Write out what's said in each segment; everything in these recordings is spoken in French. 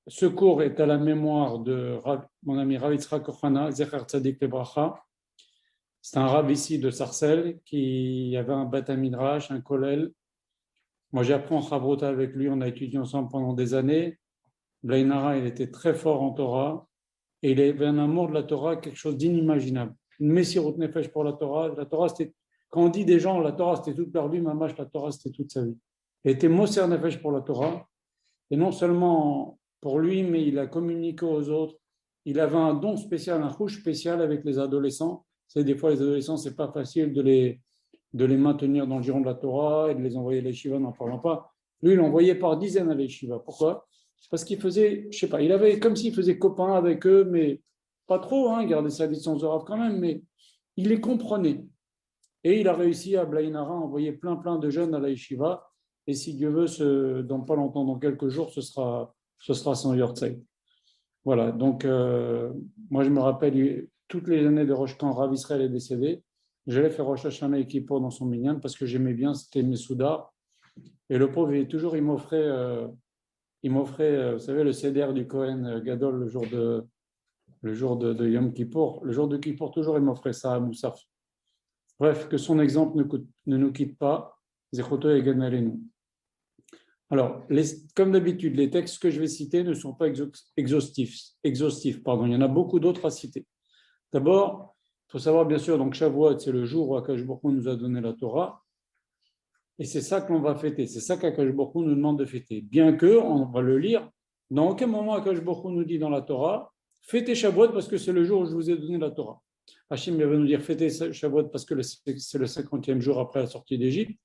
ce cours est à la mémoire de mon ami Rav Yitzhak Ohana, Zecher Tzadik Lebracha. C'est un rav ici de Sarcelles qui avait un Beth Midrash, un kollel. Moi, j'ai appris en Chavrota avec lui, on a étudié ensemble pendant des années. Blainara, il était très fort en Torah et il avait un amour de la Torah, quelque chose d'inimaginable. Une messirut nefesh pour la Torah. La Torah, c'était, quand on dit des gens, la Torah, c'était toute leur vie, mamash, la Torah, c'était toute sa vie. Il était moser nefesh pour la Torah. Et non seulement pour lui, mais il a communiqué aux autres. Il avait un don spécial, un rouge spécial avec les adolescents. C'est des fois les adolescents, c'est pas facile de les maintenir dans le giron de la Torah et de les envoyer à l'Yeshiva, n'en parlant pas. Lui, il l'envoyait par dizaines à l'Yeshiva. Pourquoi? Parce qu'il faisait, je sais pas, il avait comme s'il faisait copain avec eux, mais pas trop, hein, garder sa distance de Rav quand même, mais il les comprenait. Et il a réussi à Blainara envoyer plein de jeunes à la Yeshiva. Et si Dieu veut, dans pas longtemps, dans quelques jours, ce sera son Yortzeit. Voilà, donc moi je me rappelle toutes les années de Rosh quand Rav Israël est décédé, j'allais faire Rosh Hashanah et Kippour dans son minyan parce que j'aimais bien, c'était Mesouda. Et le pauvre, il m'offrait, vous savez, le Seder du Kohen Gadol le jour de Yom Kippour. Le jour de Kippour, toujours, il m'offrait ça à Moussaf. Bref, que son exemple ne nous quitte pas. Zechoto et Ganalenu. Alors, comme d'habitude, les textes que je vais citer ne sont pas exhaustifs. Il y en a beaucoup d'autres à citer. D'abord, il faut savoir, bien sûr, donc Shavuot, c'est le jour où Akash Baruch Hu nous a donné la Torah. Et c'est ça que l'on va fêter. C'est ça qu'Akash Baruch Hu nous demande de fêter. Bien que, on va le lire, dans aucun moment Akash Baruch Hu nous dit dans la Torah, fêtez Shavuot parce que c'est le jour où je vous ai donné la Torah. Hachim va nous dire fêtez Shavuot parce que c'est le 50e jour après la sortie d'Égypte.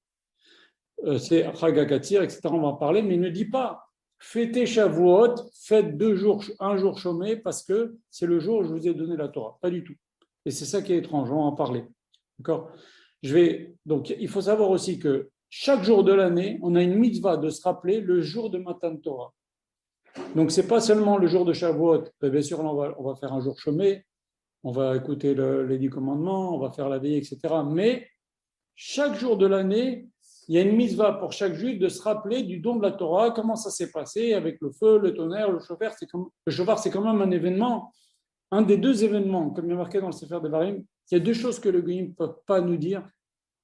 C'est Chag HaKatzir, etc. On va en parler, mais il ne dit pas fêtez Shavuot, faites un jour chômé parce que c'est le jour où je vous ai donné la Torah. Pas du tout. Et c'est ça qui est étrange, on va en parler. D'accord? Donc, il faut savoir aussi que chaque jour de l'année, on a une mitzvah de se rappeler le jour de Matan Torah. Donc, ce n'est pas seulement le jour de Shavuot. Bien sûr, là, on va faire un jour chômé, on va écouter les 10 commandements, on va faire la veillée, etc. Mais chaque jour de l'année, il y a une mitzvah pour chaque juif de se rappeler du don de la Torah, comment ça s'est passé avec le feu, le tonnerre, le shofar. Le shofar, c'est quand même un événement, un des deux événements, comme il est marqué dans le Sefer Devarim. Il y a deux choses que le Goïm ne peut pas nous dire,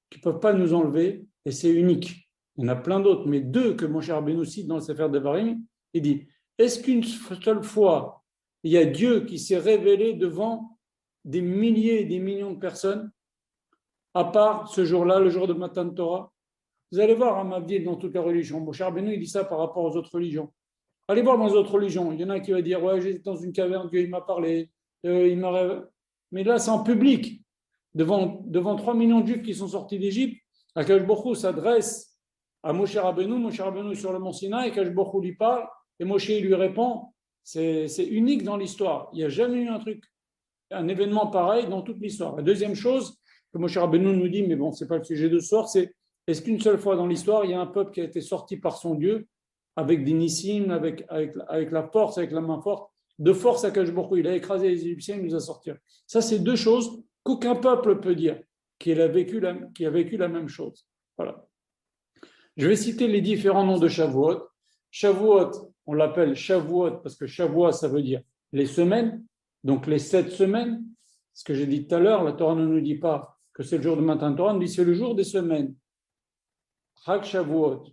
qui ne peuvent pas nous enlever, et c'est unique. Il y en a plein d'autres, mais deux que mon cher Benoît cite dans le Sefer Devarim, il dit, est-ce qu'une seule fois, il y a Dieu qui s'est révélé devant des milliers et des millions de personnes, à part ce jour-là, le jour de Matan Torah? Vous allez voir, Mabdil, dans toute la religion. Mon cher Benoît, il dit ça par rapport aux autres religions. Allez voir dans les autres religions. Il y en a qui va dire, ouais, j'étais dans une caverne, Dieu il m'a parlé, mais là, c'est en public, devant 3 millions de juifs qui sont sortis d'Égypte. Akash Baruch Hu s'adresse à Moshe Rabbeinu sur le mont Sinaï, Akash Baruch Hu lui parle, et Moshe lui répond. C'est unique dans l'histoire. Il n'y a jamais eu un événement pareil dans toute l'histoire. La deuxième chose que Moshe Rabbeinu nous dit, mais bon, ce n'est pas le sujet de ce soir, c'est est-ce qu'une seule fois dans l'histoire, il y a un peuple qui a été sorti par son Dieu avec des nissim, avec la force, avec la main forte, de force à Akash Baruch Hu. Il a écrasé les Égyptiens, il nous a sortis. Ça, c'est deux choses qu'aucun peuple peut dire, qui a vécu la même chose. Voilà. Je vais citer les différents noms de Shavuot. Shavuot, on l'appelle Shavuot parce que Shavuot, ça veut dire les semaines, donc les 7 semaines. Ce que j'ai dit tout à l'heure, la Torah ne nous dit pas que c'est le jour de Matan Torah, elle nous dit c'est le jour des semaines. Chag Shavuot.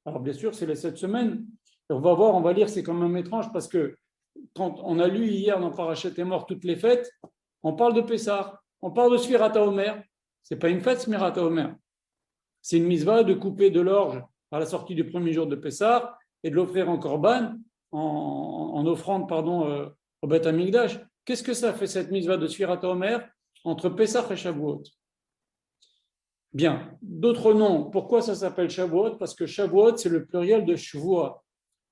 Alors bien sûr, c'est les 7 semaines. Et on va lire, c'est quand même étrange parce que quand on a lu hier dans Parashat Emor toutes les fêtes, on parle de Pessah, on parle de Sfirat HaOmer. Ce n'est pas une fête, Sfirat HaOmer. C'est une mitzvah de couper de l'orge à la sortie du premier jour de Pessah et de l'offrir en korban, en offrande au Beth Amikdash. Qu'est-ce que ça fait cette mitzvah de Sfirat HaOmer entre Pessah et Shavuot? Bien, d'autres noms. Pourquoi ça s'appelle Shavuot? Parce que Shavuot, c'est le pluriel de Shvuah,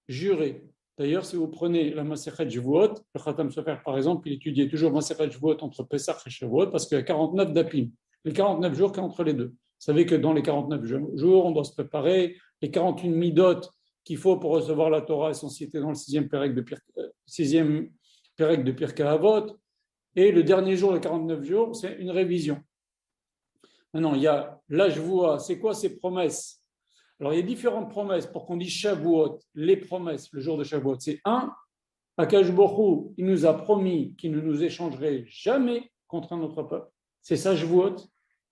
juré. D'ailleurs, si vous prenez la Masechet Shavuot, le Khatam Sofer par exemple, il étudiait toujours Masechet Shavuot entre Pessah et Shavuot parce qu'il y a 49 dapim, les 49 jours qu'il y a entre les deux. Vous savez que dans les 49 jours, on doit se préparer. Les 41 midot qu'il faut pour recevoir la Torah sont cités dans le 6e Pérec de Pirkei Avot. Et le dernier jour, les 49 jours, c'est une révision. Maintenant, il y a la Shvuah. C'est quoi ces promesses? Alors, il y a différentes promesses pour qu'on dise Shavuot, les promesses, le jour de Shavuot. C'est Akash Borou, il nous a promis qu'il ne nous échangerait jamais contre un autre peuple. C'est ça, Shavuot,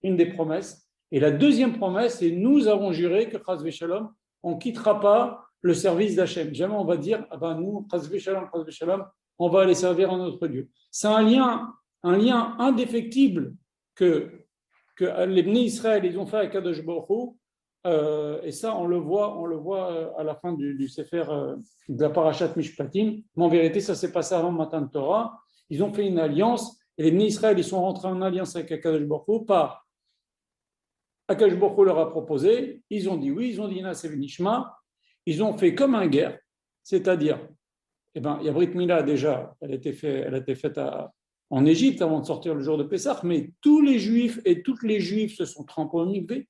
une des promesses. Et la deuxième promesse, c'est nous avons juré que Chas v'Shalom, on ne quittera pas le service d'Hachem. Jamais on va dire, ah ben nous, Chas v'Shalom, on va aller servir un autre Dieu. C'est un lien indéfectible que les Bnei Israël ils ont fait avec Kadosh Baruch Hu, et ça on le voit à la fin du Sefer de la Parashat Mishpatim. Mais en vérité, ça s'est passé avant Matan Torah. Ils ont fait une alliance et les Bnei Israël ils sont rentrés en alliance avec Kadosh Baruch Hu par Akadosh Baruch Hu leur a proposé, ils ont dit oui, ils ont dit Naaseh v'Nishma, ils ont fait comme un guerre, c'est-à-dire, il y a Brit Mila déjà, elle a été faite en Égypte avant de sortir le jour de Pessah, mais tous les Juifs et toutes les Juives se sont trempés au mikvé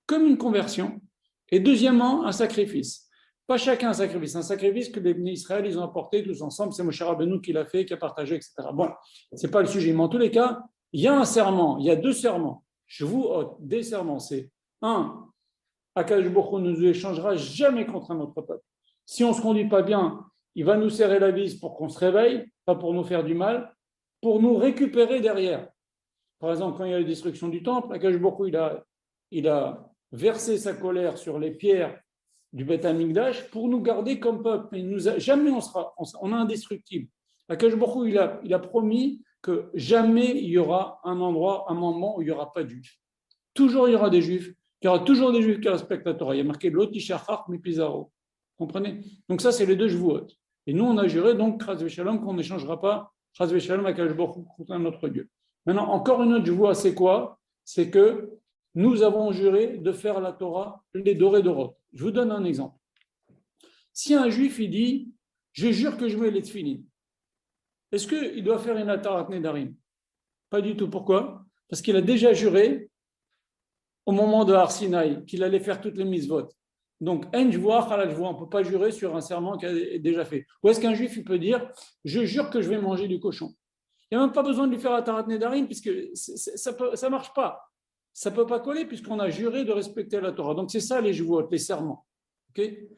comme une conversion. Et deuxièmement, un sacrifice. Pas chacun un sacrifice que les Bnei Israël ils ont apporté tous ensemble, c'est Moshe Rabbeinu qui l'a fait, qui a partagé, etc. Bon, c'est pas le sujet, mais en tous les cas, il y a un serment, il y a deux serments. Je vous ôte des serments, c'est un, Akadosh Baruch Hu ne nous échangera jamais contre un autre peuple. Si on ne se conduit pas bien, il va nous serrer la vis pour qu'on se réveille, pas pour nous faire du mal, pour nous récupérer derrière. Par exemple, quand il y a la destruction du temple, Akadosh Baruch Hu, il a versé sa colère sur les pierres du Beth Amikdash pour nous garder comme peuple. Jamais on est indestructible. Akadosh Baruch Hu, il a promis que jamais il y aura un endroit, un moment où il n'y aura pas de juifs. Toujours il y aura des juifs, il y aura toujours des juifs qui respectent la Torah. Il y a marqué l'otishachar mipizaro. Comprenez? Donc ça, c'est les deux Shavuot. Et nous, on a juré donc Chas v'Shalom qu'on n'échangera pas Chas v'Shalom avec Akadosh Baruch Hu contre un autre Dieu. Maintenant, encore une autre Shavuot, c'est quoi? C'est que nous avons juré de faire la Torah les dorés d'Orot. Je vous donne un exemple. Si un juif il dit, je jure que je mets les tefillin, est-ce qu'il doit faire une atarat nedarim? Pas du tout. Pourquoi? Parce qu'il a déjà juré au moment de Har Sinaï qu'il allait faire toutes les mitzvot. Donc, on ne peut pas jurer sur un serment qu'il a déjà fait. Ou est-ce qu'un juif il peut dire, je jure que je vais manger du cochon? Il n'y a même pas besoin de lui faire atarat nedarim puisque ça ne marche pas. Ça ne peut pas coller puisqu'on a juré de respecter la Torah. Donc, c'est ça les Shavuot, les serments. Okay?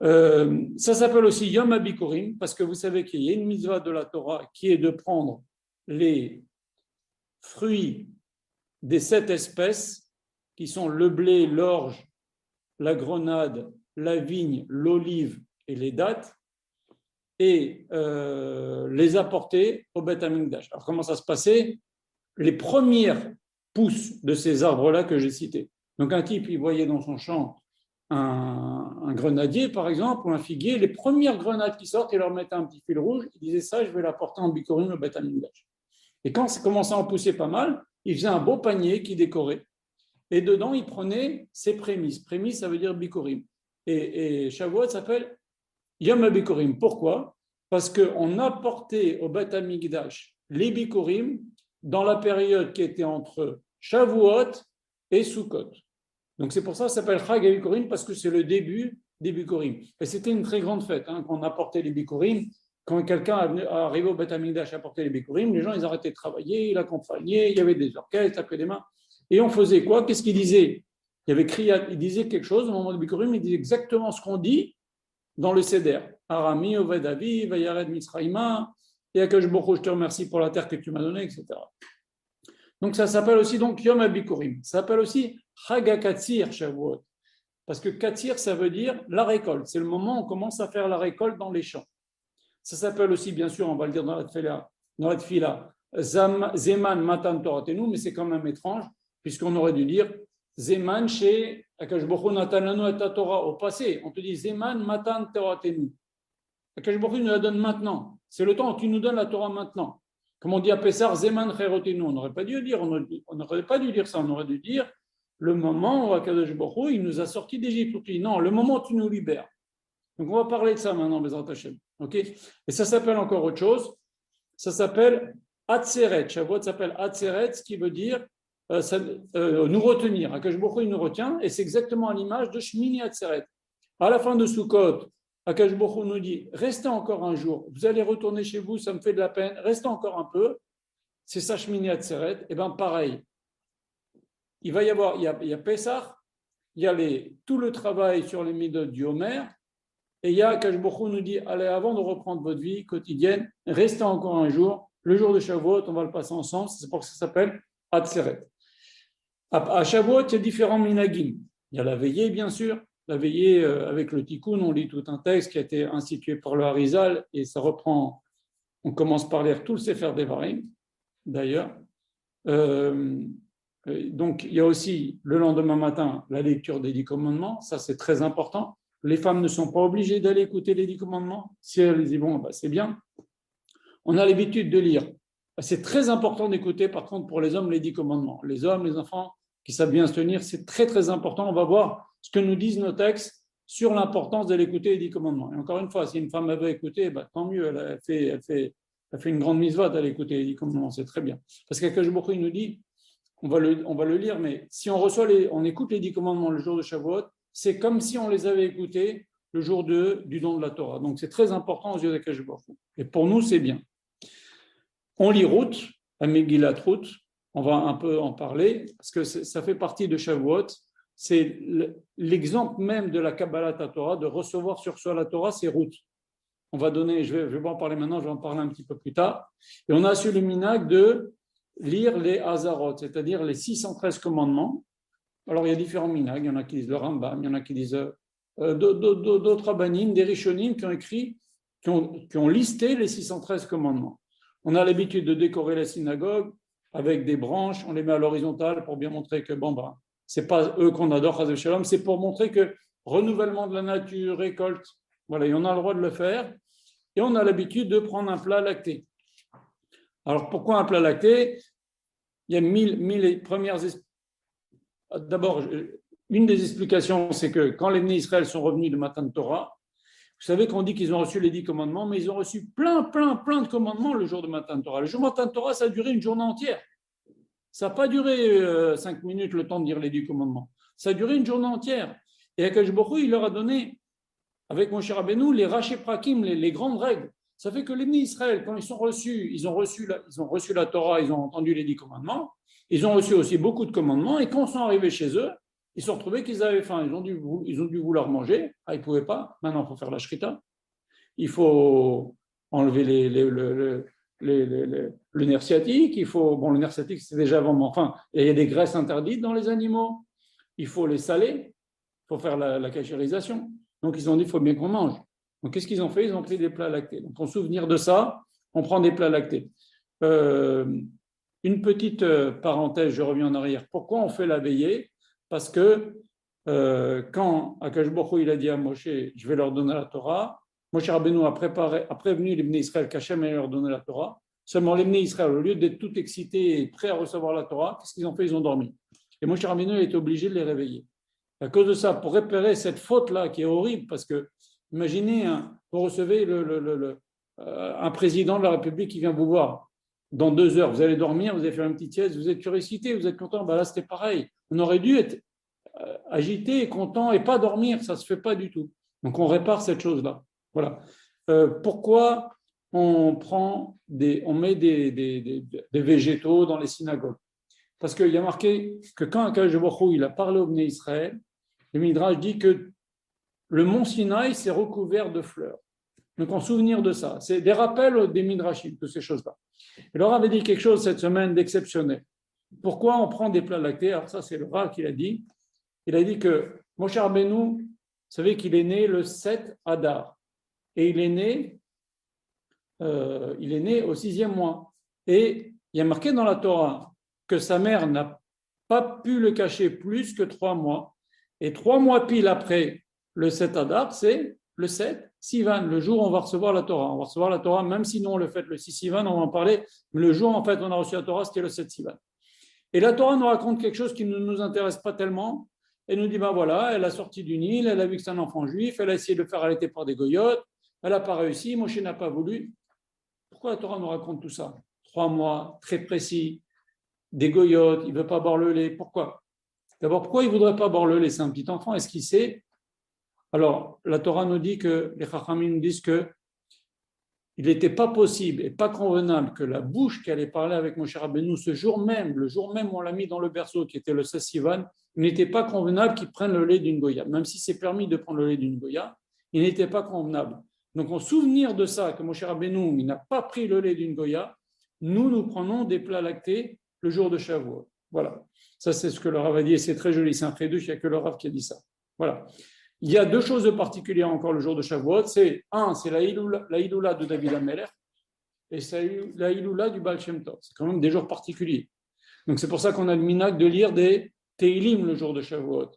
Ça s'appelle aussi Yom HaBikurim, parce que vous savez qu'il y a une mitzvah de la Torah qui est de prendre les fruits des 7 espèces, qui sont le blé, l'orge, la grenade, la vigne, l'olive et les dattes, et les apporter au Beth Amikdash. Alors comment ça se passait? Les premières pousses de ces arbres-là que j'ai cités. Donc un type, il voyait dans son champ un grenadier, par exemple, ou un figuier, les premières grenades qui sortent, il leur mettait un petit fil rouge, il disait ça, je vais l'apporter en bikurim au Beth Amikdash. Et quand ça commençait à en pousser pas mal, il faisait un beau panier qui décorait. Et dedans, il prenait ses prémices. Prémices, ça veut dire bikurim. Et Shavuot s'appelle Yom HaBikurim. Pourquoi? Parce qu'on apportait au Beth Amikdash les bikurim dans la période qui était entre Shavuot et Sukkot. Donc c'est pour ça que ça s'appelle Chag HaBikurim, parce que c'est le début des bikurim. Et c'était une très grande fête, qu'on apportait les bikurim. Quand quelqu'un arrivait au Beth Amikdash à apporter les bikurim, les gens ils arrêtaient de travailler, ils l'accompagnaient, il y avait des orchestres, après des mains. Et on faisait quoi? Qu'est-ce qu'il disait? Il y avait Kriyat, il disait quelque chose au moment du bikurim, il disait exactement ce qu'on dit dans le Seder. Arami, Oved Avi, Vayared Mitzrayma, et Akash Baruch Hu, je te remercie pour la terre que tu m'as donnée, etc. Donc ça s'appelle aussi donc Yom HaBikurim. Ça s'appelle aussi Chag HaKatsir Shavuot. Parce que Katsir, ça veut dire la récolte. C'est le moment où on commence à faire la récolte dans les champs. Ça s'appelle aussi, bien sûr, on va le dire dans la tefila, Zeman Matan Toratenu, mais c'est quand même étrange, puisqu'on aurait dû dire Zeman chez Akash Baruch Hu Natananu et Torah au passé. On te dit Zeman Matan Toratenu. Akash Baruch Hu nous la donne maintenant. C'est le temps où tu nous donnes la Torah maintenant. Comme on dit à Pessar, Zeman Cherotenu. On n'aurait pas dû dire ça. On aurait dû dire le moment où Akadosh Baruch Hu, il nous a sortis d'Égypte. Non, le moment où tu nous libères. Donc on va parler de ça maintenant, Bezrat Hashem. Okay? Et ça s'appelle encore autre chose. Ça s'appelle Atzeret. Shavuot s'appelle Atzeret, ce qui veut dire nous retenir. Akadosh Baruch Hu, il nous retient, et c'est exactement à l'image de Shmini Atzeret. À la fin de Sukkot, Akadosh Baruch Hu nous dit, restez encore un jour, vous allez retourner chez vous, ça me fait de la peine, restez encore un peu. C'est ça Shmini Atzeret. Et bien pareil, il va y avoir, il y a Pessah, il y a tout le travail sur les midot du Homer, Et Akash Bokhu nous dit, allez, avant de reprendre votre vie quotidienne, restez encore un jour. Le jour de Shavuot, on va le passer ensemble. C'est pour ça que ça s'appelle Atzeret. À Shavuot, il y a différents minagim. Il y a la veillée, bien sûr. La veillée avec le Tikkun, on lit tout un texte qui a été institué par le Harizal et ça reprend, on commence par lire tout le Sefer Devarim, d'ailleurs. Donc, il y a aussi le lendemain matin la lecture des 10 commandements. Ça, c'est très important. Les femmes ne sont pas obligées d'aller écouter les 10 commandements. Si elles disent, bon, c'est bien. On a l'habitude de lire. C'est très important d'écouter, par contre, pour les hommes, les 10 commandements. Les hommes, les enfants qui savent bien se tenir, c'est très, très important. On va voir ce que nous disent nos textes sur l'importance d'aller écouter les 10 commandements. Et encore une fois, si une femme avait écouté, tant mieux, elle fait une grande mitzvah d'aller écouter les 10 commandements, c'est très bien. Parce qu'Akadosh Baruch Hu, il nous dit, on va le lire, mais si on écoute les 10 commandements le jour de Shavuot, c'est comme si on les avait écoutés le jour du don de la Torah. Donc c'est très important aux yeux d'Akadosh Baruch Hu. Et pour nous, c'est bien. On lit Ruth, la Megillat Ruth, on va un peu en parler, parce que ça fait partie de Shavuot. C'est l'exemple même de la Kabbalat Torah, de recevoir sur soi la Torah, c'est Ruth. On va donner, je vais pas en parler maintenant, je vais en parler un petit peu plus tard. Et on a su le minhag de lire les Hazarot, c'est-à-dire les 613 commandements. Alors il y a différents minhags, il y en a qui disent le Rambam, il y en a qui disent d'autres rabbanim, des rishonim qui ont écrit, qui ont listé les 613 commandements. On a l'habitude de décorer la synagogue avec des branches, on les met à l'horizontale pour bien montrer que c'est pas eux qu'on adore, Chas v'Shalom, c'est pour montrer que renouvellement de la nature, récolte, voilà, et on a le droit de le faire. Et on a l'habitude de prendre un plat lacté. Alors pourquoi un plat lacté? Il y a mille premières. D'abord, une des explications, c'est que quand les Bnei Israël sont revenus de Matan Torah, vous savez qu'on dit qu'ils ont reçu les 10 commandements, mais ils ont reçu plein de commandements le jour de Matan Torah. Le jour de Matan Torah, ça a duré une journée entière. Ça n'a pas duré 5 minutes le temps de dire les 10 commandements. Ça a duré une journée entière. Et Akadosh Baruch Hu, il leur a donné, avec Moshe Rabbeinu, les Raché Prakim, les grandes règles. Ça fait que les Bnei Israël, quand ils ont reçu la Torah, ils ont entendu les 10 commandements, ils ont reçu aussi beaucoup de commandements, et quand ils sont arrivés chez eux, ils se sont retrouvés qu'ils avaient faim, ils ont dû vouloir manger, ils ne pouvaient pas, maintenant il faut faire la shrita, il faut enlever le nerf sciatique, le nerf sciatique c'est déjà avant, mais enfin, il y a des graisses interdites dans les animaux, il faut les saler, il faut faire la cachérisation, donc ils ont dit il faut bien qu'on mange. Donc qu'est-ce qu'ils ont fait? Ils ont pris des plats lactés. Donc en souvenir de ça, on prend des plats lactés. Une petite parenthèse, je reviens en arrière. Pourquoi on fait la veillée? Parce que quand Akadosh Baruch Hu, il a dit à Moshe, je vais leur donner la Torah, Moshe Rabbeinu a prévenu les Bnei Israël qu'Hachem allait leur donner la Torah. Seulement les Bnei Israël, au lieu d'être tout excités et prêts à recevoir la Torah, qu'est-ce qu'ils ont fait? Ils ont dormi. Et Moshe Rabbeinu a été obligé de les réveiller. À cause de ça, pour réparer cette faute-là qui est horrible, parce que imaginez, vous recevez un président de la République qui vient vous voir. Dans 2 heures, vous allez dormir, vous allez faire une petite sieste, vous êtes curiosité, vous êtes content. Là, c'était pareil. On aurait dû être agité, content et pas dormir. Ça ne se fait pas du tout. Donc, on répare cette chose-là. Voilà. Pourquoi on met des végétaux dans les synagogues? Parce qu'il y a marqué que quand Akadosh Baruch Hu, il a parlé au Bnei Israël, le Midrash dit que le mont Sinaï s'est recouvert de fleurs. Donc, en souvenir de ça, c'est des rappels des Midrashim, de ces choses-là. Et Laura avait dit quelque chose cette semaine d'exceptionnel. Pourquoi on prend des plats lactés? Alors ça, c'est Laura qui l'a dit. Il a dit que Moshe Rabbeinu, vous savez qu'il est né le 7 Adar. Et il est né au 6e mois. Et il y a marqué dans la Torah que sa mère n'a pas pu le cacher plus que 3 mois. Et 3 mois pile après le 7 Adar, c'est le 7 Sivan, le jour où on va recevoir la Torah. On va recevoir la Torah, même si nous on le fait le 6 Sivan, on va en parler, mais le jour en fait on a reçu la Torah, c'était le 7 Sivan. Et la Torah nous raconte quelque chose qui ne nous intéresse pas tellement. Elle nous dit, voilà, elle a sorti du Nil, elle a vu que c'est un enfant juif, elle a essayé de le faire allaiter par des goyotes, elle n'a pas réussi, Moshe n'a pas voulu. Pourquoi la Torah nous raconte tout ça? 3 mois, très précis, des goyotes, il ne veut pas boire le lait. Pourquoi? D'abord, pourquoi il ne voudrait pas boire le lait? C'est un petit enfant, est-ce qu'il sait? Alors, la Torah nous dit que, les Chachamim nous disent que il n'était pas possible et pas convenable que la bouche qui allait parler avec Moshe Rabbeinu ce jour même, le jour même où on l'a mis dans le berceau, qui était le 16 Sivan, il n'était pas convenable qu'il prenne le lait d'une goya. Même si c'est permis de prendre le lait d'une goya, il n'était pas convenable. Donc, en souvenir de ça, que Moshe Rabbeinu, il n'a pas pris le lait d'une Goya, nous prenons des plats lactés le jour de Shavuot. Voilà. Ça, c'est ce que le Rav a dit, et c'est très joli, c'est un Chidush, il n'y a que le Rav qui a dit ça. Voilà. Il y a deux choses de particulières encore le jour de Shavuot. C'est la Iloula de David Ameler, et c'est la Iloula du Baal Shem Tov. C'est quand même des jours particuliers. Donc, c'est pour ça qu'on a le minhag de lire des Teilim le jour de Shavuot.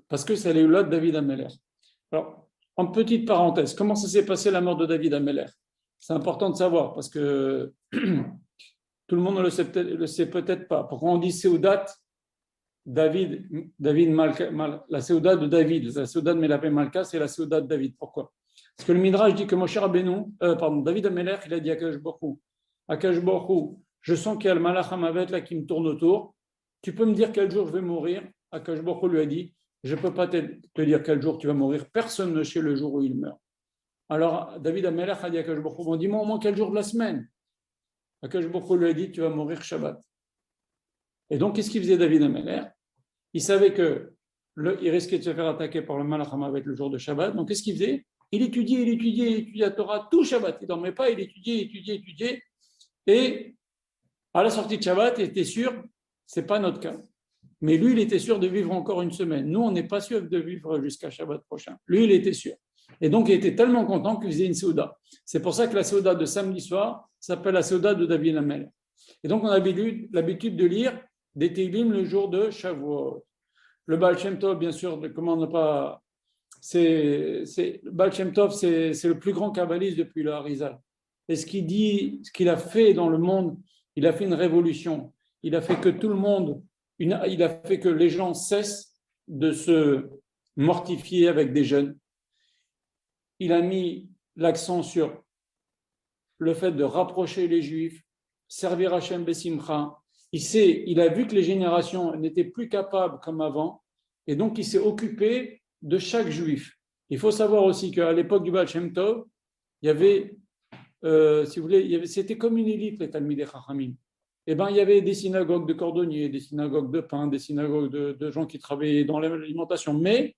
Parce que c'est la Iloula de David Ameler. Alors, en petite parenthèse, comment ça s'est passé la mort de David Ameler? C'est important de savoir, parce que tout le monde ne le sait peut-être pas. Pourquoi on dit Seudat David Malka, la Seudat de David, la Seudat de Melapé Malka, c'est la Seudat de David. Pourquoi? Parce que le Midrash dit que Moshe Rabbeinu, David Ameler, il a dit à Akash Borou, je sens qu'il y a le Malach Hamavet là qui me tourne autour. Tu peux me dire quel jour je vais mourir? Akash Borou lui a dit, je ne peux pas te dire quel jour tu vas mourir. Personne ne sait le jour où il meurt. Alors David Ameler a dit à Akash Borou, dis-moi au moins quel jour de la semaine? Akash Borou lui a dit, tu vas mourir Shabbat. Et donc, qu'est-ce qu'il faisait David Ameler? Il savait qu'il risquait de se faire attaquer par le Malach Hamavet le jour de Shabbat. Donc, qu'est-ce qu'il faisait? Il étudiait la Torah tout Shabbat. Il ne dormait pas, il étudiait. Et à la sortie de Shabbat, il était sûr, ce n'est pas notre cas. Mais lui, il était sûr de vivre encore une semaine. Nous, on n'est pas sûr de vivre jusqu'à Shabbat prochain. Lui, il était sûr. Et donc, il était tellement content qu'il faisait une Seuda. C'est pour ça que la Seuda de samedi soir s'appelle la Seuda de David Ameler. Et donc, on a l'habitude de lire des Teilim le jour de Shavuot. Le Baal Shem Tov, bien sûr, comment ne pas... le Baal Shem Tov, c'est le plus grand kabbaliste depuis le Harizal. Et ce qu'il a fait dans le monde, il a fait une révolution. Il a fait que tout le monde, il a fait que les gens cessent de se mortifier avec des jeûnes. Il a mis l'accent sur le fait de rapprocher les Juifs, servir Hashem Besimcha. Il a vu que les générations n'étaient plus capables comme avant, et donc il s'est occupé de chaque Juif. Il faut savoir aussi qu'à l'époque du Baal Shem Tov, il y avait, si vous voulez, c'était comme une élite, les Talmidei Chachamim. Eh ben, il y avait des synagogues de cordonniers, des synagogues de pain, des synagogues de gens qui travaillaient dans l'alimentation, mais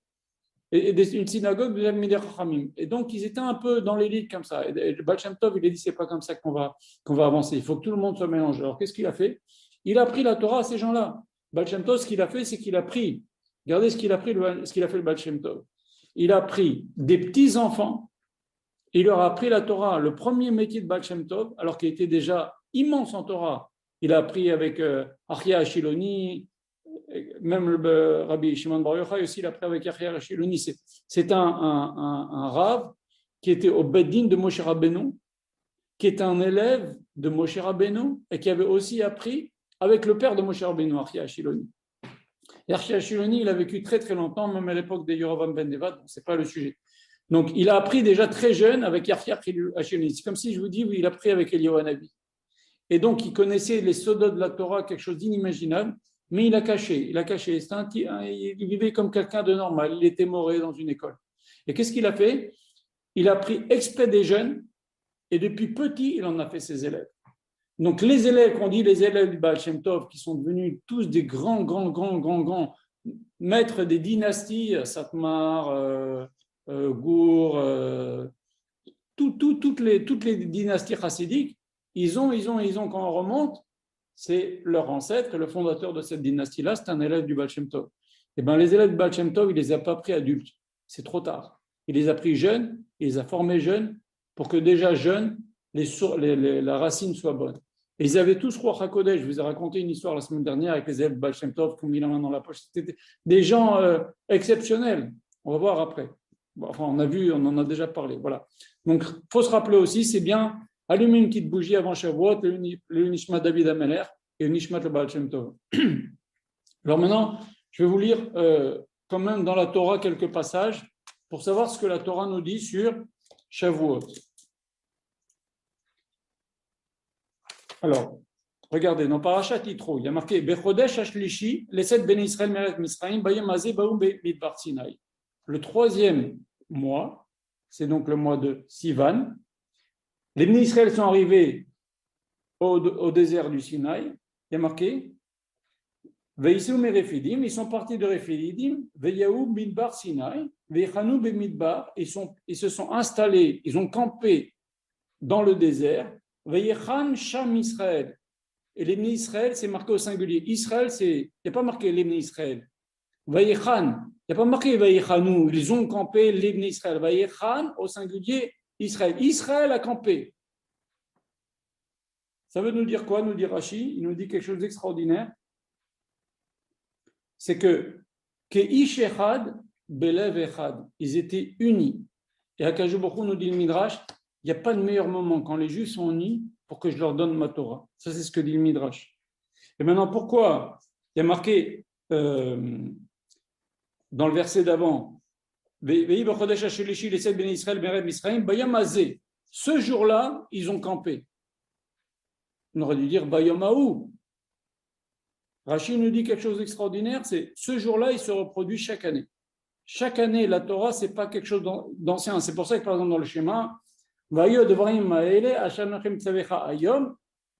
une synagogue de Talmidei Chachamim. Et donc, ils étaient un peu dans l'élite comme ça. Et le Baal Shem Tov, il a dit, c'est pas comme ça qu'on va avancer. Il faut que tout le monde soit mélangé. Alors, qu'est-ce qu'il a fait? Il a pris la Torah à ces gens-là. Baal Shem Tov, ce qu'il a fait, c'est qu'il a pris, regardez ce qu'il a fait le Baal Shem Tov. Il a pris des petits-enfants, il leur a appris la Torah, le premier métier de Baal Shem Tov, alors qu'il était déjà immense en Torah. Il a appris avec Achia Ashiloni, même le Rabbi Shimon Bar Yochai aussi, il a appris avec Achia Ashiloni. C'est un Rav qui était au Beddin de Moshe Rabbeinu, qui est un élève de Moshe Rabbeinu et qui avait aussi appris avec le père de Moshe Rabbeinu, Achia Ashiloni. Et Achia Ashiloni, il a vécu très très longtemps, même à l'époque de Yerovam ben Nevat, ce n'est pas le sujet. Donc, il a appris déjà très jeune avec Achia Ashiloni. C'est comme si je vous dis, oui, il a appris avec Eliyahu Hanavi. Et donc, il connaissait les sodas de la Torah, quelque chose d'inimaginable, mais il a caché. Il vivait comme quelqu'un de normal. Il était moré dans une école. Et qu'est-ce qu'il a fait? Il a pris exprès des jeunes, et depuis petit, il en a fait ses élèves. Donc, les élèves, qu'on dit les élèves du Baal Shem Tov, qui sont devenus tous des grands maîtres des dynasties, Satmar, Gour, toutes les dynasties chassidiques, ils ont, quand on remonte, c'est leur ancêtre, le fondateur de cette dynastie-là, c'est un élève du Baal Shem Tov. Eh bien, les élèves du Baal Shem Tov, il ne les a pas pris adultes. C'est trop tard. Il les a pris jeunes, il les a formés jeunes, pour que déjà jeunes, la racine soit bonne. Et ils avaient tous Ruach HaKodesh. Je vous ai raconté une histoire la semaine dernière avec les élèves du Baal Shem Tov qui ont mis la main dans la poche. C'était des gens exceptionnels. On va voir après. Enfin, on en a déjà parlé. Voilà. Donc, il faut se rappeler aussi, c'est bien allumer une petite bougie avant Shavuot, le Nishmat David Ameler et le Nishmat le Baal Shem Tov. Alors maintenant, je vais vous lire quand même dans la Torah quelques passages pour savoir ce que la Torah nous dit sur Shavuot. Alors, regardez, dans Parashat Yitro, il y a marqué Bechodesh Ashlishi, Leset Ben Israël Meret Misraim, Bayom Azeh Baum Midbar Sinai. Le troisième mois, c'est donc le mois de Sivan. Les Bnei Israël sont arrivés au désert du Sinaï. Il y a marqué Ils sont partis de Rephidim, Veyaou Midbar Sinai, Veichanou Bemidbar, ils se sont installés, ils ont campé dans le désert, Veichan Sham Israël. Et les Israël, c'est marqué au singulier. Israël, il n'y a pas marqué les Israël. Veichan, il n'y a pas marqué Veichanou, ils ont campé les Israël. Veichan au singulier, Israël. Israël a campé. Ça veut nous dire quoi, nous dit Rashi? Il nous dit quelque chose d'extraordinaire. C'est que Ish Echad, Belev Echad, ils étaient unis. Et Akadosh Baruch Hu nous dit le Midrash, il n'y a pas de meilleur moment quand les Juifs sont unis pour que je leur donne ma Torah. Ça, c'est ce que dit le Midrash. Et maintenant, pourquoi il y a marqué dans le verset d'avant, ce jour-là, ils ont campé. On aurait dû dire Bayom Haou. Rachid nous dit quelque chose d'extraordinaire, c'est ce jour-là, il se reproduit chaque année. Chaque année, la Torah, ce n'est pas quelque chose d'ancien. C'est pour ça que, par exemple, dans le schéma, il y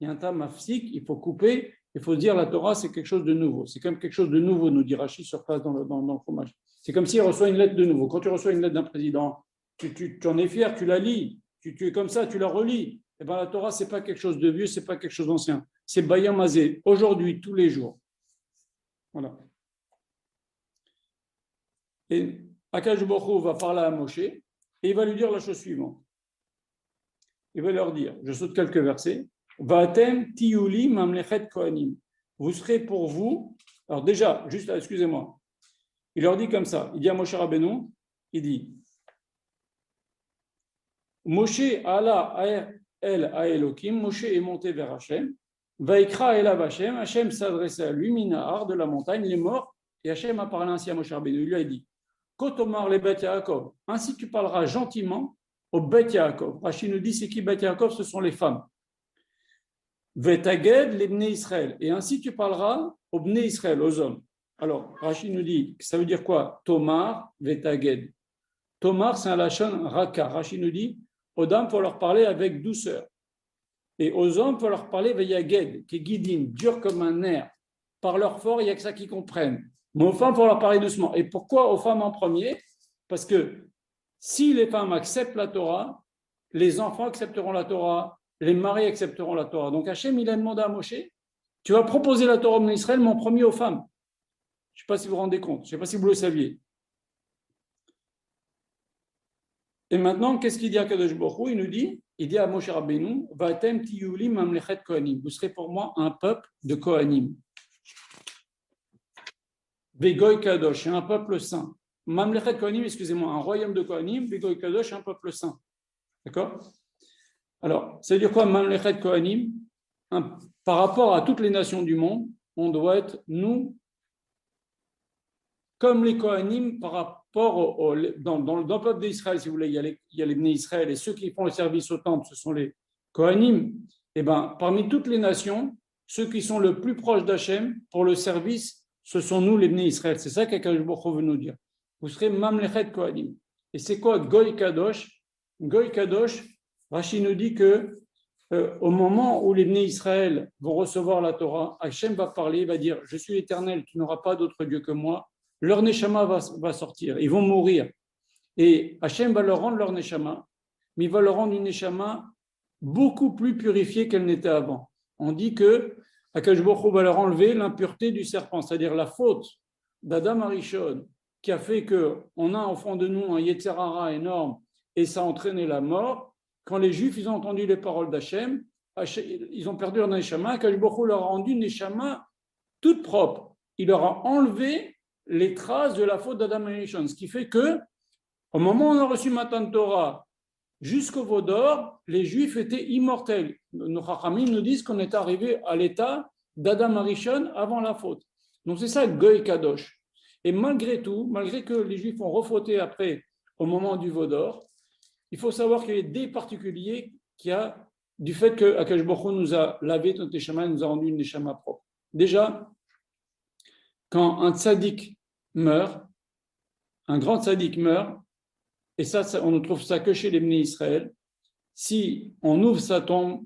a un temps mafsik, il faut couper, il faut dire la Torah, c'est quelque chose de nouveau. C'est comme quelque chose de nouveau, nous dit Rachid sur place dans le fromage. C'est comme s'il reçoit une lettre de nouveau. Quand tu reçois une lettre d'un président, tu en es fier, tu la lis, tu es comme ça, tu la relis. Et bien la Torah, ce n'est pas quelque chose de vieux, ce n'est pas quelque chose d'ancien. C'est Bayam Mazé, aujourd'hui, tous les jours. Voilà. Et Akadosh Baruch Hu va parler à Moshe et il va lui dire la chose suivante. Il va leur dire, je saute quelques versets, Va'atem tiyuli mamlechet kohanim. Vous serez pour vous. Alors déjà, juste, excusez-moi. Il leur dit comme ça. Il dit à Moshe Rabbeinu, il dit, Moshe ala el Elokim, Moshe est monté vers Hachem, Vaikra elav Hachem, Hachem s'adressait à lui, Minahar de la montagne, il est mort, et Hachem a parlé ainsi à Moshe Rabbeinu. Il lui a dit, Kotomar le Bet Yaakov, ainsi tu parleras gentiment au Bet Yaakov. Rachid nous dit, c'est qui Bet Yaakov? Ce sont les femmes. Vetaged les Bnei Israël, et ainsi tu parleras aux Bnei Israël, aux hommes. Alors, Rachid nous dit, ça veut dire quoi? Tomar, Vetaged. Tomar, c'est un lachon raka. Rachid nous dit, aux dames, il faut leur parler avec douceur. Et aux hommes, il faut leur parler Veyaged, qui est guidin, dur comme un nerf. Parleur fort, il n'y a que ça qui comprennent. Mais aux femmes, il faut leur parler doucement. Et pourquoi aux femmes en premier? Parce que si les femmes acceptent la Torah, les enfants accepteront la Torah, les maris accepteront la Torah. Donc Hachem, il a demandé à Moshe, tu vas proposer la Torah en Israël, mais en premier aux femmes. Je ne sais pas si vous vous rendez compte, je ne sais pas si vous le saviez. Et maintenant, qu'est-ce qu'il dit à Kadosh Baruch Hu? Il dit à Moshe Rabbeinu, Va'atem tiyuli mamlechet kohanim. Vous serez pour moi un peuple de kohanim. Vegoy Kadosh, un peuple saint. Mamlechet kohanim, excusez-moi, un royaume de kohanim. Vegoy Kadosh, un peuple saint. D'accord? Alors, ça veut dire quoi, Mamlechet kohanim? Par rapport à toutes les nations du monde, on doit être, nous, comme les Kohanim par rapport dans le peuple d'Israël, si vous voulez, il y a les Bnei Israël et ceux qui font le service au temple, ce sont les Kohanim. Et bien, parmi toutes les nations, ceux qui sont le plus proches d'Hachem pour le service, ce sont nous, les Bnei Israël. C'est ça qu'Akadosh Baruch Hu veut nous dire. Vous serez Mamlechet Kohanim. Et c'est quoi Goy Kadosh? Goy Kadosh, Rashi nous dit que au moment où les Bnei Israël vont recevoir la Torah, Hachem va parler, va dire, je suis l'Éternel, tu n'auras pas d'autre Dieu que moi. Leur neshama va sortir, ils vont mourir. Et Hachem va leur rendre leur neshama, mais il va leur rendre une neshama beaucoup plus purifiée qu'elle n'était avant. On dit que Akadosh Baruch Hu va leur enlever l'impureté du serpent, c'est-à-dire la faute d'Adam Arishon, qui a fait qu'on a au fond de nous un Yetzer Hara énorme, et ça a entraîné la mort. Quand les Juifs ils ont entendu les paroles d'Hachem, ils ont perdu leur neshama. Akadosh Baruch Hu leur a rendu une neshama toute propre. Il leur a enlevé les traces de la faute d'Adam et Rishon, ce qui fait que, au moment où on a reçu Matan Torah, jusqu'au veau d'or, les Juifs étaient immortels. Nos Chachamim nous disent qu'on est arrivé à l'état d'Adam et Rishon avant la faute. Donc c'est ça, Goy Kadosh. Et malgré tout, malgré que les Juifs ont refauté après, au moment du veau d'or, il faut savoir qu'il y a des particuliers qui a, du fait que Akadosh Baruch Hu nous a lavé notre neshama, nous a rendu une neshama propre. Déjà, quand un tzaddik meurt, un grand tzaddik meurt, et ça, on ne trouve ça que chez les Bnei Israël, si on ouvre sa tombe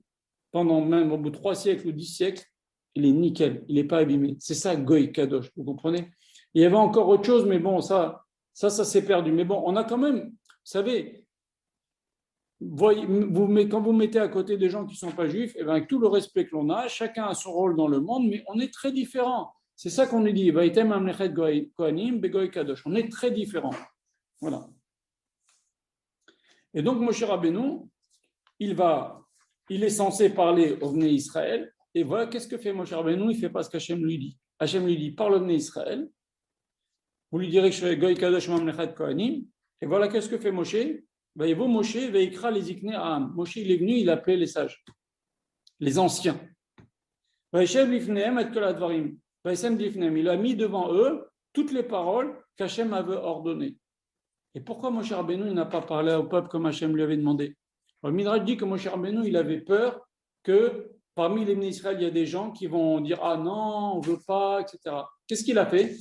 pendant même au bout de 3 siècles ou 10 siècles, il est nickel, il n'est pas abîmé. C'est ça, Goy Kadosh, vous comprenez? Il y avait encore autre chose, mais bon, ça s'est perdu. Mais bon, on a quand même, vous savez, quand vous mettez à côté des gens qui ne sont pas juifs, et bien, avec tout le respect que l'on a, chacun a son rôle dans le monde, mais on est très différents. C'est ça qu'on nous dit. On est très différents. Voilà. Et donc, Moshe Rabbeinu, il est censé parler au Bnei Israël. Et voilà, qu'est-ce que fait Moshe Rabbeinu? Il ne fait pas ce qu'Hachem lui dit. Hachem lui dit, parle au Bnei Israël. Vous lui direz que je suis Goy Kadosh Mamlechet Kohanim. Et voilà, qu'est-ce que fait Moshe? Moshe, Veikra les Ikne Aham. Moshe, il est venu, il appelait les sages, les anciens. Il a mis devant eux toutes les paroles qu'Hachem avait ordonnées. Et pourquoi Moshe Rabbeinu n'a pas parlé au peuple comme Hachem lui avait demandé? Le Midrash dit que Moshe Rabbeinu, il avait peur que parmi les Israël, il y a des gens qui vont dire « Ah non, on ne veut pas, etc. » Qu'est-ce qu'il a fait?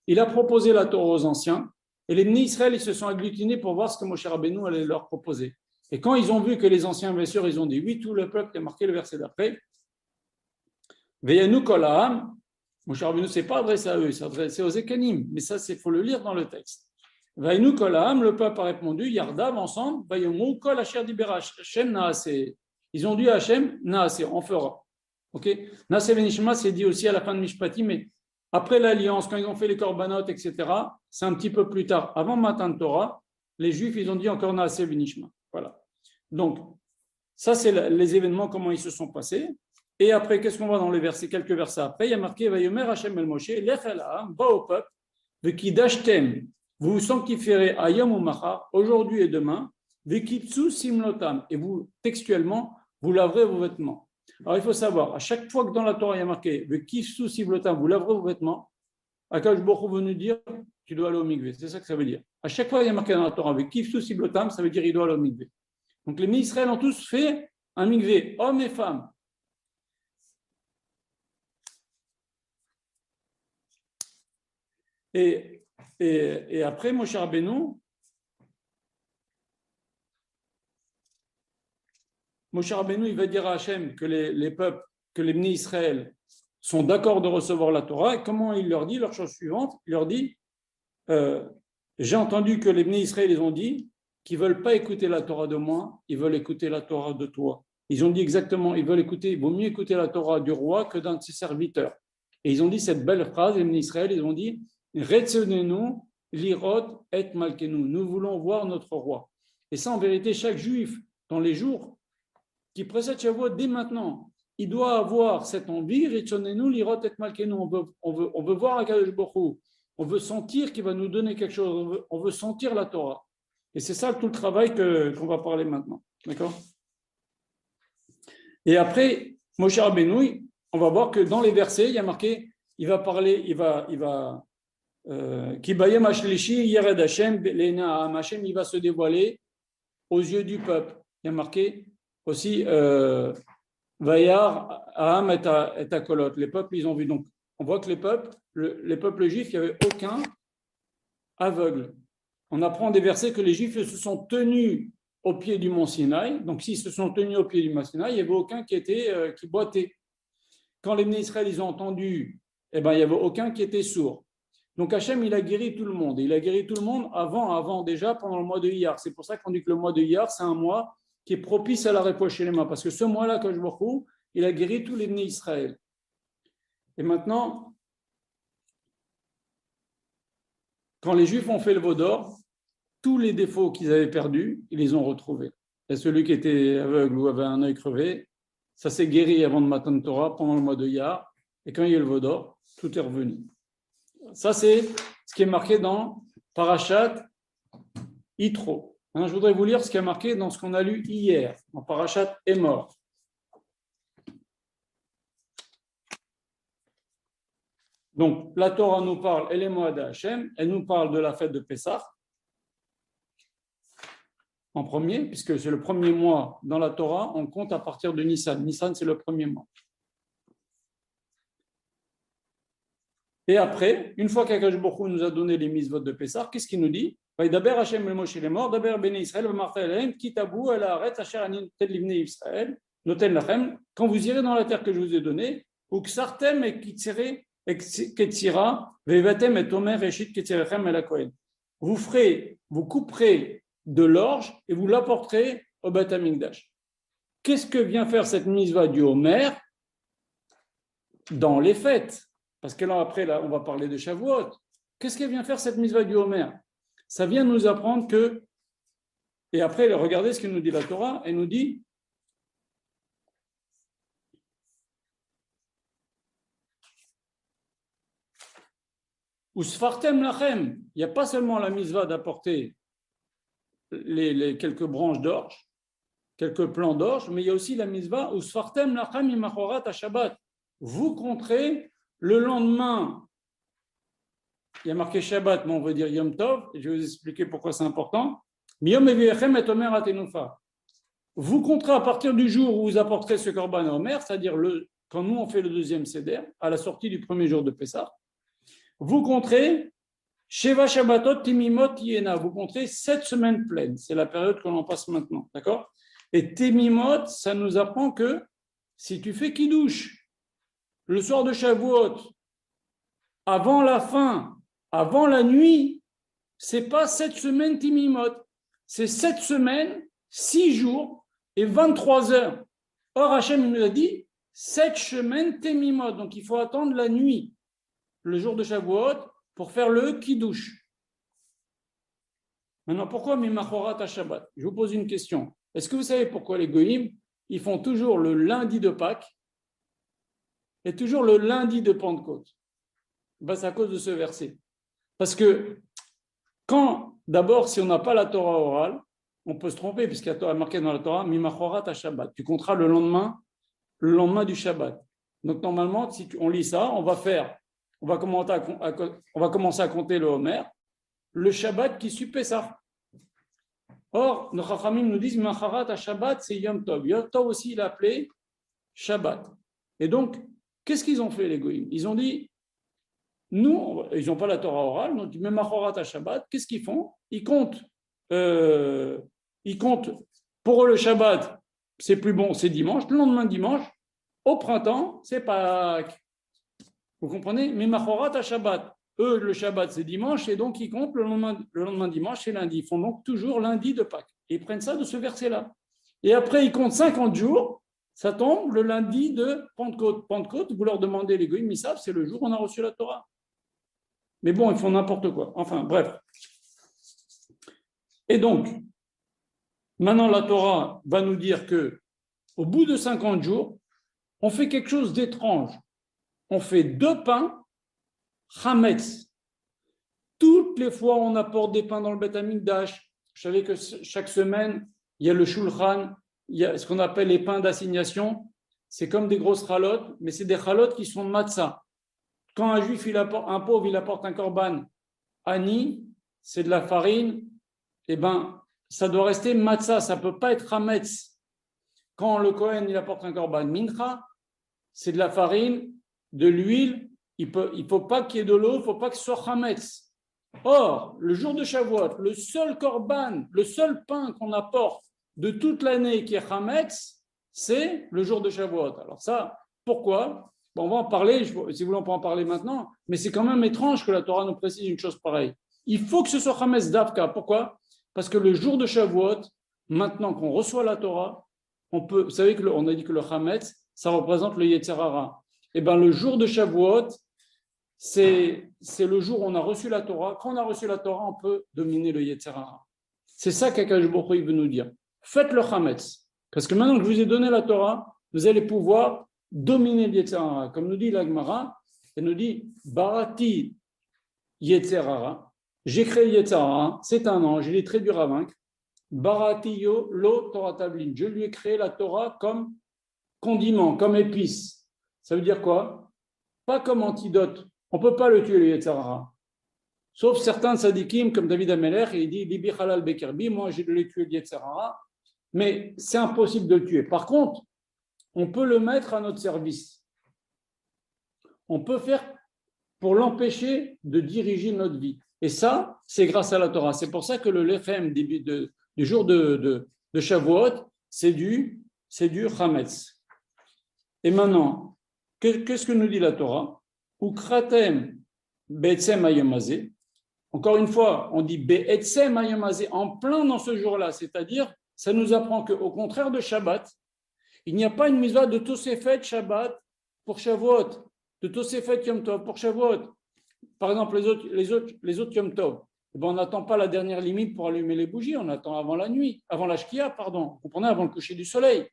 Il a proposé la Torah aux anciens et les Israël, ils se sont agglutinés pour voir ce que Moshe Rabbeinu allait leur proposer. Et quand ils ont vu que les anciens, bien sûr, ils ont dit oui, tout le peuple, a marqué le verset d'après. Veyanu kol ha'am, Moshe Rabbeinu ne s'est pas adressé à eux, il s'est adressé aux Écanim, mais ça, il faut le lire dans le texte. Veyanu kol ha'am, le peuple a répondu, Yardav ensemble, Vayomu kol asher dibera Hashem naaseh. Ils ont dit à Hashem, naaseh, on fera. Ok? Naaseh venishma, c'est dit aussi à la fin de Mishpati, mais après l'alliance, quand ils ont fait les korbanot, etc., c'est un petit peu plus tard. Avant Matan Torah, les Juifs, ils ont dit encore naaseh venishma. Voilà. Donc, ça, c'est les événements, comment ils se sont passés. Et après, qu'est-ce qu'on voit dans les versets, quelques versets après? Il y a marqué Vayomer Hashem el Moshe, lech el ha'am, va au peuple, vekidashtem, vous vous sanctifierez ayam ou machar, aujourd'hui et demain, vekitsu simlotam, et vous, textuellement, vous laverez vos vêtements. Alors, il faut savoir, à chaque fois que dans la Torah, il y a marqué vekitsu simlotam, vous laverez vos vêtements, Akadosh Baruch Hu veut nous dire, tu dois aller au mikvé. C'est ça que ça veut dire. À chaque fois, il y a marqué dans la Torah vekitsu simlotam, ça veut dire il doit aller au mikvé. Donc, les Israël ont tous fait un mikvé, hommes et femmes. Et après, Moshe Rabbeinu, il va dire à Hachem que les peuples, que les Bnei Israël sont d'accord de recevoir la Torah. Et comment il leur dit? Leur chose suivante, il leur dit j'ai entendu que les Bnei Israël, ils ont dit qu'ils ne veulent pas écouter la Torah de moi, ils veulent écouter la Torah de toi. Ils ont dit exactement, il vaut mieux écouter la Torah du roi que d'un de ses serviteurs. Et ils ont dit cette belle phrase, les Bnei Israël, ils ont dit Retzenenu lirot et malkenu. Nous voulons voir notre roi. Et ça, en vérité, chaque juif, dans les jours qui précèdent Shavuot, dès maintenant, il doit avoir cette envie. Retzenenu lirot et malkenu. On veut voir Akadosh Baruch Hu. On veut sentir qu'il va nous donner quelque chose. On veut sentir la Torah. Et c'est ça tout le travail qu'on va parler maintenant. D'accord? Et après, Moshe Rabbeinu, on va voir que dans les versets, il y a marqué, il va parler, il va Kibayem Ashlishi, Yered Hashem, Lena Hashem, il va se dévoiler aux yeux du peuple. Il y a marqué aussi Vayar Aham et Akolot. Les peuples, ils ont vu. Donc, on voit que les peuples juifs, il n'y avait aucun aveugle. On apprend des versets que les juifs se sont tenus au pied du mont Sinaï. Donc, s'ils se sont tenus au pied du mont Sinaï, il n'y avait aucun qui boitait. Quand les Bnei Israël, ils ont entendu, il n'y avait aucun qui était sourd. Donc Hachem, il a guéri tout le monde. Il a guéri tout le monde avant déjà, pendant le mois de Iyar. C'est pour ça qu'on dit que le mois de Iyar, c'est un mois qui est propice à la Refoua Shelema. Parce que ce mois-là, Akadosh Baruch Hu, il a guéri tous les Bnei Israël. Et maintenant, quand les Juifs ont fait le veau d'or, tous les défauts qu'ils avaient perdus, ils les ont retrouvés. Et celui qui était aveugle ou avait un œil crevé, ça s'est guéri avant de Matan Torah, pendant le mois de Iyar. Et quand il y a eu le veau d'or, tout est revenu. Ça, c'est ce qui est marqué dans Parashat Yitro. Maintenant, je voudrais vous lire ce qui est marqué dans ce qu'on a lu hier, dans Parashat Emor. Donc, la Torah nous parle, elle est Moed Hashem, elle nous parle de la fête de Pessah, en premier, puisque c'est le premier mois dans la Torah, on compte à partir de Nissan. Nissan, c'est le premier mois. Et après, une fois qu'Akadosh Baruch Hu nous a donné les mitzvot de Pessah, qu'est-ce qu'il nous dit? Daber Hashem el Moshe les morts, Daber Bnei Israël, V'marta Elahem, Kitabu el Haaretz Asher Ani Noten Livnei Israël, Noten Lachem. Quand vous irez dans la terre que je vous ai donnée, Uksartem et Ketzira, Vevatem et Omer Reshit Ketzirechem et la Kohen. Vous couperez de l'orge et vous l'apporterez au Beth Amikdash. Qu'est-ce que vient faire cette mitzvah du Homer dans les fêtes? Parce que là, après, on va parler de Shavuot. Qu'est-ce qu'elle vient faire cette mitzvah du Homer? Ça vient nous apprendre que, et après, regardez ce que nous dit la Torah, elle nous dit, Usfartem lachem, il n'y a pas seulement la mitzvah d'apporter les quelques branches d'orge, quelques plants d'orge, mais il y a aussi la mitzvah Usfartem lachem imachorat à Shabbat. Vous compterez le lendemain. Il y a marqué Shabbat, mais on veut dire Yom Tov, et je vais vous expliquer pourquoi c'est important. Vous compterez à partir du jour où vous apporterez ce korban à Omer, c'est-à-dire quand nous on fait le deuxième seder, à la sortie du premier jour de Pessah, vous compterez Sheva Shabbatot Timimot Yena, vous compterez 7 semaines pleines, c'est la période que l'on passe maintenant, d'accord? Et Timimot, ça nous apprend que si tu fais Kiddush le soir de Shavuot, avant la fin, avant la nuit, c'est pas 7 semaines Timimot, c'est 7 semaines, 6 jours et 23 heures. Or, Hachem nous a dit 7 semaines Timimot, donc il faut attendre la nuit, le jour de Shavuot, pour faire le Kiddush. Maintenant, pourquoi Mimachorat à Shabbat? Je vous pose une question. Est-ce que vous savez pourquoi les Goïms, ils font toujours le lundi de Pâques et toujours le lundi de Pentecôte? Ben, c'est à cause de ce verset. Parce que d'abord, si on n'a pas la Torah orale, on peut se tromper, puisqu'il y a marqué dans la Torah, Mimachorat à Shabbat. Tu compteras le lendemain du Shabbat. Donc, normalement, si on lit ça, on va commencer à compter le Homer, le Shabbat qui suit Pessah. Or, nos Chachamim nous disent, Mimachorat à Shabbat, c'est Yom Tov. Yom Tov aussi, il a appelé Shabbat. Et donc, qu'est-ce qu'ils ont fait, les Goïms? Ils ont dit, nous, ils n'ont pas la Torah orale, donc même Machorat à Shabbat, qu'est-ce qu'ils font? Ils comptent, pour eux le Shabbat, c'est plus bon, c'est dimanche, le lendemain dimanche, au printemps, c'est Pâques. Vous comprenez? Mais Machorat à Shabbat, eux, le Shabbat, c'est dimanche, et donc ils comptent le lendemain dimanche, c'est lundi. Ils font donc toujours lundi de Pâques. Et ils prennent ça de ce verset-là. Et après, ils comptent 50 jours, ça tombe le lundi de Pentecôte. Pentecôte, vous leur demandez, les Goïms, ils savent, c'est le jour où on a reçu la Torah. Mais bon, ils font n'importe quoi. Enfin, bref. Et donc, maintenant, la Torah va nous dire que au bout de 50 jours, on fait quelque chose d'étrange. On fait 2 pains, chametz. Toutes les fois, on apporte des pains dans le Beth Amikdash. Vous savez que chaque semaine, il y a le shulchan, il y a ce qu'on appelle les pains d'assignation. C'est comme des grosses chalotes, mais c'est des chalotes qui sont de matzah. Quand un juif, un pauvre, il apporte un korban ani, c'est de la farine, eh ben, ça doit rester matzah, ça ne peut pas être hametz. Quand le Kohen, il apporte un korban mincha, c'est de la farine, de l'huile, il ne faut pas qu'il y ait de l'eau, il ne faut pas que ce soit hametz. Or, le jour de Shavuot, le seul korban, le seul pain qu'on apporte de toute l'année qui est hametz, c'est le jour de Shavuot. Alors ça, pourquoi? Bon, on va en parler, si vous voulez on peut en parler maintenant, mais c'est quand même étrange que la Torah nous précise une chose pareille. Il faut que ce soit hametz davka. Pourquoi? Parce que le jour de Shavuot, maintenant qu'on reçoit la Torah, vous savez qu'on a dit que le hametz, ça représente le Yetzer Hara. Et bien le jour de Shavuot, c'est le jour où on a reçu la Torah. Quand on a reçu la Torah, on peut dominer le Yetzer Hara. C'est ça qu'Akadosh Baruch Hu veut nous dire. Faites le hametz. Parce que maintenant que je vous ai donné la Torah, vous allez pouvoir dominer le Yetzer Hara. Comme nous dit la Gemara, elle nous dit Barati Yetzer Hara. J'ai créé Yetzer Hara, c'est un ange, il est très dur à vaincre. Barati yo lo Torah tavlin. Je lui ai créé la Torah comme condiment, comme épice. Ça veut dire quoi? Pas comme antidote. On ne peut pas le tuer, le Yetzer Hara. Sauf certains tzadikim, comme David Ameler, il dit Libi halal bekerbi, moi je l'ai tué le Yetzer Hara, mais c'est impossible de le tuer. Par contre, on peut le mettre à notre service. On peut faire pour l'empêcher de diriger notre vie. Et ça, c'est grâce à la Torah. C'est pour ça que le lechem du jour de Shavuot, c'est du chametz. Et maintenant, Qu'est-ce que nous dit la Torah? Ukratem be'etzem hayomazé. Encore une fois, on dit be'etzem hayomazé, en plein dans ce jour-là, c'est-à-dire, ça nous apprend qu'au contraire de Shabbat, il n'y a pas une mitzvah de Tosefet Shabbat pour Shavuot, de Tosefet Yom Tov pour Shavuot. Par exemple, les autres Yom Tov, on n'attend pas la dernière limite pour allumer les bougies, on attend avant la nuit, avant la Shkia, pardon, vous comprenez, avant le coucher du soleil.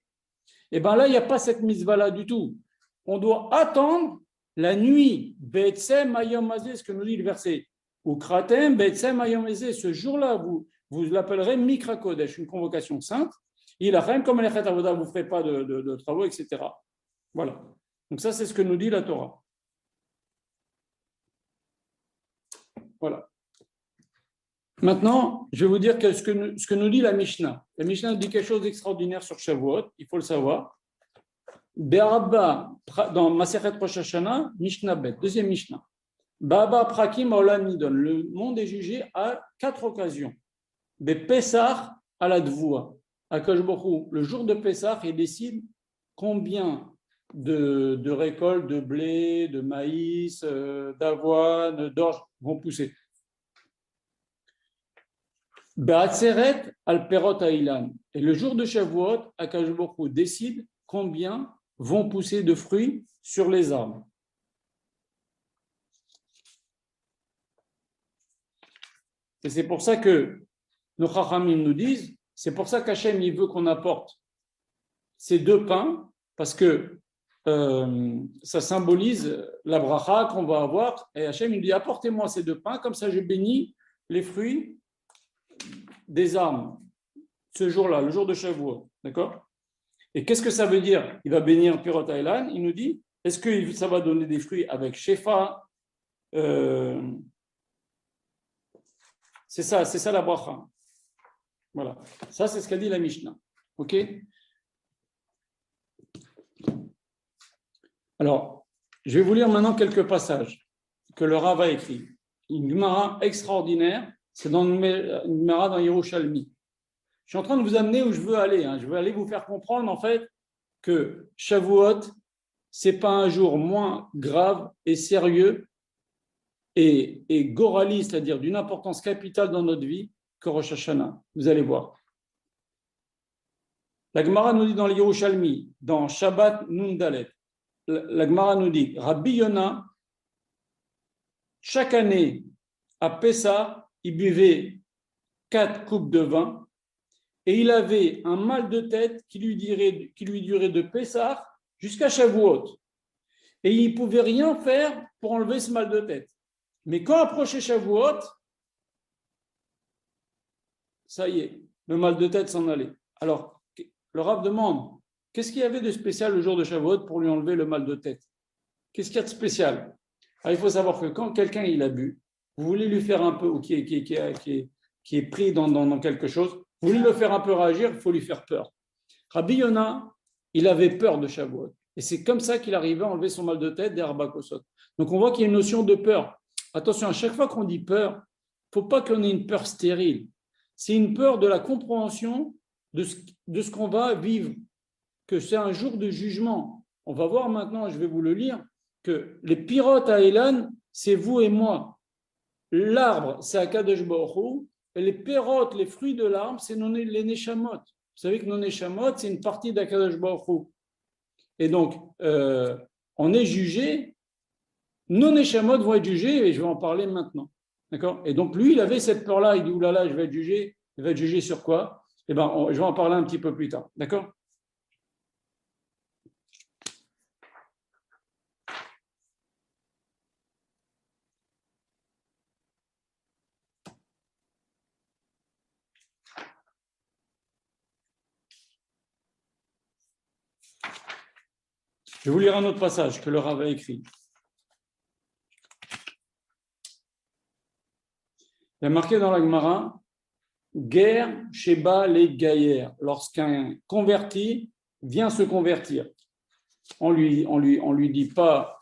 Et bien là, il n'y a pas cette mitzvah-là du tout. On doit attendre la nuit, Be'etzem Hayom Hazeh, ce que nous dit le verset. Ou Kratem Be'etzem Hayom Hazeh, ce jour-là, vous l'appellerez Mikra Kodesh, une convocation sainte. Il a rien comme les Chet Avoda, vous ne ferez pas de travaux, etc. Voilà. Donc ça, c'est ce que nous dit la Torah. Voilà. Maintenant, je vais vous dire ce que nous dit la Mishnah. La Mishnah dit quelque chose d'extraordinaire sur Shavuot, il faut le savoir. Be'arabba, dans Masechet Rosh Hashanah, Mishnah Bet, deuxième Mishnah. Baba Prakim Olam Nidon, le monde est jugé à 4 occasions. Pesach à la Dvoua. Akadosh Baruch Hu, le jour de Pesach, il décide combien de récoltes de blé, de maïs, d'avoine, d'orge vont pousser. Be'atzeret al perot ha'ilan. Et le jour de Shavuot, Akadosh Baruch Hu décide combien vont pousser de fruits sur les arbres. Et c'est pour ça que nos Chachamim nous disent, c'est pour ça qu'Hachem il veut qu'on apporte ces 2 pains, parce que ça symbolise la bracha qu'on va avoir. Et Hachem il dit, apportez-moi ces 2 pains, comme ça je bénis les fruits des arbres ce jour-là, le jour de Shavuot. D'accord? Et qu'est-ce que ça veut dire? Il va bénir Pirot Ha'ilan. Il nous dit, est-ce que ça va donner des fruits avec Shefa? C'est ça la bracha. Voilà. Ça, c'est ce qu'a dit la Mishnah. OK? Alors, je vais vous lire maintenant quelques passages que le Rav a écrits. Une Gemara extraordinaire, c'est dans une Gemara dans Yerushalmi. Je suis en train de vous amener où je veux aller. Je veux aller vous faire comprendre, en fait, que Shavuot, ce n'est pas un jour moins grave et sérieux et gorali, c'est-à-dire d'une importance capitale dans notre vie, que Rosh Hashanah. Vous allez voir. La Gemara nous dit dans le Yerushalmi, dans Shabbat Nun Dalet, la Gemara nous dit, Rabbi Yona, chaque année, à Pessah, il buvait 4 coupes de vin et il avait un mal de tête qui lui durait de Pessah jusqu'à Shavuot. Et il ne pouvait rien faire pour enlever ce mal de tête. Mais quand approchait Shavuot, ça y est, le mal de tête s'en allait. Alors, le Rav demande, qu'est-ce qu'il y avait de spécial le jour de Shavuot pour lui enlever le mal de tête? Qu'est-ce qu'il y a de spécial? Alors, il faut savoir que quand quelqu'un il a bu, vous voulez lui faire un peu, ou qui est pris dans quelque chose, vous voulez le faire un peu réagir, il faut lui faire peur. Rabbi Yona, il avait peur de Shavuot. Et c'est comme ça qu'il arrivait à enlever son mal de tête des Arba Kosot. Donc on voit qu'il y a une notion de peur. Attention, à chaque fois qu'on dit peur, il ne faut pas qu'on ait une peur stérile. C'est une peur de la compréhension de ce qu'on va vivre, que c'est un jour de jugement. On va voir maintenant, je vais vous le lire, que les pirotes à Elan, c'est vous et moi. L'arbre, c'est Akadosh Baruch Hu, et les pérotes, les fruits de l'arbre, c'est les Neshamot. Vous savez que nos Neshamot, c'est une partie d'Akadosh Baruch Hu. Et donc, on est jugé, nos Neshamot vont être jugés, et je vais en parler maintenant. D'accord? Et donc, lui, il avait cette peur-là, il dit, oulala, je vais être jugé. Il va être jugé sur quoi? Eh bien, je vais en parler un petit peu plus tard. D'accord? Je vais vous lire un autre passage que le Rav a écrit. Il y a marqué dans la Gemara, guerre Sheba les Gaïer, lorsqu'un converti vient se convertir. On lui dit pas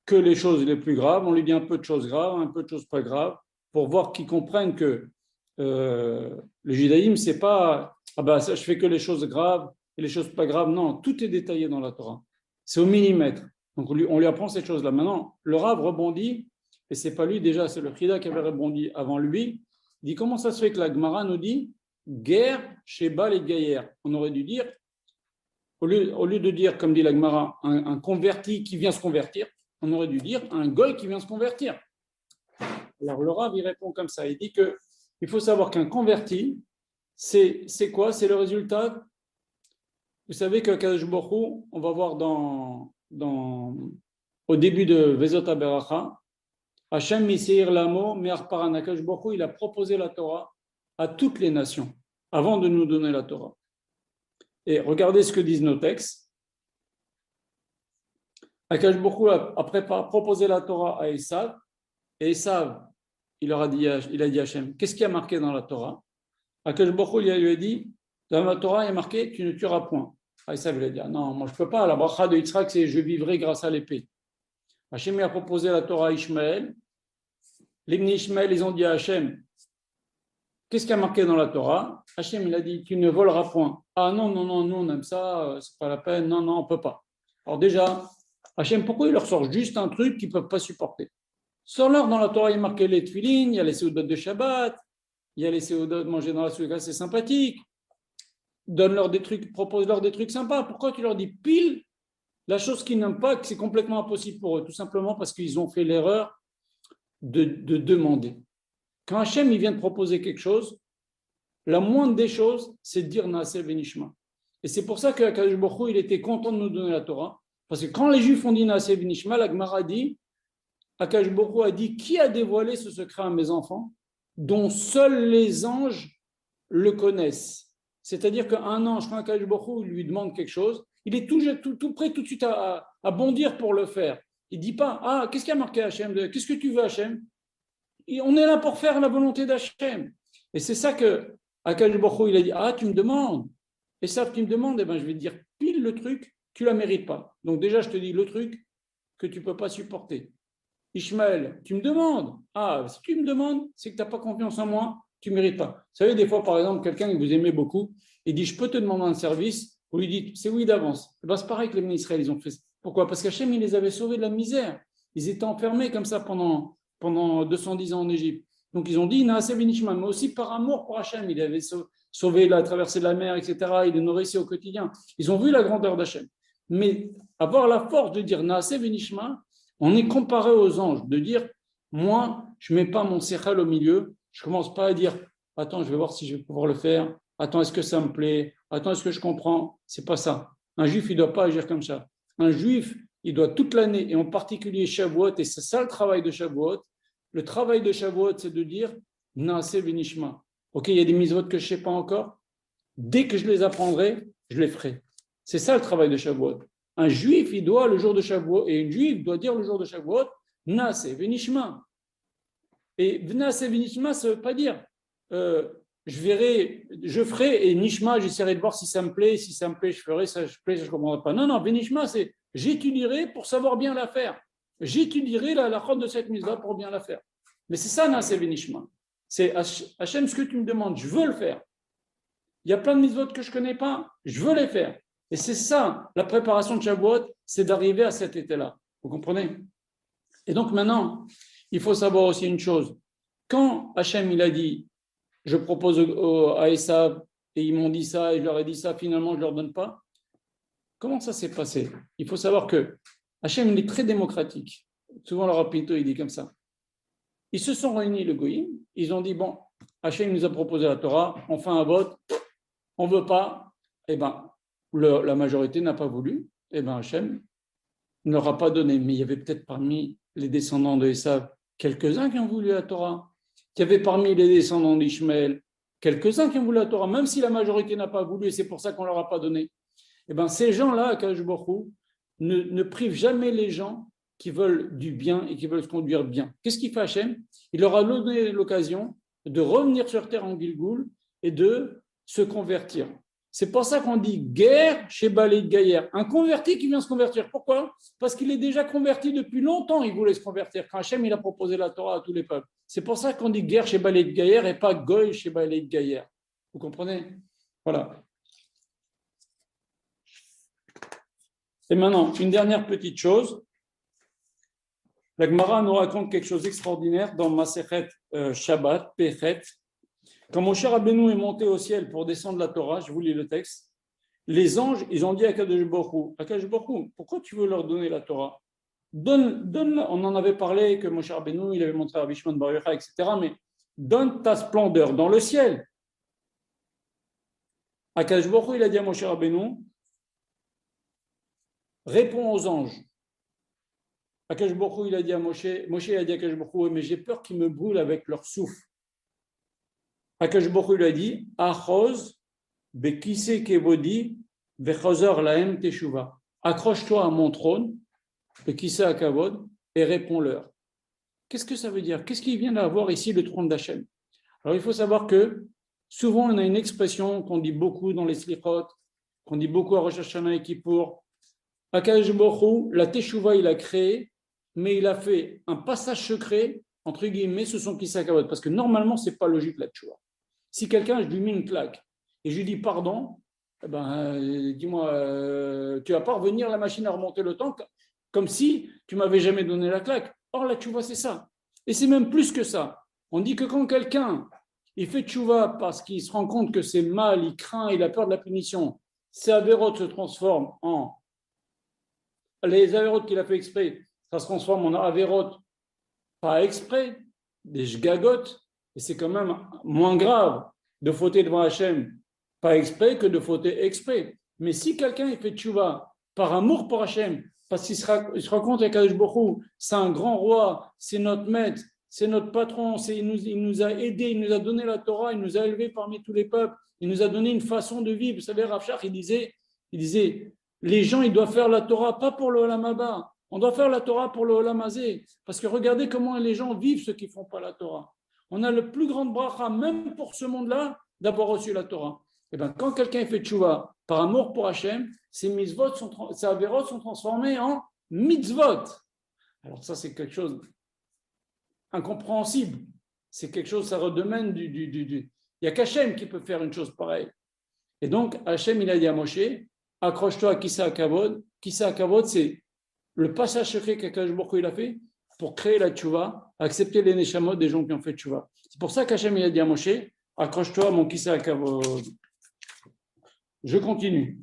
que les choses les plus graves, on lui dit un peu de choses graves, un peu de choses pas graves, pour voir qu'ils comprennent que le judaïsme, c'est pas ça, je fais que les choses graves et les choses pas graves. Non, tout est détaillé dans la Torah. C'est au millimètre. Donc on lui apprend cette chose-là. Maintenant, le Rav rebondit, et c'est pas lui déjà, c'est le Chida qui avait rebondi avant lui. Il dit comment ça se fait que la Gemara nous dit guerre chez Bal et Gaïer. On aurait dû dire, au lieu de dire, comme dit la Gemara, un converti qui vient se convertir, on aurait dû dire un goy qui vient se convertir. Alors le Rav, il répond comme ça. Il dit qu'il faut savoir qu'un converti, c'est quoi? C'est le résultat. Vous savez que Kadosh Baruch Hu, on va voir au début de Vezot HaBeracha, Hashem Miseir Lamo, Me'ar Paran, Kadosh Baruch Hu, il a proposé la Torah à toutes les nations avant de nous donner la Torah. Et regardez ce que disent nos textes. Akash Baruch Hu a proposé la Torah à Esav, et Esav, il a dit à Hashem, qu'est-ce qui a marqué dans la Torah? Akash Baruch Hu lui a dit, dans la Torah, il y a marqué, tu ne tueras point. Esav lui a dit, non, moi je ne peux pas, la bracha de Yitzhak, c'est je vivrai grâce à l'épée. Hashem a proposé la Torah à Ishmaël. Les Bnei Ishmaël, ils ont dit à Hashem, qu'est-ce qui a marqué dans la Torah? Hashem, il a dit, tu ne voleras point. Ah non, nous on aime ça, c'est pas la peine, non, on ne peut pas. Alors déjà, Hashem, pourquoi il leur sort juste un truc qu'ils ne peuvent pas supporter? Sors-leur dans la Torah, il y a marqué les tefilines, il y a les séoudotes de Shabbat, il y a les séoudotes manger dans la souka, c'est sympathique. Donne-leur des trucs, propose-leur des trucs sympas. Pourquoi tu leur dis pile la chose qu'ils n'aiment pas, que c'est complètement impossible pour eux? Tout simplement parce qu'ils ont fait l'erreur de demander. Quand Hachem il vient de proposer quelque chose, la moindre des choses, c'est de dire Naaseh Benishma. Et c'est pour ça que Akadosh Baruch Hu, il était content de nous donner la Torah. Parce que quand les Juifs ont dit Naaseh Benishma, la Gemara dit, Akadosh Baruch Hu a dit, qui a dévoilé ce secret à mes enfants, dont seuls les anges le connaissent? C'est-à-dire qu'un ange, quand Akadosh Baruch Hu lui demande quelque chose, il est tout prêt tout de suite à bondir pour le faire. Il ne dit pas, ah, qu'est-ce qui a marqué Hachem? Qu'est-ce que tu veux Hachem? On est là pour faire la volonté d'Hachem. Et c'est ça que Akadosh Baruch Hu, il a dit, ah, tu me demandes. Et ça, tu me demandes, eh ben, je vais te dire pile le truc, tu ne la mérites pas. Donc déjà, je te dis le truc que tu ne peux pas supporter. Ishmaël, tu me demandes. Ah, si tu me demandes, c'est que tu n'as pas confiance en moi, tu ne mérites pas. Vous savez, des fois, par exemple, quelqu'un que vous aimez beaucoup, il dit, je peux te demander un service, vous lui dites, c'est oui d'avance. Eh ben, c'est pareil que les Israël, ils ont fait. Pourquoi? Parce qu'Hachem, il les avait sauvés de la misère. Ils étaient enfermés comme ça pendant 210 ans en Égypte. Donc ils ont dit Naaseh Benishma, mais aussi par amour pour Hachem, il avait sauvé la traversée de la mer, etc. Il les nourrissait au quotidien. Ils ont vu la grandeur d'Hachem. Mais avoir la force de dire Naaseh Benishma, on est comparé aux anges, de dire moi, je ne mets pas mon sechel au milieu, je ne commence pas à dire attends, je vais voir si je vais pouvoir le faire, attends, est-ce que ça me plaît, attends, est-ce que je comprends? C'est pas ça. Un juif, il ne doit pas agir comme ça. Un juif, il doit toute l'année, et en particulier Shavuot, et c'est ça le travail de Shavuot. Le travail de Shavuot, c'est de dire Naaseh Benishma. Ok, il y a des mitzvot que je ne sais pas encore. Dès que je les apprendrai, je les ferai. C'est ça le travail de Shavuot. Un juif, il doit le jour de Shavuot, et une juive doit dire le jour de Shavuot Naaseh Benishma. Et Naaseh Benishma, ça ne veut pas dire je ferai, et Nishma, j'essaierai de voir si ça me plaît, je ferai, ça je plaît, je ne comprendrai pas. Non, Benishma, c'est j'étudierai pour savoir bien la faire. J'étudierai la chôte de cette mise-là pour bien la faire. Mais c'est ça, Naaseh Benishma. C'est Hachem, ce que tu me demandes, je veux le faire. Il y a plein de mitzvot que je ne connais pas, je veux les faire. Et c'est ça, la préparation de Shavuot, c'est d'arriver à cet état-là. Vous comprenez? Et donc maintenant, il faut savoir aussi une chose. Quand Hachem, il a dit, je propose à Esav, et ils m'ont dit ça, et je leur ai dit ça, finalement, je ne leur donne pas. Comment ça s'est passé? Il faut savoir que Hachem, il est très démocratique. Souvent, le Rapito, il dit comme ça. Ils se sont réunis, le Goïm, ils ont dit, bon, Hachem nous a proposé la Torah, on fait un vote, on ne veut pas, eh bien, la majorité n'a pas voulu, eh bien, Hachem ne leur a pas donné. Mais il y avait peut-être parmi les descendants de Esav quelques-uns qui ont voulu la Torah. Il y avait parmi les descendants d'Ishmaël quelques-uns qui ont voulu la Torah, même si la majorité n'a pas voulu, et c'est pour ça qu'on ne leur a pas donné. Eh bien, ces gens-là, Akadosh Baruch Hu, ne privent jamais les gens qui veulent du bien et qui veulent se conduire bien. Qu'est-ce qu'il fait Hachem? Il leur a donné l'occasion de revenir sur terre en Gilgoul et de se convertir. C'est pour ça qu'on dit guerre chez Balé de Gaïer. Un converti qui vient se convertir. Pourquoi? Parce qu'il est déjà converti depuis longtemps, il voulait se convertir. Quand Hachem il a proposé la Torah à tous les peuples. C'est pour ça qu'on dit guerre chez Balé de Gaïer et pas Goy chez Balé de Gaïer. Vous comprenez? Voilà. Et maintenant, une dernière petite chose. La Gemara nous raconte quelque chose d'extraordinaire dans Masechet Shabbat, Pechet. Quand Moshe Rabbeinu est monté au ciel pour descendre la Torah, je vous lis le texte, les anges, ils ont dit à Kadosh Baruch Hu, pourquoi tu veux leur donner la Torah? Donne, on en avait parlé que Moshe Rabbeinu, il avait montré à Rabbi Shimon Bar Yochai, etc. Mais donne ta splendeur dans le ciel. Akadosh Baruch Hu, il a dit à Moshe Rabbeinu, réponds aux anges. Akadosh Baruch Hu, il a dit à Moshe il a dit à Akadosh Baruch Hu, mais j'ai peur qu'ils me brûlent avec leur souffle. Akadosh Baruch Hu lui a dit, Achoz bekise kevodi vechazor lahem teshuva. Accroche-toi à mon trône, bekise akavod, et réponds-leur. Qu'est-ce que ça veut dire? Qu'est-ce qu'il vient d'avoir ici, le trône d'Hachem? Alors il faut savoir que souvent on a une expression qu'on dit beaucoup dans les slichot, qu'on dit beaucoup à Rosh Hashanah et Kippour. Akadosh Baruch Hu, la teshuva, il a créé, mais il a fait un passage secret, entre guillemets, ce sont kisei hakavod, parce que normalement, ce n'est pas logique la teshuva. Si quelqu'un, je lui mets une claque et je lui dis pardon, eh ben, dis-moi, tu vas pas revenir la machine à remonter le temps comme si tu m'avais jamais donné la claque. Or, la teshuva, c'est ça. Et c'est même plus que ça. On dit que quand quelqu'un il fait teshuva parce qu'il se rend compte que c'est mal, il craint, il a peur de la punition, ses avérotes se transforment en... Les avérotes qu'il a fait exprès, ça se transforme en avérotes pas exprès, des shgagot. Et c'est quand même moins grave de fauter devant Hachem, pas exprès, que de fauter exprès. Mais si quelqu'un il fait tchouva par amour pour Hachem, parce qu'il se rend compte avec Kadosh Baruch Hu, c'est un grand roi, c'est notre maître, c'est notre patron, il nous a aidés, il nous a donné la Torah, il nous a élevés parmi tous les peuples, il nous a donné une façon de vivre. Vous savez, Rav Shach, il disait, les gens, ils doivent faire la Torah, pas pour le Olam Haba. On doit faire la Torah pour le Olam Hazé. Parce que regardez comment les gens vivent, ceux qui ne font pas la Torah. On a le plus grand bracha, même pour ce monde-là, d'avoir reçu la Torah. Et bien, quand quelqu'un fait tchouva par amour pour Hachem, ses avérotes sont transformées en mitzvot. Alors ça, c'est quelque chose d'incompréhensible. C'est quelque chose, ça redemène il n'y a qu'Hachem qui peut faire une chose pareille. Et donc, Hachem, il a dit à Moshe, accroche-toi à kisei hakavod. Kisei hakavod, c'est le passage secret qu'Akadosh Baruch Hu il a fait pour créer la tchouva, accepter les neshamot des gens qui ont fait tchouva. C'est pour ça qu'Hachem il a dit à Moshe, accroche-toi à mon kisei hakavod. Je continue.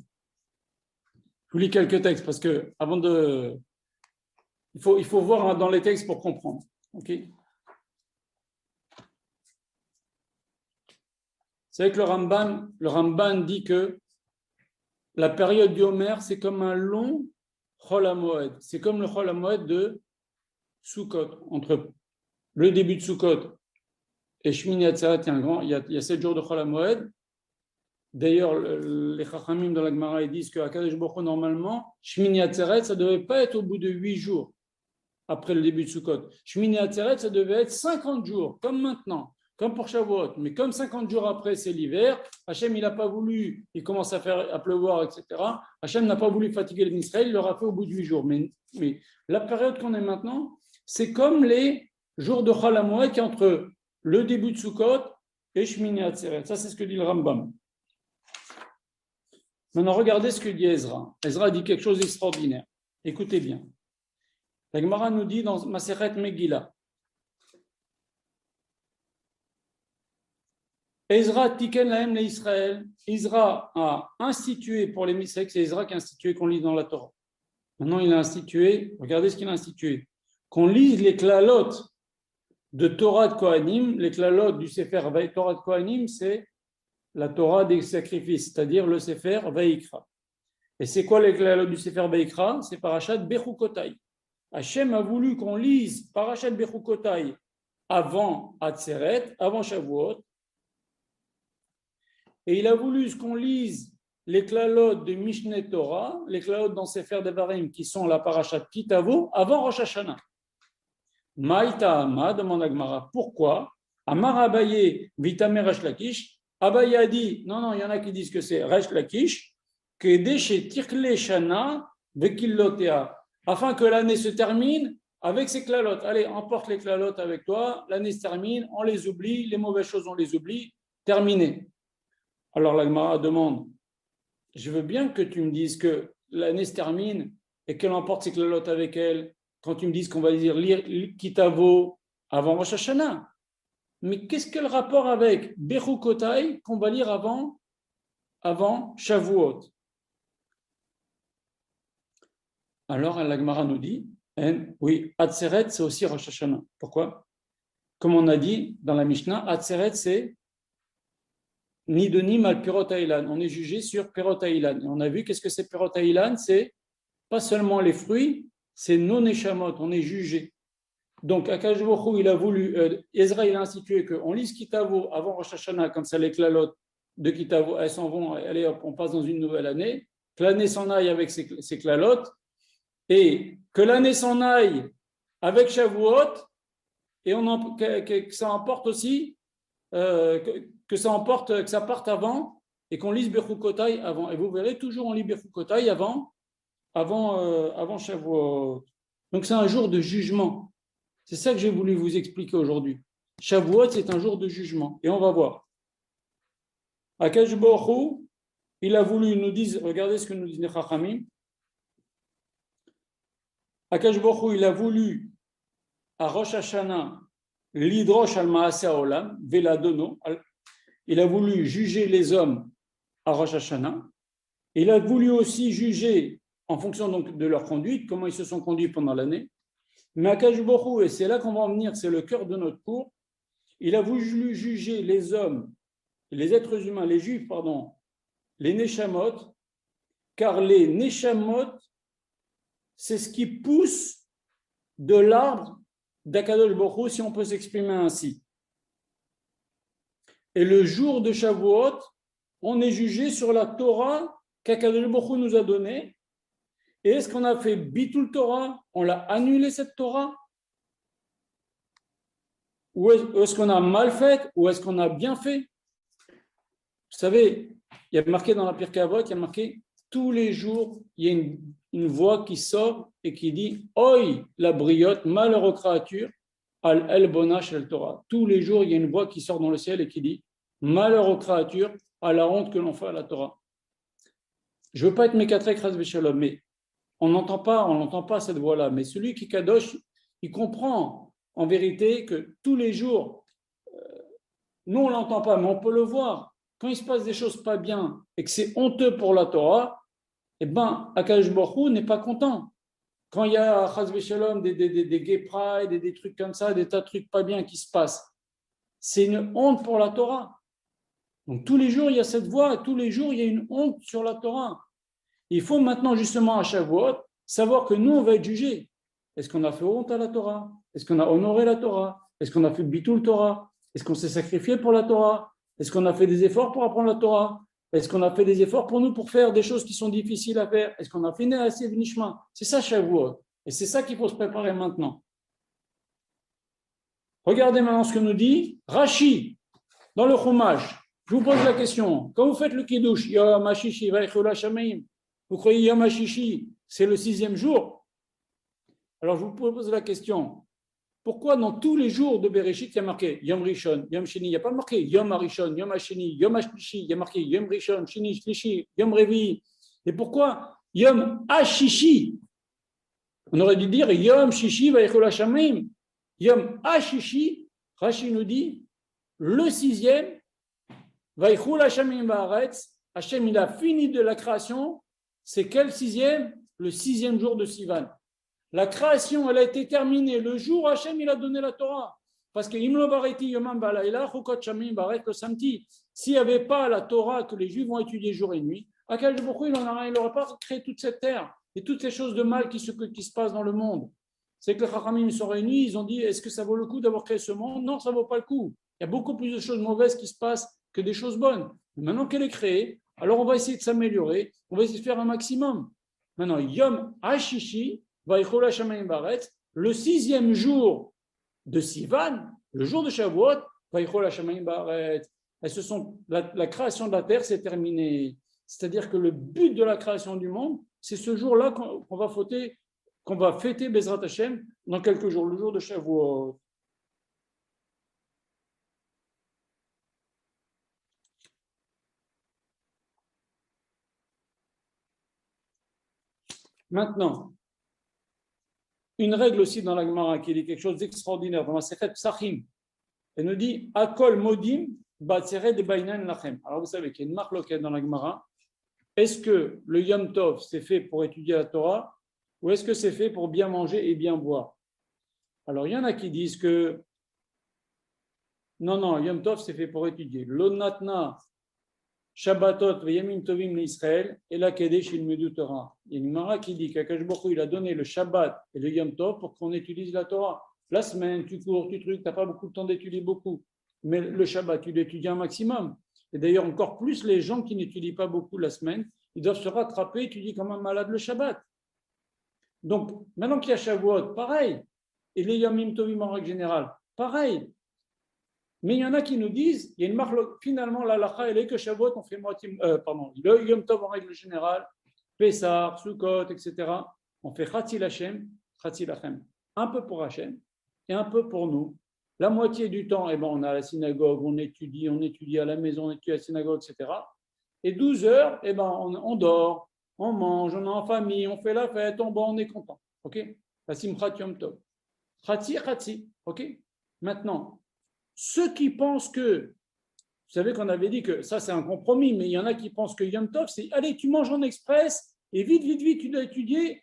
Je vous lis quelques textes parce que avant de, il faut voir dans les textes pour comprendre. Ok. C'est vrai que le Ramban dit que la période du Homer, c'est comme un long Chol HaMoed. C'est comme le Chol HaMoed de Sukkot. Entre le début de Sukkot et Shmini Atzeret, il y a 7 jours de Chol HaMoed. D'ailleurs, les Chachamim dans la Gemara ils disent qu'à Kadosh Baruch Hu, normalement, Shmini Atzeret, ça ne devait pas être au bout de 8 jours après le début de Sukkot. Shmini Atzeret, ça devait être 50 jours, comme maintenant. Comme pour Shavuot, mais comme 50 jours après, c'est l'hiver, Hachem, il n'a pas voulu, il commence à pleuvoir, etc. Hachem n'a pas voulu fatiguer les Israël, il l'aura fait au bout de 8 jours. Mais la période qu'on est maintenant, c'est comme les jours de Chol HaMoed qui est entre le début de Sukkot et Shmini Atzeret. Ça, c'est ce que dit le Rambam. Maintenant, regardez ce que dit Ezra. Ezra dit quelque chose d'extraordinaire. Écoutez bien. La Gemara nous dit dans Masechet Megillah, Ezra tiken lahem le Israël. Ezra a institué pour les Israélites, c'est Ezra qui a institué qu'on lit dans la Torah. Maintenant, il a institué, regardez ce qu'il a institué, qu'on lise les klalot de Torah de Kohanim, les klalot du Sefer Torah de Kohanim, c'est la Torah des sacrifices, c'est-à-dire le Sefer Vayikra. Et c'est quoi les klalot du Sefer Vayikra? C'est Parashat Bechukotai. Hachem a voulu qu'on lise Parashat Bechukotai avant Atzeret, avant Shavuot. Et il a voulu qu'on lise les klalot de Mishneh Torah, les klalot dans Sefer Devarim qui sont la parashat Kitavo, avant Rosh Hashanah. Maïta Ama, demande à Gemara, pourquoi Amar Abaye, Vitamer Resh Lakish. Abaye a dit, non, il y en a qui disent que c'est Resh Lakish, que Deshe Tirkle Shana Vekillotea, afin que l'année se termine avec ces klalot. Allez, emporte les klalot avec toi, l'année se termine, on les oublie, les mauvaises choses on les oublie, terminé. Alors la Gemara demande, je veux bien que tu me dises que l'année se termine et qu'elle emporte ses klalot avec elle quand tu me dis qu'on va lire Kitavo avant Rosh Hashanah. Mais qu'est-ce que le rapport avec Bechukotai qu'on va lire avant Shavuot? Alors, la Gemara nous dit, oui, Atzeret, c'est aussi Rosh Hashanah. Pourquoi? Comme on a dit dans la Mishnah, Atzeret, c'est Nidonim al Perot Ha'ilan. On est jugé sur Perot Ha'ilan. Et on a vu qu'est-ce que c'est Perot Ha'ilan? C'est pas seulement les fruits, c'est non Neshamot. On est jugé. Donc, Akash Baruch Hu, il a voulu, Ezra, il a institué qu'on lise Kitavo avant Rosh Hashanah, comme ça les clalotes de Kitavo, elles s'en vont, allez hop, on passe dans une nouvelle année, que l'année s'en aille avec ses clalotes, et que l'année s'en aille avec Shavuot, et que ça emporte aussi, que ça parte avant, et qu'on lise Bechukotai avant. Et vous verrez, toujours on lit Bechukotai avant Shavuot. Donc c'est un jour de jugement. C'est ça que j'ai voulu vous expliquer aujourd'hui. Shavuot, c'est un jour de jugement. Et on va voir. Akash Baruch Hu, il a voulu, nous dire, regardez ce que nous disent les Chachamim. Akash Baruch Hu, il a voulu à Rosh Hashanah l'hydrosh al Maaseh Olam, Veladono. Il a voulu juger les hommes à Rosh Hashanah. Il a voulu aussi juger en fonction donc de leur conduite, comment ils se sont conduits pendant l'année. Mais Akash Baruch Hu, et c'est là qu'on va en venir, c'est le cœur de notre cours, il a voulu juger les hommes, les êtres humains, les juifs, pardon, les Neshamot, car les Neshamot, c'est ce qui pousse de l'arbre d'Akadosh Baruch Hu, si on peut s'exprimer ainsi. Et le jour de Shavuot, on est jugé sur la Torah qu'Akadosh Baruch Hu nous a donnée. Et est-ce qu'on a fait Bitul Torah? On l'a annulé cette Torah? Ou est-ce qu'on a mal fait? Ou est-ce qu'on a bien fait? Vous savez, il y a marqué dans la Pirkei Avot, il y a marqué tous les jours, il y a une voix qui sort et qui dit Oi, la briotte, malheur aux créatures, al elbona shel Torah. Tous les jours, il y a une voix qui sort dans le ciel et qui dit malheur aux créatures, à la honte que l'on fait à la Torah. Je ne veux pas être mécatrek ras v'shalom, mais on n'entend pas cette voix-là. Mais celui qui kadosh, il comprend en vérité que tous les jours, nous on ne l'entend pas, mais on peut le voir. Quand il se passe des choses pas bien et que c'est honteux pour la Torah, eh bien, Akadosh Baruch Hu n'est pas content. Quand il y a chas v'shalom, des gay pride, des trucs comme ça, des tas de trucs pas bien qui se passent, c'est une honte pour la Torah. Donc tous les jours, il y a cette voix, tous les jours, il y a une honte sur la Torah. Il faut maintenant, justement, à Shavuot, savoir que nous, on va être jugés. Est-ce qu'on a fait honte à la Torah? Est-ce qu'on a honoré la Torah? Est-ce qu'on a fait bitul Torah? Est-ce qu'on s'est sacrifié pour la Torah? Est-ce qu'on a fait des efforts pour apprendre la Torah? Est-ce qu'on a fait des efforts pour nous pour faire des choses qui sont difficiles à faire? Est-ce qu'on a fait assez Nishma? C'est ça Shavuot. Et c'est ça qu'il faut se préparer maintenant. Regardez maintenant ce que nous dit Rashi dans le Chumash. Je vous pose la question. Quand vous faites le Kiddush, Yom HaShishi, Vaïchola Shamayim, vous croyez Yom HaShishi, c'est le 6e jour? Alors je vous pose la question. Pourquoi dans tous les jours de Bereshit, il y a marqué Yom Rishon, Yom Sheni? Il n'y a pas marqué Yom HaRishon, Yom HaSheni, Yom HaShlishi. Il y a marqué Yom Rishon, Sheni, Shlishi, Yom Revi. Et pourquoi Yom HaShishi? On aurait dû dire Yom Shishi, Vaïchola Shamayim. Yom HaShishi, Rashi nous dit, le 6e, Vaïchul Hashem Baaretz, Hashem il a fini de la création, c'est quel 6e? Le 6e jour de Sivan. La création, elle a été terminée le jour où Hashem il a donné la Torah. Parce que Imlo Bareti Yomam Balayla, Chukot Shamim Baret le Samti. S'il n'y avait pas la Torah que les Juifs vont étudier jour et nuit, Akadosh Baruch Hu, il n'aurait pas créé toute cette terre et toutes ces choses de mal qui se passent dans le monde. C'est que les Chachamim sont réunis, ils ont dit est-ce que ça vaut le coup d'avoir créé ce monde? Non, ça ne vaut pas le coup. Il y a beaucoup plus de choses mauvaises qui se passent que des choses bonnes. Mais maintenant qu'elle est créée, alors on va essayer de s'améliorer, on va essayer de faire un maximum. Maintenant, Yom HaShishi, Vaïchol Hashem Baretz, le 6e jour de Sivan, le jour de Shavuot, Vaïchol Hashem Baretz. La création de la terre, c'est terminé. C'est-à-dire que le but de la création du monde, c'est ce jour-là qu'on va fêter Bezrat Hashem dans quelques jours, le jour de Shavuot. Maintenant, une règle aussi dans la Gemara qui dit quelque chose d'extraordinaire dans la Sechet Psachim. Elle nous dit Akol modim batzeret de bainan lachem. Alors vous savez qu'il y a une marque locale dans la Gemara. Est-ce que le Yom Tov c'est fait pour étudier la Torah ou est-ce que c'est fait pour bien manger et bien boire? Alors il y en a qui disent que non, Yom Tov c'est fait pour étudier. L'onatna Shabbatot v'yamim tovim l'Israël et la kedesh ilmedu Torah. Il y a une Gemara qui dit qu'Akadosh Baruch Hu, il a donné le Shabbat et le Yom Tov pour qu'on étudie la Torah. La semaine, tu cours, tu trucs, tu n'as pas beaucoup de temps d'étudier beaucoup. Mais le Shabbat, tu l'étudies un maximum. Et d'ailleurs, encore plus, les gens qui n'étudient pas beaucoup la semaine, ils doivent se rattraper, étudier comme un malade le Shabbat. Donc, maintenant qu'il y a Shavuot, pareil. Et les Yamim Tovim en règle générale, pareil. Mais il y en a qui nous disent, il y a une marque, finalement, la lacha, elle est que Shavuot, on fait moitié, le Yom Tov en règle générale, Pessah, Sukkot, etc. On fait Chatzil Hashem, Chatzil Lachem. Un peu pour Hashem et un peu pour nous. La moitié du temps, on est à la synagogue, on étudie à la maison, on étudie à la synagogue, etc. Et 12 heures, on dort, on mange, on est en famille, on fait la fête, on est content. Ok? La Simchat Yom Tov. Chatzi. Ok? Maintenant, ceux qui pensent que, vous savez qu'on avait dit que ça c'est un compromis, mais il y en a qui pensent que Yom Tov, c'est allez, tu manges en express et vite, tu dois étudier,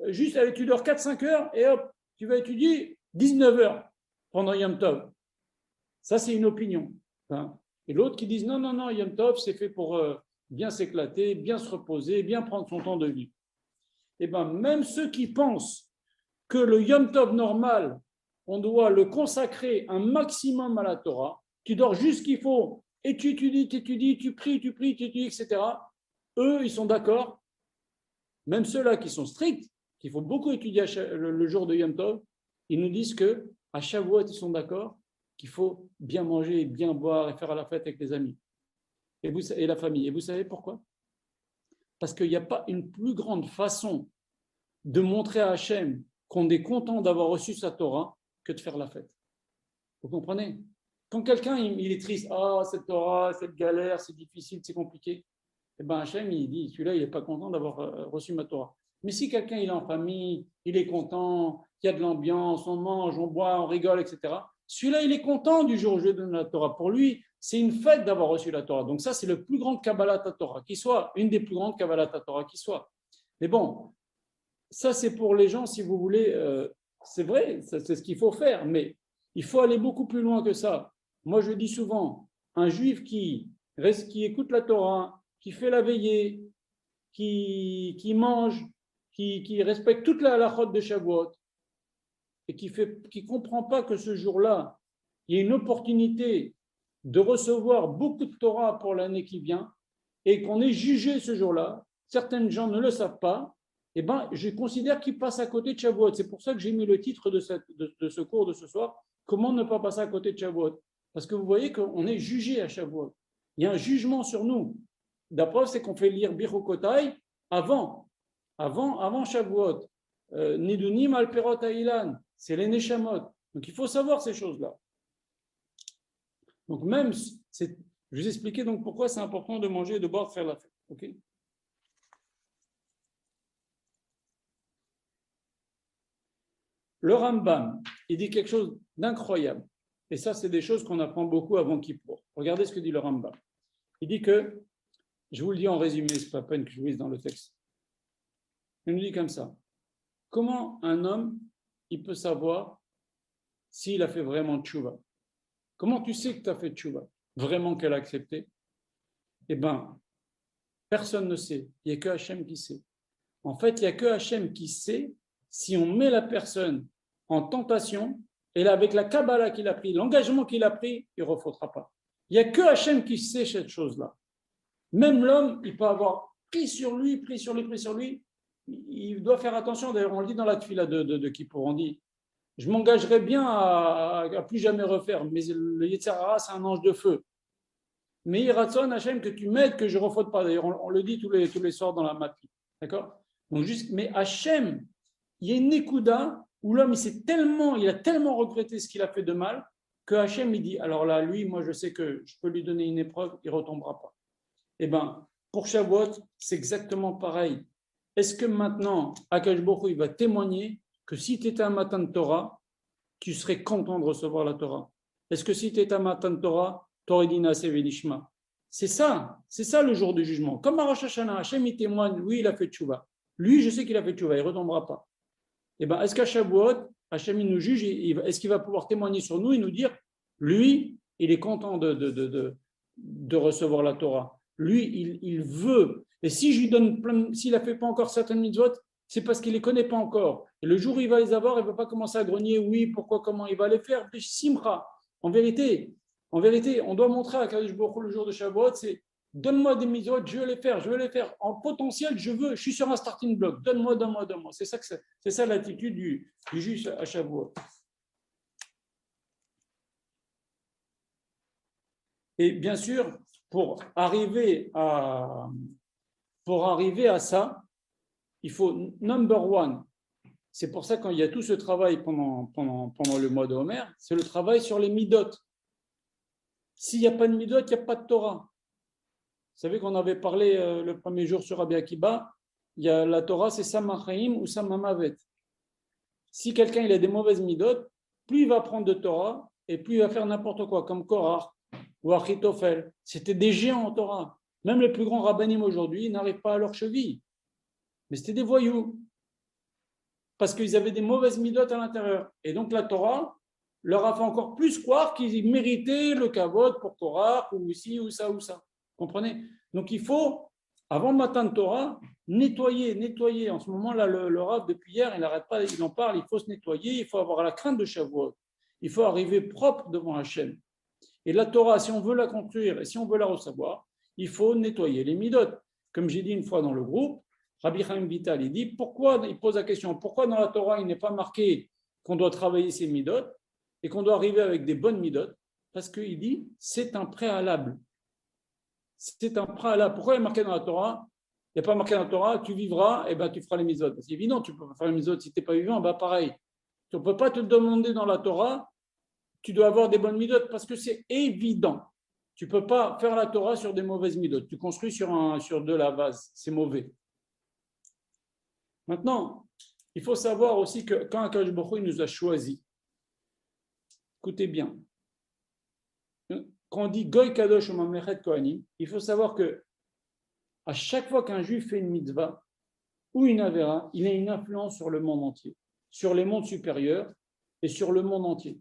juste allez, tu dors 4-5 heures et hop, tu vas étudier 19 heures pendant Yom Tov. Ça c'est une opinion. Et l'autre qui disent non, Yom Tov c'est fait pour bien s'éclater, bien se reposer, bien prendre son temps de vie. Et même ceux qui pensent que le Yom Tov normal, on doit le consacrer un maximum à la Torah, tu dors juste ce qu'il faut, et tu étudies, tu pries, etc. Eux, ils sont d'accord. Même ceux-là qui sont stricts, qu'il faut beaucoup étudier le jour de Yom Tov, ils nous disent qu'à Shavuot, ils sont d'accord qu'il faut bien manger, bien boire et faire la fête avec les amis et la famille. Et vous savez pourquoi? Parce qu'il n'y a pas une plus grande façon de montrer à Hachem qu'on est content d'avoir reçu sa Torah que de faire la fête. Vous comprenez? Quand quelqu'un il est triste, cette Torah, cette galère, c'est difficile, c'est compliqué, Hachem il dit, celui-là il n'est pas content d'avoir reçu ma Torah. Mais si quelqu'un il est en famille, il est content, il y a de l'ambiance, on mange, on boit, on rigole, etc. Celui-là il est content du jour où je lui donne la Torah. Pour lui, c'est une fête d'avoir reçu la Torah. Donc ça c'est le plus grand Kabbalat Torah qui soit, une des plus grandes Kabbalat Torah qui soit. Mais bon, ça c'est pour les gens si vous voulez. C'est vrai, c'est ce qu'il faut faire, mais il faut aller beaucoup plus loin que ça. Moi, je dis souvent, un juif qui écoute la Torah, qui fait la veillée, qui mange, qui respecte toute la halachot de Shavuot, et qui ne comprend pas que ce jour-là, il y a une opportunité de recevoir beaucoup de Torah pour l'année qui vient, et qu'on est jugé ce jour-là, certains gens ne le savent pas, je considère qu'il passe à côté de Shavuot. C'est pour ça que j'ai mis le titre de ce cours de ce soir, comment ne pas passer à côté de Shavuot. Parce que vous voyez qu'on est jugé à Shavuot. Il y a un jugement sur nous. La preuve, c'est qu'on fait lire Bichokotai avant Shavuot. Nidunim al perot ha'ilan, c'est les Neshamot. Donc il faut savoir ces choses-là. Donc même, je vous expliquais donc pourquoi c'est important de manger, de boire, de faire la fête. Ok? Le Rambam, il dit quelque chose d'incroyable. Et ça, c'est des choses qu'on apprend beaucoup avant Kippour. Regardez ce que dit le Rambam. Il dit que, je vous le dis en résumé, ce n'est pas la peine que je vous lise dans le texte. Il nous dit comme ça. Comment un homme, il peut savoir s'il a fait vraiment tchouva? Comment tu sais que tu as fait tchouva? Vraiment qu'elle a accepté? Personne ne sait. Il n'y a que Hachem qui sait. En fait, il n'y a que Hachem qui sait si on met la personne en tentation, et là, avec la Kabbalah qu'il a pris, l'engagement qu'il a pris, il ne refautera pas. Il n'y a que Hachem qui sait cette chose-là. Même l'homme, il peut avoir pris sur lui, il doit faire attention. D'ailleurs, on le dit dans la tefila de Kippour, on dit, je m'engagerai bien à plus jamais refaire, mais le Yetzer Hara, c'est un ange de feu. Mais il ratson Hachem que tu m'aides, que je ne refaute pas. D'ailleurs, on le dit tous les soirs dans la mapi. D'accord? Donc mais Hachem, il y a une Nekuda où l'homme il a tellement regretté ce qu'il a fait de mal que Hachem il dit alors là lui moi je sais que je peux lui donner une épreuve, il ne retombera pas. Pour Shavuot c'est exactement pareil. Est-ce que maintenant Akadosh Baruch Hu il va témoigner que si tu étais un matin de Torah, tu serais content de recevoir la Torah? Est-ce que si tu étais un matin de Torah, tu aurais dit Naaseh V'Nishma? C'est ça le jour du jugement. Comme à Rosh Hashanah, Hachem il témoigne, oui, il a fait tchouva. Lui, je sais qu'il a fait tchouva, il ne retombera pas. Eh bien, est-ce qu'à Shavuot, Hachem il nous juge, est-ce qu'il va pouvoir témoigner sur nous et nous dire, lui, il est content de recevoir la Torah. Lui, il veut. Et si je lui donne s'il n'a fait pas encore certaines mitzvot, c'est parce qu'il ne les connaît pas encore. Et le jour où il va les avoir, il ne va pas commencer à grogner, oui, pourquoi, comment il va les faire. Simcha. En vérité, on doit montrer à Kadosh Baruch Hu le jour de Shavuot, c'est donne-moi des mitzvot, je veux les faire. En potentiel, je suis sur un starting block. Donne-moi. C'est ça l'attitude du juge à Shavuot. Et bien sûr, pour arriver à ça, il faut number one. C'est pour ça quand il y a tout ce travail pendant le mois de Homer, c'est le travail sur les midot. S'il n'y a pas de midot, il n'y a pas de Torah. Vous savez qu'on avait parlé le premier jour sur Rabbi Akiba, il y a la Torah, c'est Samachaim ou Samamavet. Si quelqu'un il a des mauvaises midot, plus il va prendre de Torah et plus il va faire n'importe quoi, comme Korach ou Achitophel. C'était des géants en Torah. Même les plus grands rabbinim aujourd'hui n'arrivent pas à leur cheville. Mais c'était des voyous. Parce qu'ils avaient des mauvaises midotes à l'intérieur. Et donc la Torah leur a fait encore plus croire qu'ils méritaient le kavod pour Korach ou ci ou ça ou ça. Comprenez? Donc il faut, avant le matin de Torah, nettoyer. En ce moment-là, le Rav, depuis hier, il n'arrête pas, il en parle, il faut se nettoyer, il faut avoir la crainte de Shavuot. Il faut arriver propre devant Hachem. Et la Torah, si on veut la construire et si on veut la recevoir, il faut nettoyer les midot. Comme j'ai dit une fois dans le groupe, Rabbi Chaim Vital, il pose la question, pourquoi dans la Torah, il n'est pas marqué qu'on doit travailler ses midot et qu'on doit arriver avec des bonnes midot? Parce qu'il dit, c'est un préalable. C'est un préalable. Pourquoi il est marqué dans la Torah? Il n'y a pas marqué dans la Torah, tu vivras, et ben tu feras les midot. C'est évident, tu ne peux pas faire les midot si tu n'es pas vivant, ben pareil. Tu ne peux pas te demander dans la Torah, tu dois avoir des bonnes midot, parce que c'est évident. Tu ne peux pas faire la Torah sur des mauvaises midot. Tu construis sur de la base, c'est mauvais. Maintenant, il faut savoir aussi que quand Akadosh Baruch Hu nous a choisis, écoutez bien, quand on dit Goy Kadosh ou Mamlechet Kohanim, il faut savoir que à chaque fois qu'un juif fait une mitzvah ou une avera, il a une influence sur le monde entier, sur les mondes supérieurs et sur le monde entier.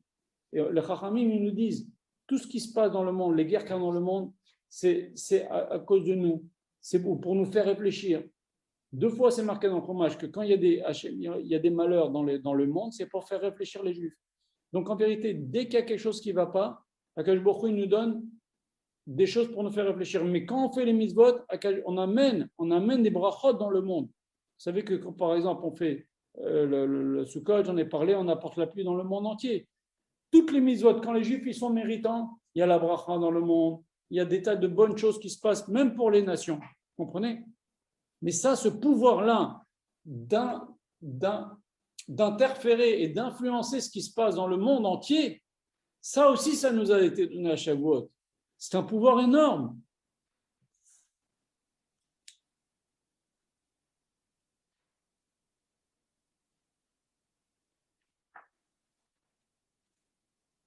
Et les Chachamim, ils nous disent, tout ce qui se passe dans le monde, les guerres qu'il y a dans le monde, c'est à cause de nous, c'est pour nous faire réfléchir. 2 fois, c'est marqué dans le Chumash que quand il y a des malheurs dans le monde, c'est pour faire réfléchir les Juifs. Donc en vérité, dès qu'il y a quelque chose qui ne va pas, Akadosh Baruch Hu nous donne des choses pour nous faire réfléchir. Mais quand on fait les mitzvot, on amène des brachot dans le monde. Vous savez que quand, par exemple, on fait le Sukkot, j'en ai parlé, on apporte la pluie dans le monde entier. Toutes les mitzvot, quand les Juifs ils sont méritants, il y a la bracha dans le monde, il y a des tas de bonnes choses qui se passent, même pour les nations. Vous comprenez? Mais ça, ce pouvoir-là d'interférer et d'influencer ce qui se passe dans le monde entier, ça aussi, ça nous a été donné à Shavuot. C'est un pouvoir énorme.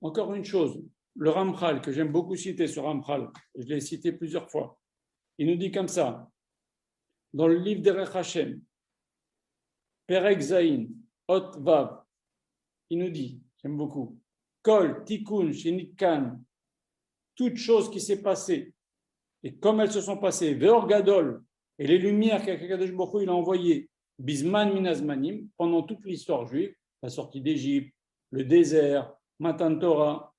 Encore une chose, le Ramchal, que j'aime beaucoup citer ce Ramchal, je l'ai cité plusieurs fois, il nous dit comme ça, dans le livre d'Erech Hashem, Perek Zayin, Hot Vav, il nous dit, j'aime beaucoup, Kol, Tikkun, Shenitkan, toute chose qui s'est passée, et comme elles se sont passées, Veor Gadol, et les lumières qu'Akadosh Baruch Hu il a envoyées, Bisman Minazmanim, pendant toute l'histoire juive, la sortie d'Égypte, le désert, Matan Torah,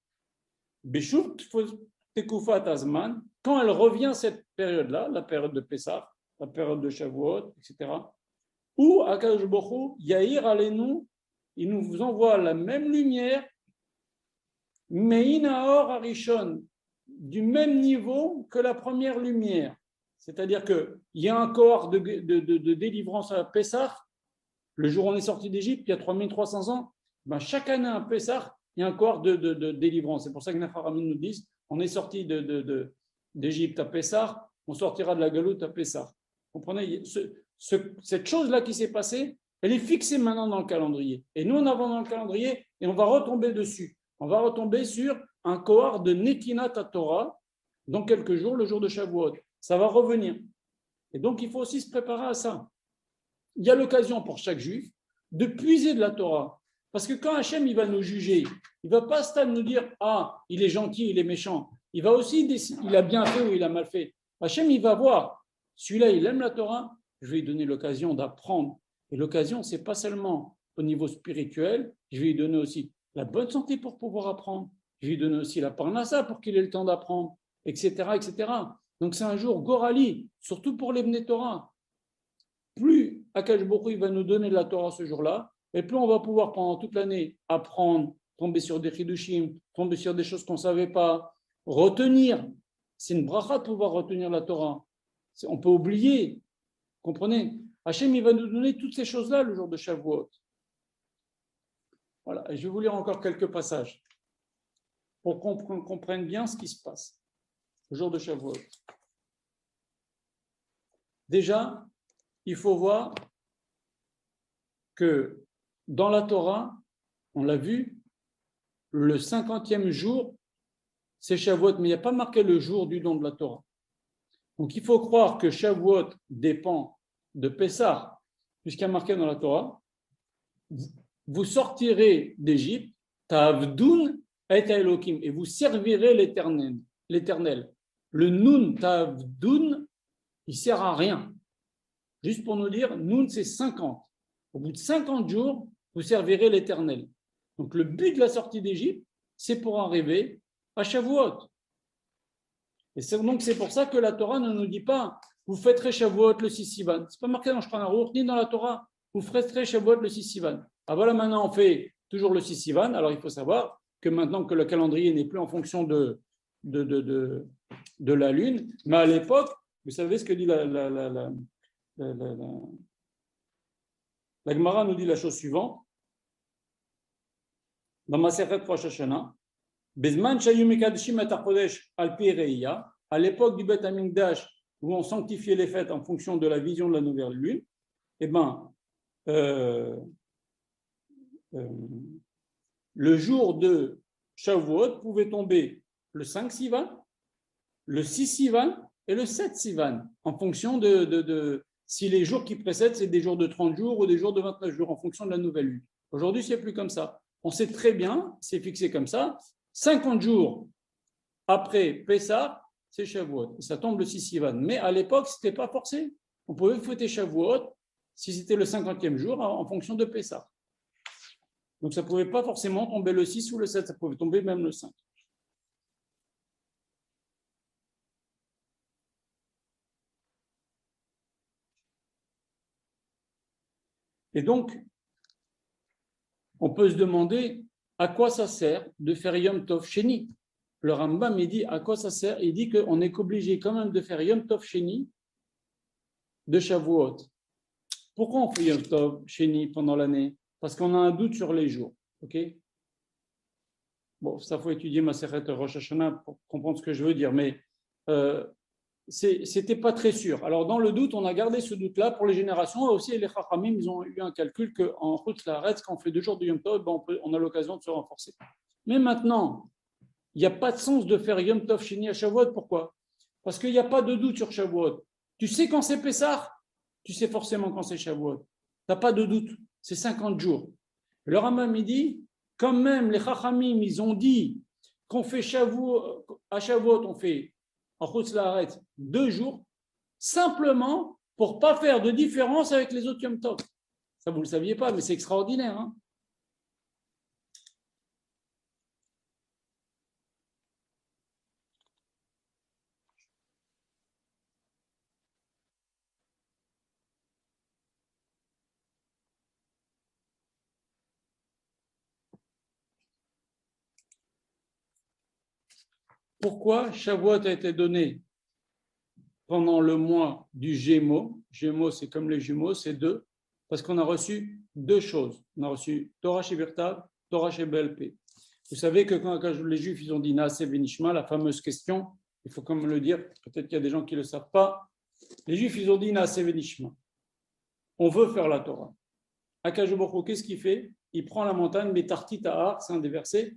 Beshuv Tekufat Azman, quand elle revient cette période-là, la période de Pessah, la période de Shavuot, etc., où Akadosh Baruch Hu, Yair Alenu, il nous envoie la même lumière, Meinaor Arishon, du même niveau que la première lumière. C'est-à-dire qu'il y a un corps de délivrance à Pessah, le jour où on est sorti d'Égypte, il y a 3300 ans, ben chaque année à Pessah, il y a un corps de délivrance. C'est pour ça que Nacharamim nous disent, on est sorti d'Égypte à Pessah, on sortira de la galoute à Pessah. Vous comprenez? Cette chose-là qui s'est passée, Elle est fixée maintenant dans le calendrier. Et nous, on avons dans le calendrier et on va retomber dessus. On va retomber sur un cohort de Netinat Torah dans quelques jours, le jour de Shavuot. Ça va revenir. Et donc, il faut aussi se préparer à ça. Il y a l'occasion pour chaque juif de puiser de la Torah. Parce que quand Hachem il va nous juger, il ne va pas nous dire « Ah, il est gentil, il est méchant ». Il va aussi décider, il a bien fait ou il a mal fait. Hachem, il va voir, celui-là, il aime la Torah, je vais lui donner l'occasion d'apprendre. Et l'occasion, ce n'est pas seulement au niveau spirituel, je vais lui donner aussi la bonne santé pour pouvoir apprendre. Je vais lui donner aussi la parnassa pour qu'il ait le temps d'apprendre, etc., etc. Donc c'est un jour gorali, surtout pour les Bnei Torah. Plus Akash Baruch Hu va nous donner de la Torah ce jour-là, et plus on va pouvoir pendant toute l'année apprendre, tomber sur des chidushim, tomber sur des choses qu'on ne savait pas, retenir. C'est une bracha de pouvoir retenir la Torah. On peut oublier, comprenez? Hachem, il va nous donner toutes ces choses-là le jour de Shavuot. Voilà, et je vais vous lire encore quelques passages pour qu'on comprenne bien ce qui se passe le jour de Shavuot. Déjà, il faut voir que dans la Torah, on l'a vu, le 50e jour, c'est Shavuot, mais il n'y a pas marqué le jour du don de la Torah. Donc il faut croire que Shavuot dépend de Pessah, puisqu'il y a marqué dans la Torah, vous sortirez d'Égypte, Ta'avdun et Elohim, et vous servirez l'Éternel. Le Nun Ta'avdun, il ne sert à rien. Juste pour nous dire, Nun c'est 50. Au bout de 50 jours, vous servirez l'Éternel. Donc le but de la sortie d'Égypte, c'est pour arriver à Shavuot. Et c'est pour ça que la Torah ne nous dit pas vous fêterez Shavuot le 6 Sivan. Ce n'est pas marqué dans Shulchan Aruch ni dans la Torah. Vous fêterez Shavuot le 6 Sivan. Ah voilà, maintenant on fait toujours le 6 Sivan. Alors il faut savoir que maintenant que le calendrier n'est plus en fonction de la lune, mais à l'époque, vous savez ce que dit la Gemara nous dit la chose suivante. Dans Masechet Rosh Hashanah, Bezman shayu mekadeshim et hachodesh al pi re'iyah, à l'époque du Beth Amikdash où on sanctifiait les fêtes en fonction de la vision de la nouvelle lune, eh ben, le jour de Shavuot pouvait tomber le 5 Sivan, le 6 Sivan et le 7 Sivan, en fonction de si les jours qui précèdent, c'est des jours de 30 jours ou des jours de 29 jours, en fonction de la nouvelle lune. Aujourd'hui, ce n'est plus comme ça. On sait très bien, c'est fixé comme ça, 50 jours après Pessah, c'est Shavuot. Ça tombe le 6 Sivan. Mais à l'époque, ce n'était pas forcé. On pouvait fêter Shavuot si c'était le 50e jour en fonction de Pessah. Donc ça ne pouvait pas forcément tomber le 6 ou le 7, ça pouvait tomber même le 5. Et donc, on peut se demander à quoi ça sert de faire Yom Tov Sheni. Le Rambam, il dit à quoi ça sert. Il dit qu'on est obligé quand même de faire Yom Tov Sheni de Shavuot. Pourquoi on fait Yom Tov Sheni pendant l'année? Parce qu'on a un doute sur les jours. Ok? Bon, ça faut étudier Masechet Rosh Hashanah pour comprendre ce que je veux dire, mais c'était pas très sûr. Alors dans le doute, on a gardé ce doute-là pour les générations. Et aussi les Chachamim, ils ont eu un calcul qu'en route la Retz, quand on fait 2 jours de Yom Tov, on a l'occasion de se renforcer. Mais maintenant, il n'y a pas de sens de faire Yom Tov Sheni à Shavuot. Pourquoi? Parce qu'il n'y a pas de doute sur Shavuot. Tu sais quand c'est Pessah, tu sais forcément quand c'est Shavuot. Tu n'as pas de doute. C'est 50 jours. Le Rambam, il dit, quand même, les Chachamim, ils ont dit qu'on fait Shavuot, à Shavuot, on fait en Chutz La'aretz 2 jours, simplement pour ne pas faire de différence avec les autres Yom Tov. Ça, vous ne le saviez pas, mais c'est extraordinaire. Hein? Pourquoi Shavuot a été donné pendant le mois du Gémeaux? Gémeaux, c'est comme les jumeaux, c'est 2, parce qu'on a reçu 2 choses. On a reçu Torah Shebirtav, Torah Shebelpeh. Vous savez que quand les Juifs ils ont dit Naaseh Benishma, la fameuse question, il faut quand même le dire, peut-être qu'il y a des gens qui ne le savent pas, les Juifs ils ont dit Naaseh Benishma. On veut faire la Torah. Akadosh Baruch Hu, qu'est-ce qu'il fait? Il prend la montagne, Betartit Ahar, c'est un des versets.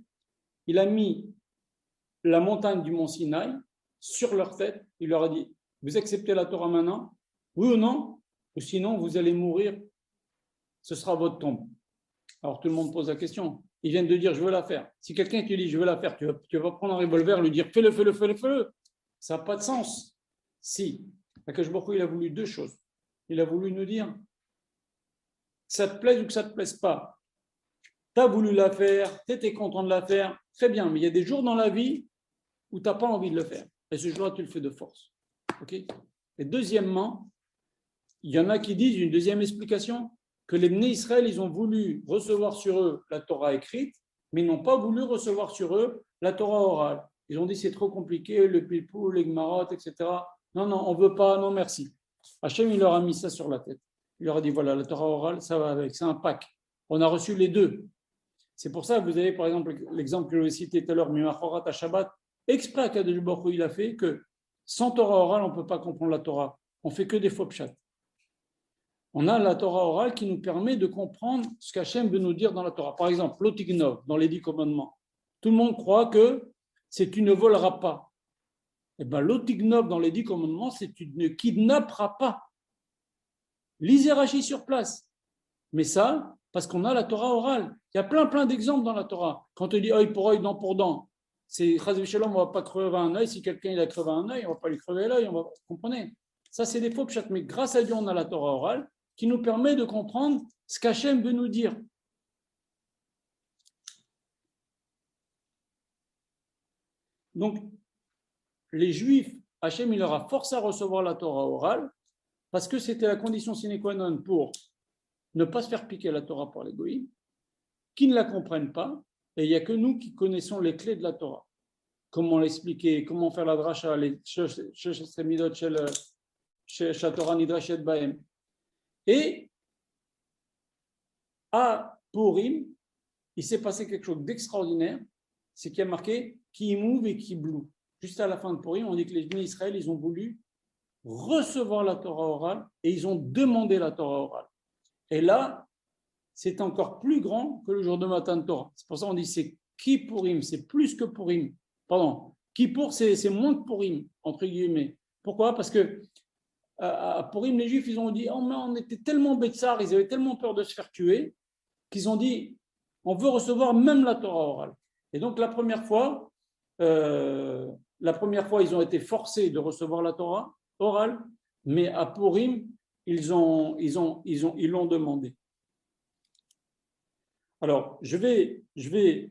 Il a mis la montagne du mont Sinaï sur leur tête. Il leur a dit, vous acceptez la Torah maintenant? Oui ou non? Ou sinon, vous allez mourir. Ce sera votre tombe. Alors, tout le monde pose la question. Ils viennent de dire, je veux la faire. Si quelqu'un te dit, je veux la faire, tu vas prendre un revolver et lui dire, fais-le, fais-le, fais-le, fais-le. Ça n'a pas de sens. Si. Akadosh Baruch Hu, il a voulu deux choses. Il a voulu nous dire, que ça te plaise ou que ça ne te plaise pas. Tu as voulu la faire, tu étais content de la faire, très bien, mais il y a des jours dans la vie où tu n'as pas envie de le faire. Et ce jour-là, tu le fais de force. Okay. Et deuxièmement, il y en a qui disent, une deuxième explication, que les Bnei Israël, ils ont voulu recevoir sur eux la Torah écrite, mais ils n'ont pas voulu recevoir sur eux la Torah orale. Ils ont dit, c'est trop compliqué, le pilpou, les gmarot, etc. Non, non, on ne veut pas, non, merci. Hachem, il leur a mis ça sur la tête. Il leur a dit, voilà, la Torah orale, ça va avec, c'est un pack. On a reçu les deux. C'est pour ça que vous avez, par exemple, l'exemple que je cité tout à l'heure, Mimachorat à Shabbat, exprès à Kadosh Baruch Hu, il a fait que sans Torah orale, on ne peut pas comprendre la Torah. On ne fait que des faux pshat. On a la Torah orale qui nous permet de comprendre ce qu'Hachem veut nous dire dans la Torah. Par exemple, l'Otignov, dans les 10 commandements. Tout le monde croit que c'est tu ne voleras pas. Eh bien, l'Otignov, dans les 10 commandements, c'est tu ne kidnapperas pas. Lisez Rashi sur place. Mais ça, parce qu'on a la Torah orale. Il y a plein d'exemples dans la Torah. Quand on dit œil pour œil, dent pour dent, c'est Chaz v'Shalom, on ne va pas crever un œil. Si quelqu'un il a crevé un œil, on ne va pas lui crever l'œil. Vous comprenez? Ça, c'est des faux pshat. Mais grâce à Dieu, on a la Torah orale qui nous permet de comprendre ce qu'Hachem veut nous dire. Donc, les Juifs, Hachem, il leur a forcé à recevoir la Torah orale parce que c'était la condition sine qua non pour ne pas se faire piquer la Torah par les goïms, qui ne la comprennent pas, et il n'y a que nous qui connaissons les clés de la Torah. Comment l'expliquer, comment faire la dracha, les midot chez Torah nidrashet bahem. Et à Purim, il s'est passé quelque chose d'extraordinaire, c'est qu'il y a marqué qui mouve et qui blou. Juste à la fin de Purim, on dit que les Bnei Israël, ils ont voulu recevoir la Torah orale et ils ont demandé la Torah orale. Et là, c'est encore plus grand que le jour de Matan Torah. C'est pour ça qu'on dit c'est Kippourim, c'est plus que Purim. Pardon, Kippour, c'est moins que Purim, entre guillemets. Pourquoi? Parce que à Purim, les Juifs, ils ont dit, oh, mais on était tellement bêtards, ils avaient tellement peur de se faire tuer, qu'ils ont dit, on veut recevoir même la Torah orale. Et donc, la première fois, ils ont été forcés de recevoir la Torah orale, mais à Purim, ils l'ont demandé. Alors, je vais,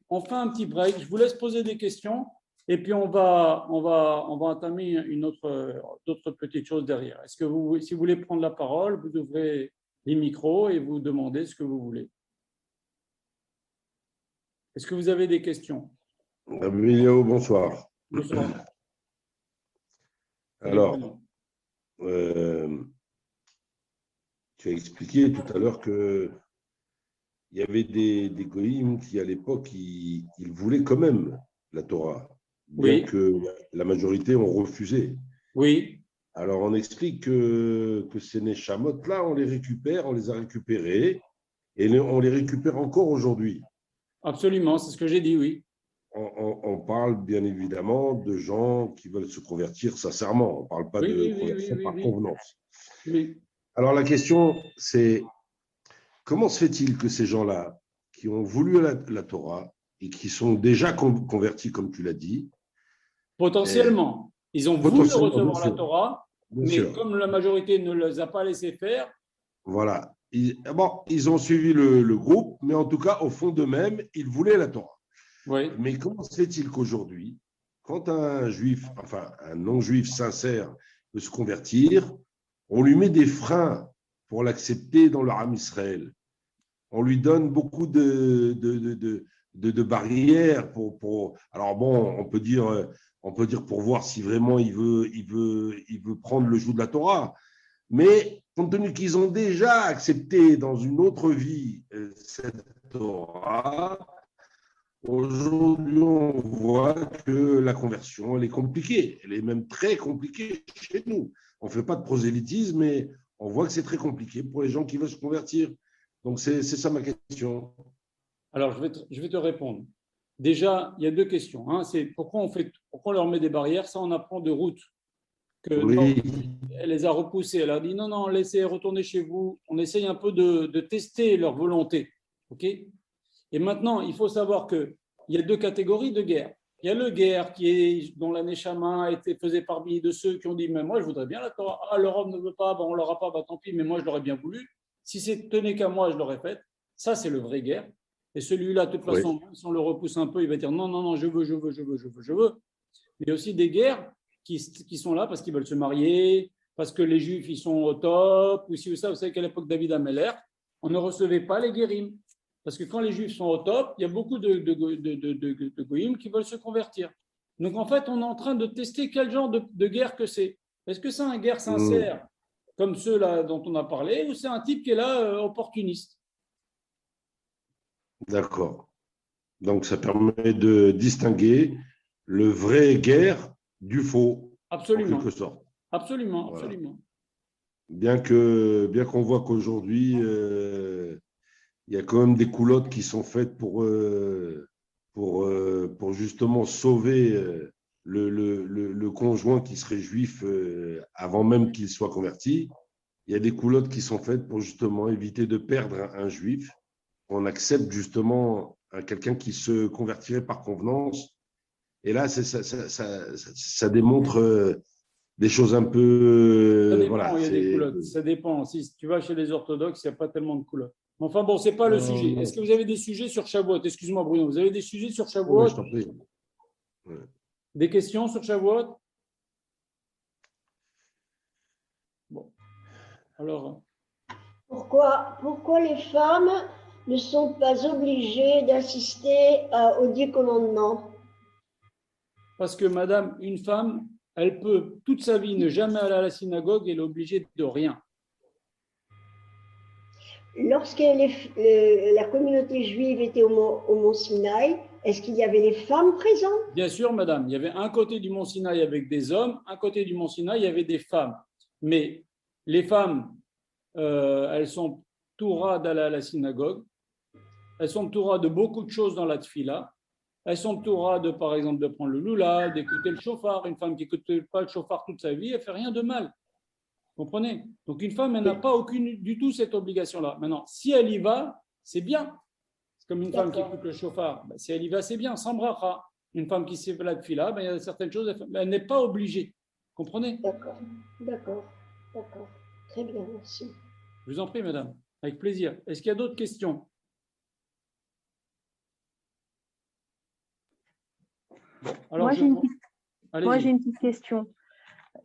on fait un petit break, je vous laisse poser des questions. Et puis on va entamer d'autres petites choses derrière. Est-ce que si vous voulez prendre la parole, vous ouvrez les micros et vous demandez ce que vous voulez. Est-ce que vous avez des questions? Emilio, bonsoir. Bonsoir. Alors, tu as expliqué tout à l'heure qu'il y avait des goïms qui, à l'époque, ils voulaient quand même la Torah. Bien que la majorité ont refusé. Oui. Alors, on explique que ces Neshamot-là, on les a récupérés et on les récupère encore aujourd'hui. Absolument, c'est ce que j'ai dit, oui. On parle bien évidemment de gens qui veulent se convertir sincèrement. On ne parle pas de conversion par convenance. Oui. Alors, la question, c'est comment se fait-il que ces gens-là, qui ont voulu la Torah et qui sont déjà convertis, comme tu l'as dit, potentiellement, ils ont voulu recevoir la Torah, mais comme la majorité ne les a pas laissés faire. Voilà. Ils ont suivi le groupe, mais en tout cas, au fond d'eux-mêmes, ils voulaient la Torah. Oui. Mais comment se fait-il qu'aujourd'hui, quand un non-juif sincère veut se convertir, on lui met des freins pour l'accepter dans le Ham Israël. On lui donne beaucoup de barrières pour. Alors bon, on peut dire pour voir si vraiment il veut prendre le joug de la Torah. Mais compte tenu qu'ils ont déjà accepté dans une autre vie cette Torah, aujourd'hui on voit que la conversion elle est compliquée. Elle est même très compliquée chez nous. On ne fait pas de prosélytisme, mais on voit que c'est très compliqué pour les gens qui veulent se convertir. Donc, c'est ça ma question. Alors, je vais te répondre. Déjà, il y a deux questions. Hein. C'est pourquoi on leur met des barrières. Ça, on apprend de route. Que non, Oui, elle les a repoussés. Elle a dit non, non, laissez retourner chez vous. On essaye un peu de tester leur volonté. OK? Et maintenant, il faut savoir qu'il y a deux catégories de guerre. Il y a le guerre dont la Neshama faisait partie de ceux qui ont dit mais moi, je voudrais bien la Torah. Ah, l'Europe ne veut pas, ben, on ne l'aura pas, ben, tant pis, mais moi, je l'aurais bien voulu. Si c'est tenait qu'à moi, je l'aurais fait. Ça, c'est le vrai guerre. Et celui-là, de toute oui. façon, si on le repousse un peu, il va dire non, non, non, je veux, je veux, je veux, je veux, je veux. Il y a aussi des guerres qui sont là parce qu'ils veulent se marier, parce que les Juifs, ils sont au top, ou si vous savez qu'à l'époque David Ameller, on ne recevait pas les guérims. Parce que quand les Juifs sont au top, il y a beaucoup de goïms qui veulent se convertir. Donc en fait, on est en train de tester quel genre de guerre que c'est. Est-ce que c'est une guerre sincère, comme ceux-là dont on a parlé, ou c'est un type qui est là opportuniste? D'accord. Donc, ça permet de distinguer le vrai guerre du faux, en quelque Absolument, sorte. absolument, Voilà. absolument. Bien qu'on voit qu'aujourd'hui, il y a quand même des coulottes qui sont faites pour justement sauver le conjoint qui serait juif avant même qu'il soit converti. Il y a des coulottes qui sont faites pour justement éviter de perdre un juif. On accepte justement quelqu'un qui se convertirait par convenance. Et là, ça démontre des choses un Ça peu. dépend, Voilà, il y a des c'est. culottes. Ça dépend. Si tu vas chez les orthodoxes, il n'y a pas tellement de culottes. Mais enfin bon, ce n'est pas le sujet. Est-ce que Non. vous avez des sujets sur Shavuot? Excuse-moi, Bruno. Vous avez des sujets sur Oui, Shavuot? je t'en prie. Ouais. Des questions sur Shavuot? Bon, alors, Pourquoi les femmes ne sont pas obligées d'assister aux 10 commandements? parce que madame, une femme, elle peut toute sa vie ne jamais aller à la synagogue, elle est obligée de rien. Lorsque la communauté juive était au mont Sinaï, est-ce qu'il y avait les femmes présentes? Bien sûr, madame, il y avait un côté du mont Sinaï avec des hommes, un côté du mont Sinaï, il y avait des femmes. Mais les femmes, elles sont Torah d'aller à la synagogue, elles sont Torah de beaucoup de choses dans la tfila, elles sont Torah de, par exemple, de prendre le lula, d'écouter le chauffard. Une femme qui n'écoute pas le chauffard toute sa vie, elle ne fait rien de mal. Vous comprenez? Donc une femme, elle n'a pas aucune du tout cette obligation-là. Maintenant, si elle y va, c'est bien. C'est comme une femme qui écoute le chauffard. Ben, si elle y va, c'est bien, sans bracha. Une femme qui s'est fait la tfila, ben, il y a certaines choses, elle n'est pas obligée. Vous comprenez? D'accord, d'accord, d'accord. Très bien, merci. Je vous en prie, madame. Avec plaisir. Est-ce qu'il y a d'autres questions? Bon, alors Moi, j'ai allez-y. une petite question.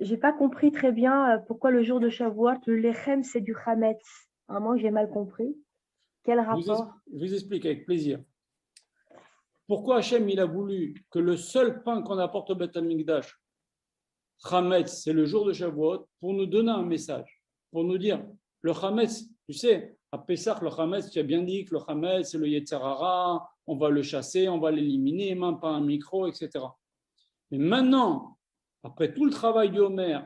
J'ai pas compris très bien pourquoi le jour de Shavuot, le lechem, c'est du chametz. À moi, j'ai mal compris. Quel rapport? Je vous explique avec plaisir. Pourquoi Hachem il a voulu que le seul pain qu'on apporte au Beth Amikdash, Chametz, c'est le jour de Shavuot, pour nous donner un message, pour nous dire, le Chametz, tu sais, à Pessah, le Chametz, tu as bien dit que le Chametz, c'est le Yetzer Hara, on va le chasser, on va l'éliminer, même pas un micro, etc. Mais maintenant, après tout le travail du Homer,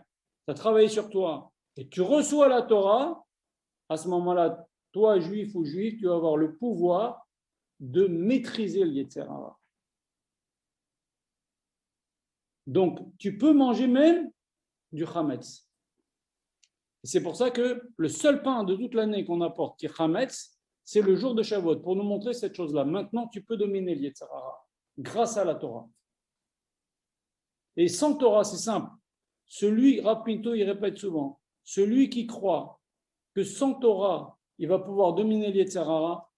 tu as travaillé sur toi, et tu reçois la Torah, à ce moment-là, toi, juif ou juif, tu vas avoir le pouvoir de maîtriser le Yetzer Hara. Donc, tu peux manger même du Hametz. C'est pour ça que le seul pain de toute l'année qu'on apporte, qui est Hametz, c'est le jour de Shavuot, pour nous montrer cette chose-là. Maintenant, tu peux dominer le Yetzer Hara grâce à la Torah. Et sans Torah, c'est simple. Celui, Rav Pinto, il répète souvent, celui qui croit que sans Torah, il va pouvoir dominer le Yetzer Hara,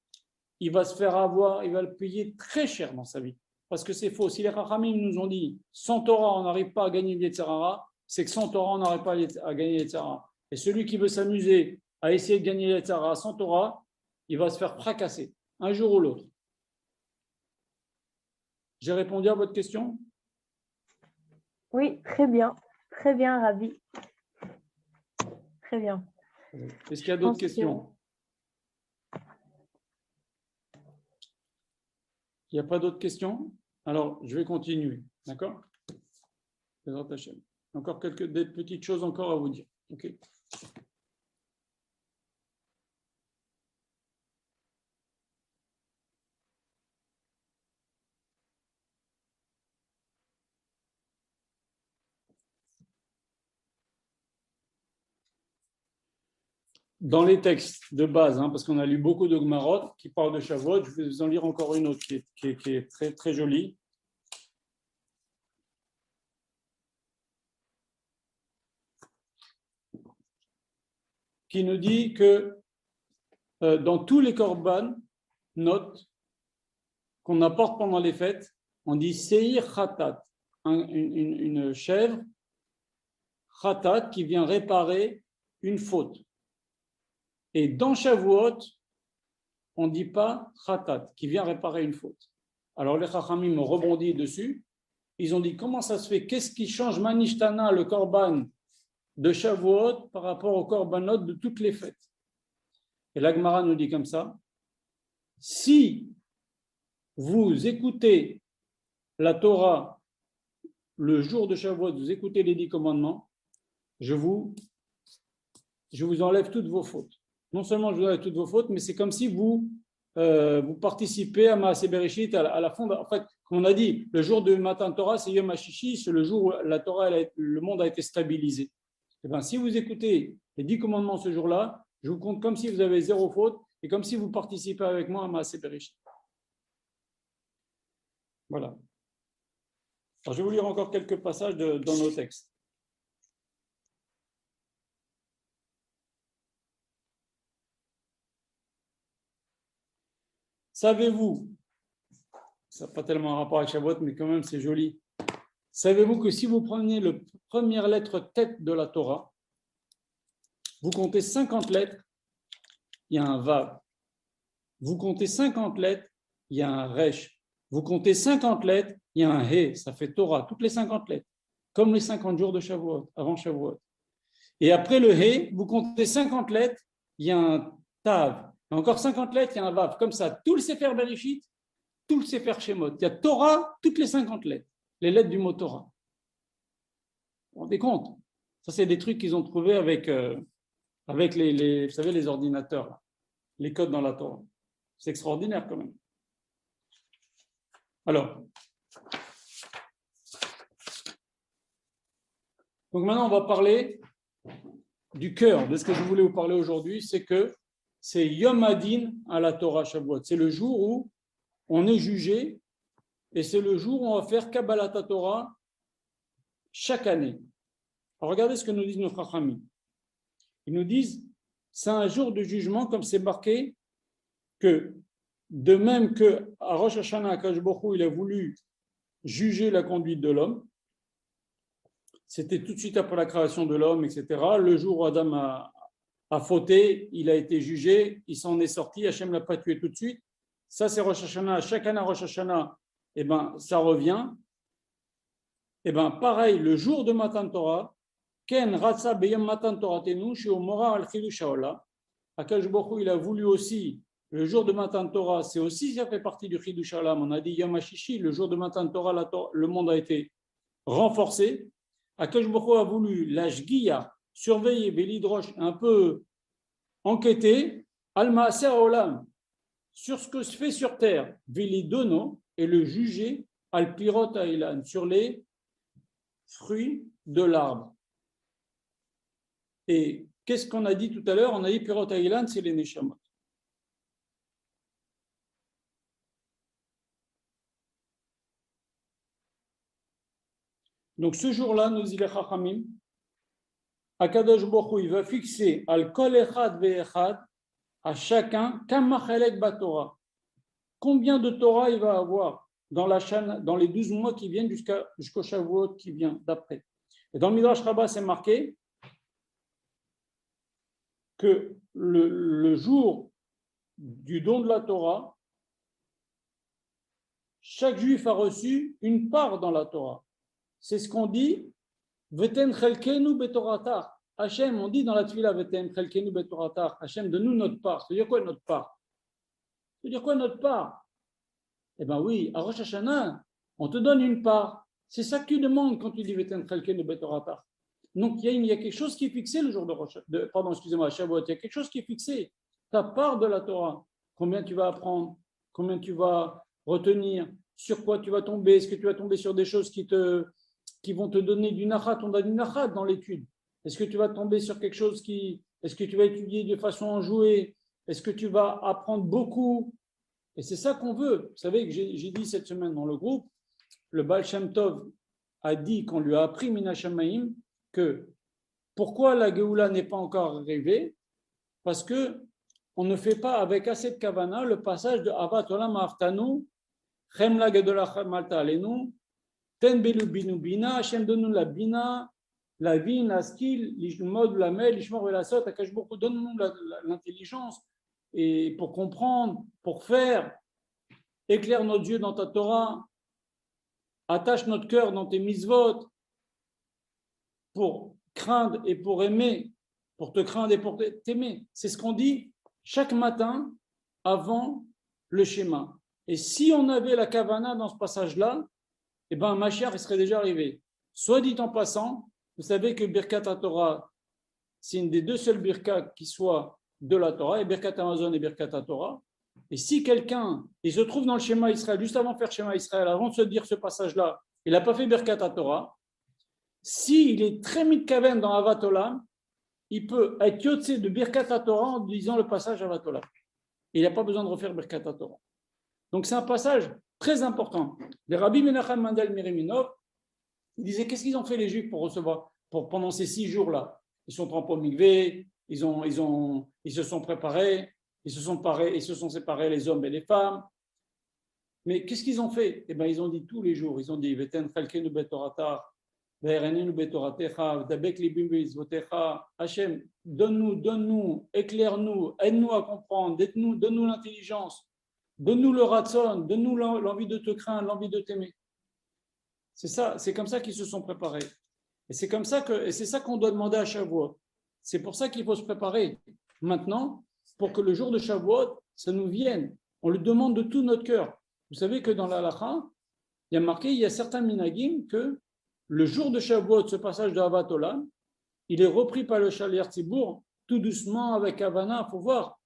il va se faire avoir, il va le payer très cher dans sa vie. Parce que c'est faux. Si les Chachamim nous ont dit sans Torah, on n'arrive pas à gagner le Yetzer Hara, c'est que sans Torah, on n'arrive pas à gagner le Yetzer Hara. Et celui qui veut s'amuser à essayer de gagner le Yetzer Hara sans Torah, il va se faire fracasser, un jour ou l'autre. J'ai répondu à votre question? Oui, très bien, Ravi. Très bien. Est-ce qu'il y a d'autres questions? Il n'y a pas d'autres questions? Alors, je vais continuer. D'accord? Encore des petites choses encore à vous dire. OK. dans les textes de base, parce qu'on a lu beaucoup de Gemarot qui parlent de Shavuot, je vais vous en lire encore une autre qui est très, très jolie. Qui nous dit que dans tous les korban, note qu'on apporte pendant les fêtes, on dit Seir Khatat, une chèvre Khatat qui vient réparer une faute. Et dans Shavuot, on ne dit pas Khatat, qui vient réparer une faute. Alors les Chachamim ont rebondi dessus. Ils ont dit comment ça se fait? Qu'est-ce qui change Manishtana, le korban de Shavuot, par rapport au korbanot de toutes les fêtes? Et la Gemara nous dit comme ça, si vous écoutez la Torah le jour de Shavuot, vous écoutez les 10 commandements, je vous enlève toutes vos fautes. Non seulement je vous enlève toutes vos fautes, mais c'est comme si vous participez à Maaseh Bereshit, à la fin. En fait, comme on a dit, le jour de Matan Torah, c'est Yom HaShishi, c'est le jour où la Torah, le monde a été stabilisé. Et bien, si vous écoutez les 10 commandements ce jour-là, je vous compte comme si vous avez 0 faute et comme si vous participez avec moi à Maaseh Bereshit. Voilà. Alors, je vais vous lire encore quelques passages dans nos textes. Savez-vous, ça n'a pas tellement un rapport avec Shavuot, mais quand même c'est joli. Savez-vous que si vous prenez la première lettre tête de la Torah, vous comptez 50 lettres, il y a un Vav. Vous comptez 50 lettres, il y a un Resh. Vous comptez 50 lettres, il y a un He, ça fait Torah, toutes les 50 lettres, comme les 50 jours de Shavuot, avant Shavuot. Et après le He, vous comptez 50 lettres, il y a un Tav. Encore 50 lettres, il y a un Vav. Comme ça, tout le Sefer Bereshit, tout le Sefer Shemot. Il y a Torah, toutes les 50 lettres, les lettres du mot Torah. Vous vous rendez compte? Ça, c'est des trucs qu'ils ont trouvés avec vous savez, les ordinateurs, là, les codes dans la Torah. C'est extraordinaire quand même. Alors, donc maintenant, on va parler du cœur de ce que je voulais vous parler aujourd'hui, c'est que c'est Yom Hadin à la Torah Shavuot. C'est le jour où on est jugé et c'est le jour où on va faire Kabbalat Torah chaque année. Alors regardez ce que nous disent nos Chachamim. Ils nous disent c'est un jour de jugement, comme c'est marqué que de même que à Rosh Hashanah, Akadosh Baruch Hu, il a voulu juger la conduite de l'homme, c'était tout de suite après la création de l'homme, etc. Le jour où Adam a fauté, il a été jugé, il s'en est sorti, Hachem ne l'a pas tué tout de suite. Ça, c'est Rosh Hashanah. Chaque année, Rosh Hashanah, ça revient. Pareil, le jour de Matan Torah, Ken Ratsa Beyom Matan Torah Tenu, Sheo Mora al Chidush Haolam. Akadosh Baruch Hu, il a voulu aussi, le jour de Matan Torah, c'est aussi, ça fait partie du Chidush Haolam. On a dit Yom HaShishi, le jour de Matan Torah, le monde a été renforcé. Akadosh Baruch Hu a voulu l'ashgiya, surveiller, Vélidroche, un peu enquêter, Al-Ma'aseh Haolam, sur ce que se fait sur terre, Vélidono, et le juger, Al-Pirot Ha'ilan, sur les fruits de l'arbre. Et qu'est-ce qu'on a dit tout à l'heure? On a dit Pirot Ha'ilan, c'est les Neshamot. Donc ce jour-là, nous dit les Chachamim, Akadosh Baruch Hu, il va fixer al kol echad ve'echad, à chacun, kamachelek batorah. Combien de Torah il va avoir dans les 12 mois qui viennent jusqu'au Shavuot qui vient d'après. Et dans le Midrash Rabbah, c'est marqué que le jour du don de la Torah, chaque juif a reçu une part dans la Torah. C'est ce qu'on dit, Veten chelkenu betoratach. Hachem, on dit dans la Tfila, Veten chelkenu betoratach. Hachem, donne-nous notre part. Ça veut dire quoi notre part? Ça veut dire quoi notre part? Eh bien oui, à Rosh Hashanah, on te donne une part. C'est ça que tu demandes quand tu dis Veten chelkenu betoratach. Donc il y a quelque chose qui est fixé le jour de Shavuot, il y a quelque chose qui est fixé. Ta part de la Torah, combien tu vas apprendre, combien tu vas retenir, sur quoi tu vas tomber, est-ce que tu vas tomber sur des choses qui vont te donner du nachat, on a du nachat dans l'étude. Est-ce que tu vas tomber sur quelque chose Est-ce que tu vas étudier de façon enjouée? Est-ce que tu vas apprendre beaucoup? Et c'est ça qu'on veut. Vous savez que j'ai dit cette semaine dans le groupe, le Baal Shem Tov a dit qu'on lui a appris Mina Shamaim que pourquoi la Géoula n'est pas encore arrivée? Parce que on ne fait pas avec assez de kavana le passage de Avat Olam Aftanu, Chem la Gedola Malta Alenu, Ten Belu Binu Bina, Hashem donne-nous la Bina, la Vin, la skill, l'Ishmod, la Mel, l'Ishmor et la Sot, Akash Baruch Hu, donne-nous l'intelligence et pour comprendre, pour faire, éclaire notre yeux dans ta Torah, attache notre cœur dans tes mitzvot, pour craindre et pour aimer, pour te craindre et pour t'aimer. C'est ce qu'on dit chaque matin avant le schéma. Et si on avait la kavana dans ce passage-là, eh ben, Mashiach serait déjà arrivé. Soit dit en passant, vous savez que Birkat HaTorah, c'est une des deux seules birkat qui soit de la Torah, et Birkat Hamazon et Birkat HaTorah. Et si quelqu'un, il se trouve dans le schéma Israël, juste avant de faire schéma Israël, avant de se dire ce passage-là, il n'a pas fait Birkat HaTorah, s'il est très mitkaven dans Avat Olam, il peut être yotse de Birkat HaTorah en disant le passage Avat Olam. Il n'a pas besoin de refaire Birkat HaTorah. Donc c'est un passage très important. Les Rabbi Menachem Mendel Miriminov, il disait qu'est-ce qu'ils ont fait les Juifs pour recevoir pendant ces 6 jours-là? Ils sont trempés au mikvé, ils se sont préparés, ils se sont séparés les hommes et les femmes. Mais qu'est-ce qu'ils ont fait? Eh bien, ils ont dit tous les jours, ils ont dit Veten Chalkenu Betorata, Ve'erenenu Betoratecha, V'dabek Libim Be'izvotecha. Hachem, donne-nous, éclaire-nous, aide-nous à comprendre, donne-nous l'intelligence, donne-nous le ratson, donne-nous l'envie de te craindre, l'envie de t'aimer. C'est ça, c'est comme ça qu'ils se sont préparés. Et c'est ça qu'on doit demander à Shavuot. C'est pour ça qu'il faut se préparer maintenant pour que le jour de Shavuot, ça nous vienne. On le demande de tout notre cœur. Vous savez que dans la halakha, il y a marqué, il y a certains minagim que le jour de Shavuot, ce passage de Avat Olam, il est repris par le Shaliach Tzibour tout doucement avec Havana. Il faut voir.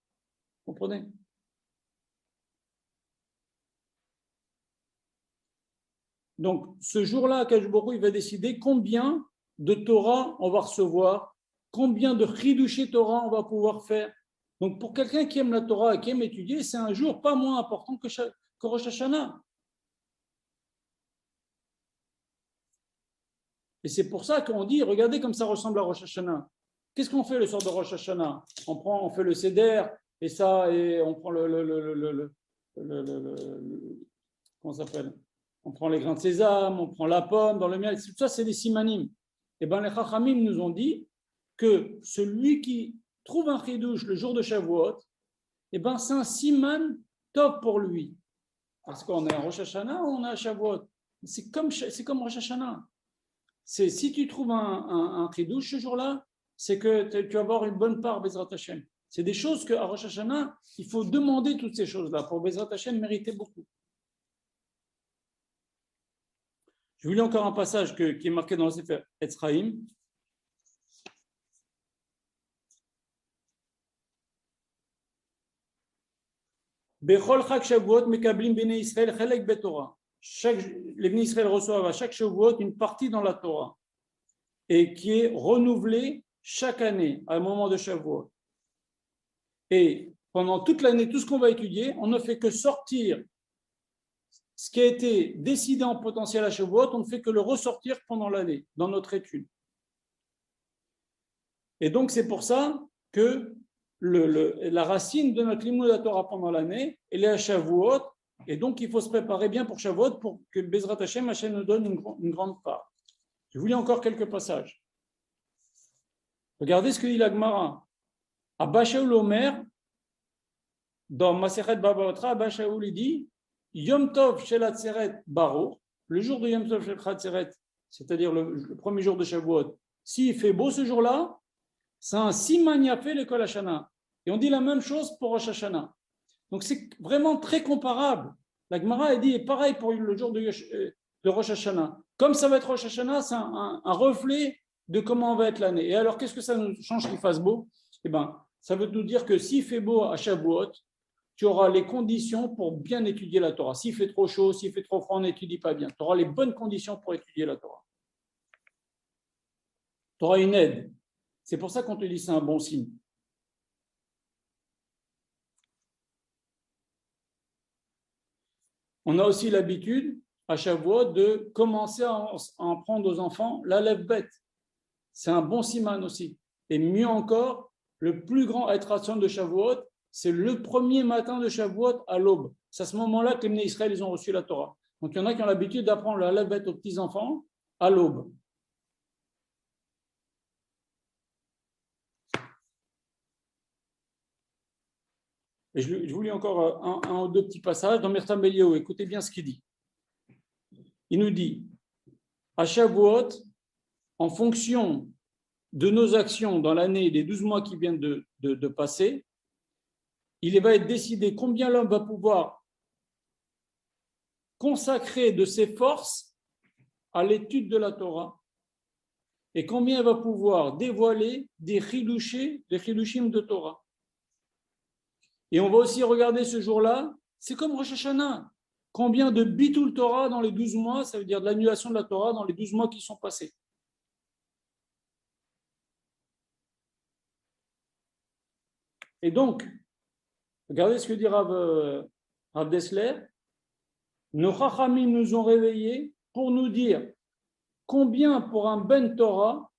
Vous comprenez? Donc, ce jour-là, Akash Baruch Hu, il va décider combien de Torah on va recevoir, combien de Chidushé Torah on va pouvoir faire. Donc, pour quelqu'un qui aime la Torah et qui aime étudier, c'est un jour pas moins important que Rosh Hashanah. Et c'est pour ça qu'on dit, regardez comme ça ressemble à Rosh Hashanah. Qu'est-ce qu'on fait le soir de Rosh Hashanah? On fait le Seder, et on prend comment ça s'appelle? On prend les grains de sésame, on prend la pomme dans le miel, tout ça c'est des simanim. Et bien les Chachamim nous ont dit que celui qui trouve un chidouche le jour de Shavuot, et ben c'est un siman top pour lui. Parce qu'on est à Rosh Hashanah ou on est à Shavuot. C'est comme Rosh Hashanah. Si tu trouves un chidouche ce jour-là, c'est que tu vas avoir une bonne part Bezrat Hashem. C'est des choses qu'à Rosh Hashanah, il faut demander toutes ces choses-là pour Bezrat Hashem mériter beaucoup. Je vous lis encore un passage qui est marqué dans le Sefer Etzraïm. Bechol Chag Shavuot mekablim bnei Israël chelek betorah. Les bnei Israël reçoivent à chaque Shavuot une partie dans la Torah et qui est renouvelée chaque année à un moment de Shavuot. Et pendant toute l'année, tout ce qu'on va étudier, on ne fait que sortir ce qui a été décidé en potentiel à Shavuot, on ne fait que le ressortir pendant l'année, dans notre étude. Et donc, c'est pour ça que la racine de notre Limud Torah pendant l'année, elle est à Shavuot, et donc il faut se préparer bien pour Shavuot pour que Bezrat Hashem nous donne une grande part. Je vous lis encore quelques passages. Regardez ce que dit la Gemara. Abba Shaul Omer, dans Masechet Baba Batra, Abba Shaul il dit Yom Tov Shel Atzeret Baruch, le jour de Yom Tov Shel Atzeret, c'est-à-dire le premier jour de Shavuot, s'il fait beau ce jour-là, c'est un siman yafé l'école Hashana. Et on dit la même chose pour Rosh Hashanah. Donc c'est vraiment très comparable. La Gemara a dit pareil pour le jour de Rosh Hashanah. Comme ça va être Rosh Hashanah, c'est un reflet de comment va être l'année. Et alors qu'est-ce que ça nous change qu'il fasse beau? Eh bien, ça veut nous dire que s'il fait beau à Shavuot, tu auras les conditions pour bien étudier la Torah. S'il fait trop chaud, s'il fait trop froid, on n'étudie pas bien. Tu auras les bonnes conditions pour étudier la Torah. Tu auras une aide. C'est pour ça qu'on te dit que c'est un bon signe. on a aussi l'habitude, à Shavuot, de commencer à en prendre aux enfants la lèvre bête. C'est un bon siman aussi. Et mieux encore, le plus grand Eitration de Shavuot, c'est le premier matin de Shavuot à l'aube. C'est à ce moment-là que les Bnei Israël ils ont reçu la Torah. Donc il y en a qui ont l'habitude d'apprendre la lèvre bête aux petits-enfants à l'aube. Et je vous lis encore un ou deux petits passages dans Mirtam Eliyahu. Écoutez bien ce qu'il dit. Il nous dit, à Shavuot, en fonction de nos actions dans l'année des 12 mois qui viennent de passer, il va être décidé combien l'homme va pouvoir consacrer de ses forces à l'étude de la Torah et combien il va pouvoir dévoiler des chidushim de Torah. Et on va aussi regarder ce jour-là, c'est comme Rosh Hashanah. Combien de bitul Torah dans les 12 mois, ça veut dire de l'annulation de la Torah dans les 12 mois qui sont passés. Et donc, regardez ce que dit Rav Dessler. Nos Chachamim nous ont réveillés pour nous dire combien pour un Ben Torah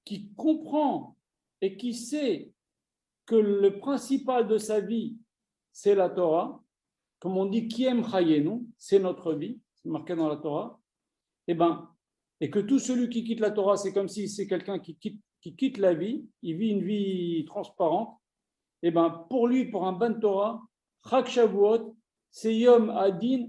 qui comprend et qui sait que le principal de sa vie, c'est la Torah, comme on dit, Kiem Chayenu, c'est notre vie, c'est marqué dans la Torah, et que tout celui qui quitte la Torah, c'est comme si c'est quelqu'un qui quitte la vie, il vit une vie transparente, pour lui, pour un Ben Torah, Chag Shavuot, c'est Yom Adin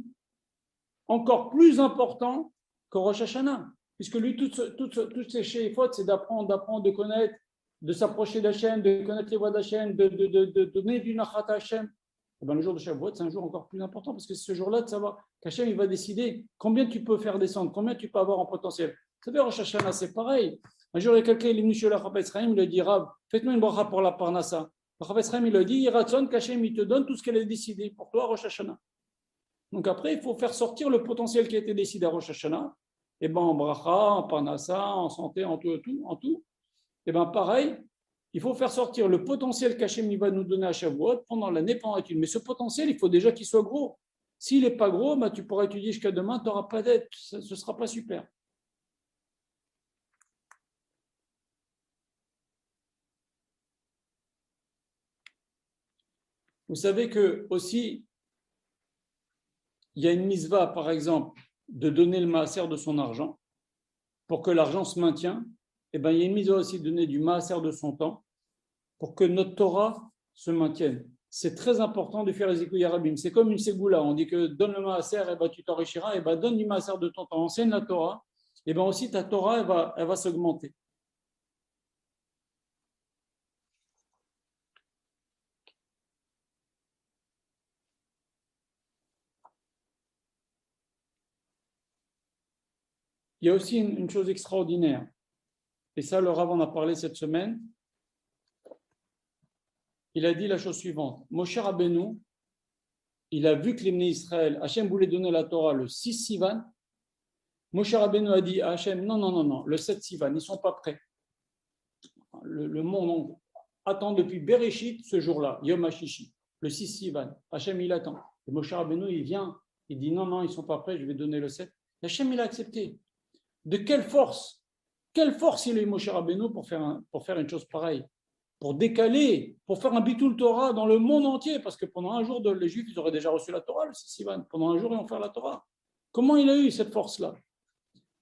encore plus important que Rosh Hashanah, puisque lui, toutes ses sheifot, c'est d'apprendre, de connaître, de s'approcher d'Hachem, de connaître les voies d'Hachem, de donner du nachat à Hachem. Le jour de Shavuot, c'est un jour encore plus important parce que c'est ce jour-là de savoir qu'Hachem il va décider combien tu peux faire descendre, combien tu peux avoir en potentiel. Vous savez, Rosh Hashanah, c'est pareil. Un jour, il y a quelqu'un, il est venu chez le Chafetz Chaim, il lui a dit, Rav, faites-nous une bracha pour la Parnassa. Le Chafetz Chaim, il lui a dit, Yiratzon, qu'Hachem, il te donne tout ce qu'elle a décidé pour toi, Rosh Hashanah. Donc après, il faut faire sortir le potentiel qui a été décidé à Rosh Hashanah, en bracha, en Parnassa, en santé, en tout. Pareil, il faut faire sortir le potentiel qu'Hachem va nous donner à Shavuot pendant l'année, pendant l'étude. Mais ce potentiel, il faut déjà qu'il soit gros. S'il n'est pas gros, tu pourras étudier jusqu'à demain, tu n'auras pas d'aide, ce ne sera pas super. Vous savez que aussi, il y a une misva, par exemple, de donner le maaser de son argent pour que l'argent se maintienne. Il y a une misva aussi de donner du maaser de son temps pour que notre Torah se maintienne. C'est très important de faire les Zikouï Arabim. C'est comme une ségoula. On dit que donne le maaser, tu t'enrichiras. Donne du maaser de ton temps. Enseigne la Torah. Aussi ta Torah, elle va s'augmenter. Il y a aussi une chose extraordinaire. Et ça, le Rav en a parlé cette semaine. Il a dit la chose suivante. Moshe Rabbeinu, il a vu que les Bnei Israël, Hachem voulait donner la Torah le 6 Sivan. Moshe Rabbeinu a dit à Hachem, non, le 7 Sivan, ils ne sont pas prêts. Le monde attend depuis Bereshit ce jour-là, Yom HaShishi, le 6 Sivan. Hachem, il attend. Et Moshe Rabbeinu, il vient, il dit non, ils ne sont pas prêts, je vais donner le 7. Hachem, il a accepté. De quelle force il a eu Moshe Rabbeinu pour faire une chose pareille, pour décaler, pour faire un bitul Torah dans le monde entier, parce que pendant un jour, les Juifs, ils auraient déjà reçu la Torah, le 6 Sivan. Pendant un jour, ils vont faire la Torah. Comment il a eu cette force-là?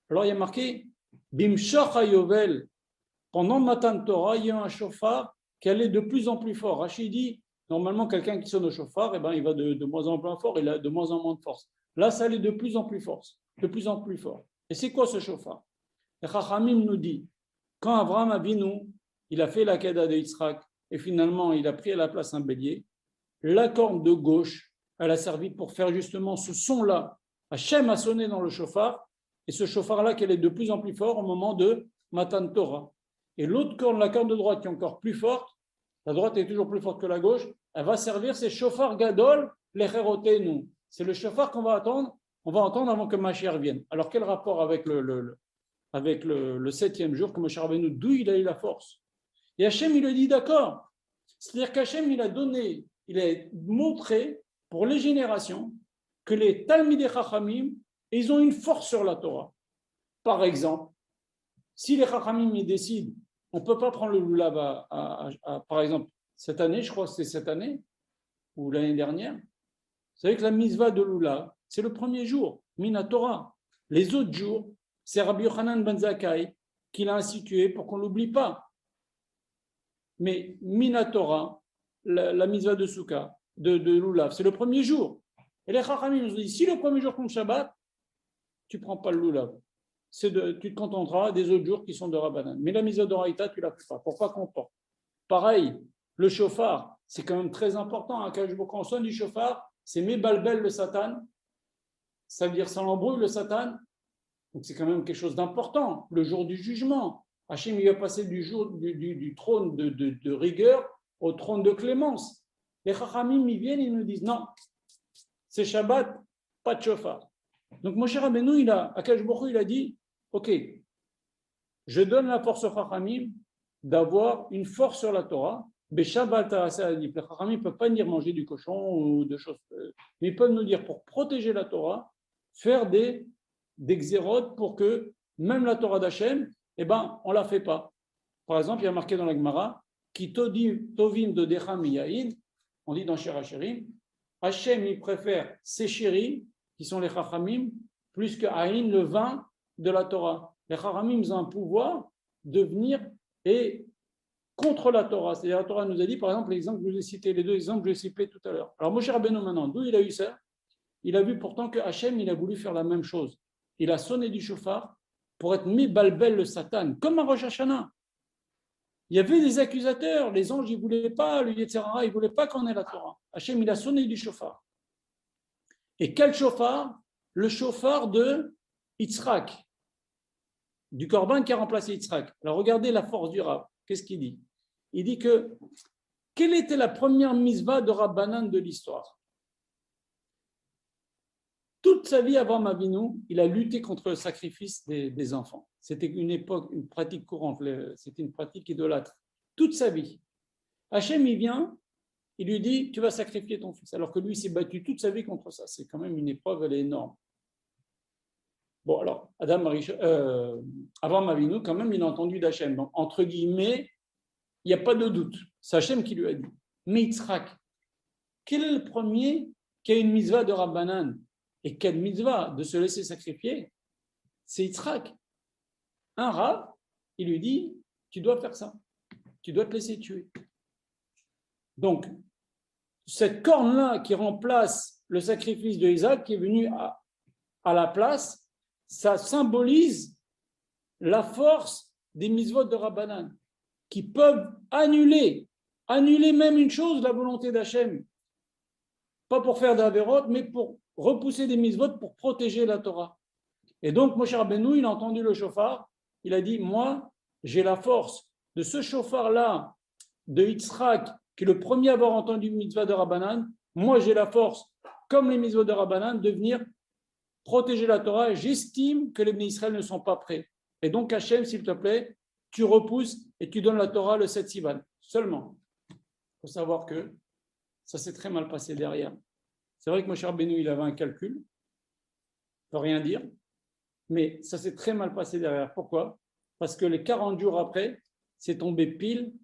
Alors, il y a marqué, Bimshach HaYovel, pendant Matan Torah, il y a un shofar qui allait de plus en plus fort. Rachid dit, normalement, quelqu'un qui sonne au shofar, il va de moins en moins fort, il a de moins en moins de force. Là, ça allait de plus en plus fort. Et c'est quoi ce shofar? Le Chachamim nous dit, quand Abraham Avinu, il a fait la Keda de Yitzhak, et finalement, il a pris à la place un bélier, la corne de gauche, elle a servi pour faire justement ce son-là. Hachem a sonné dans le shofar, et ce shofar-là, qu'elle est de plus en plus fort au moment de Matan Torah. Et l'autre corne, la corne de droite, qui est encore plus forte, la droite est toujours plus forte que la gauche, elle va servir, c'est shofar gadol lecherotenu. C'est le shofar qu'on va entendre avant que Mashiach vienne. Alors, quel rapport avec le 7e jour que Moshe Rabbeinu, d'où il a eu la force? Et Hachem, il a dit d'accord. C'est-à-dire qu'Hachem, il a montré pour les générations que les Talmidei Chachamim, ils ont une force sur la Torah. Par exemple, si les Chachamim ils décident, on ne peut pas prendre le Lulav par exemple, cette année, je crois que c'est cette année, ou l'année dernière, vous savez que la mitzvah de Lulav, c'est le premier jour, Mina Torah. Les autres jours, c'est Rabbi Yochanan ben Zakkai qui l'a institué pour qu'on ne l'oublie pas. Mais Mina Torah, la mitzvah de Souka, de Lulav, c'est le premier jour. Et les Chachamim nous ont dit, si le premier jour tombe Shabbat, tu ne prends pas le Lulav. Tu te contenteras des autres jours qui sont de Rabbanan. Mais la mitzvah d'Oraïta, tu ne la fais pas. Pour pas qu'on porte. Pareil, le shofar, c'est quand même très important. Quand on sonne du shofar, c'est Mebalbel le Satan. Ça veut dire ça l'embrouille le Satan. Donc c'est quand même quelque chose d'important. Le jour du jugement. Hachem, il va passer du trône de rigueur au trône de clémence. Les Chachamim, ils viennent et ils nous disent non, c'est Shabbat, pas de shofar. Donc Moshe Rabbeinu, Akash Baruch Hu, il a dit, ok, je donne la force aux Chachamim d'avoir une force sur la Torah. Les Chachamim ne peuvent pas venir manger du cochon ou de choses, mais ils peuvent nous dire pour protéger la Torah, faire des xérotes pour que même la Torah d'Hachem, on ne la fait pas. Par exemple, il y a marqué dans la Gemara, qui tovim de decham yain, on dit dans Shir HaShirim, Hachem, il préfère ses chéris, qui sont les Chachamim, plus que Aïn, le vin de la Torah. Les Chachamim ont un pouvoir de venir et contre la Torah. C'est-à-dire la Torah nous a dit, par exemple, l'exemple que je vous ai cité, les deux exemples que je vous ai cités tout à l'heure. Alors Moshe Rabbeinu maintenant, d'où il a eu ça? Il a vu pourtant que Hachem, il a voulu faire la même chose. Il a sonné du shofar pour être mis balbel le Satan, comme à Rosh Hashanah. Il y avait des accusateurs, les anges, ils ne voulaient pas, le Yetzirah, ils ne voulaient pas qu'on ait la Torah. Hachem, il a sonné du shofar. Et quel shofar? Le shofar de Yitzhak, du Corban qui a remplacé Yitzhak. Alors regardez la force du Rav. Qu'est-ce qu'il dit? Il dit que quelle était la première mitzvah de Rabbanan de l'histoire? Toute sa vie avant Avinu, il a lutté contre le sacrifice des enfants. C'était une époque, une pratique courante, c'était une pratique idolâtre. Toute sa vie. Hachem, il vient, il lui dit, tu vas sacrifier ton fils. Alors que lui, il s'est battu toute sa vie contre ça. C'est quand même une épreuve, elle est énorme. Bon, alors, Abraham Avinu, quand même, il a entendu d'Hachem. Donc, entre guillemets, il n'y a pas de doute. C'est Hachem qui lui a dit. Mais Yitzhak, quel est le premier qui a une mitzvah de Rabbanan? Et quelle mitzvah de se laisser sacrifier? C'est Yitzhak. Un Rav, il lui dit, tu dois faire ça. Tu dois te laisser tuer. Donc, cette corne-là qui remplace le sacrifice de Isaac, qui est venu à la place, ça symbolise la force des mitzvot de Rabbanan, qui peuvent annuler même une chose, la volonté d'Hachem. Pas pour faire d'Averot, mais pour repousser des mitzvot pour protéger la Torah. Et donc, Moshe Rabbeinu, il a entendu le shofar, il a dit, moi, j'ai la force de ce shofar-là, de Yitzhak, qui est le premier à avoir entendu le mitzvah de Rabbanan, moi, j'ai la force, comme les mitzvot de Rabbanan, de venir protéger la Torah. Et j'estime que les Bnei Israël ne sont pas prêts. Et donc, Hachem, s'il te plaît, tu repousses et tu donnes la Torah le 7 Sivan. Seulement, il faut savoir que ça s'est très mal passé derrière. C'est vrai que Moshe Rabbeinu, il avait un calcul, il ne peut rien dire, mais ça s'est très mal passé derrière. Pourquoi? Parce que les 40 jours après, c'est tombé pile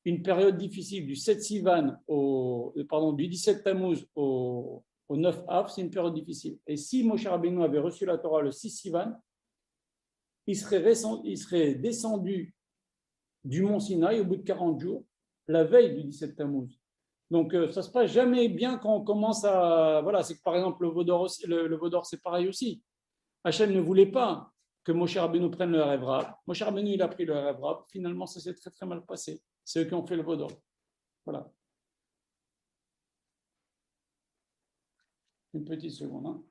une période difficile du 7 Sivan du 17 Tammuz au 9 Av, c'est une période difficile. Et si Moshe Rabbeinu avait reçu la Torah le 6 Sivan, il serait descendu du mont Sinaï au bout de 40 jours, la veille du 17 Tammuz. Donc, ça ne se passe jamais bien quand on commence à... Voilà, c'est que par exemple, le Vaudor, c'est pareil aussi. Hachem ne voulait pas que Moshe Rabbeinu prenne le Erev Rav. Moshe Rabbeinu, il a pris le Erev Rav. Finalement, ça s'est très, très mal passé. C'est eux qui ont fait le Vaudor. Voilà. Une petite seconde. Hein.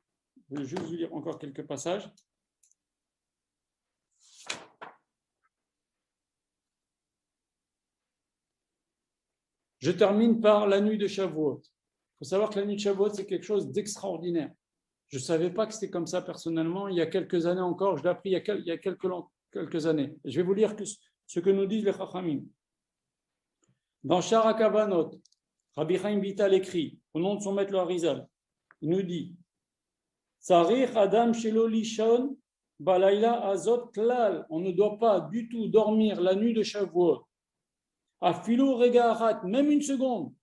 Je vais juste vous lire encore quelques passages. Je termine par la nuit de Shavuot. Il faut savoir que la nuit de Shavuot, c'est quelque chose d'extraordinaire. Je ne savais pas que c'était comme ça personnellement. Il y a quelques années encore, je l'ai appris il y a quelques années. Je vais vous lire ce que nous disent les Chachamim. Dans Shar HaKavanot, Rabbi Chaim Vital écrit, au nom de son maître le Harizal, il nous dit Tsarich Adam Shelo Lishon Balayla Azot Klal. On ne doit pas du tout dormir la nuit de Shavuot. Afilo Rega Achat, même une seconde.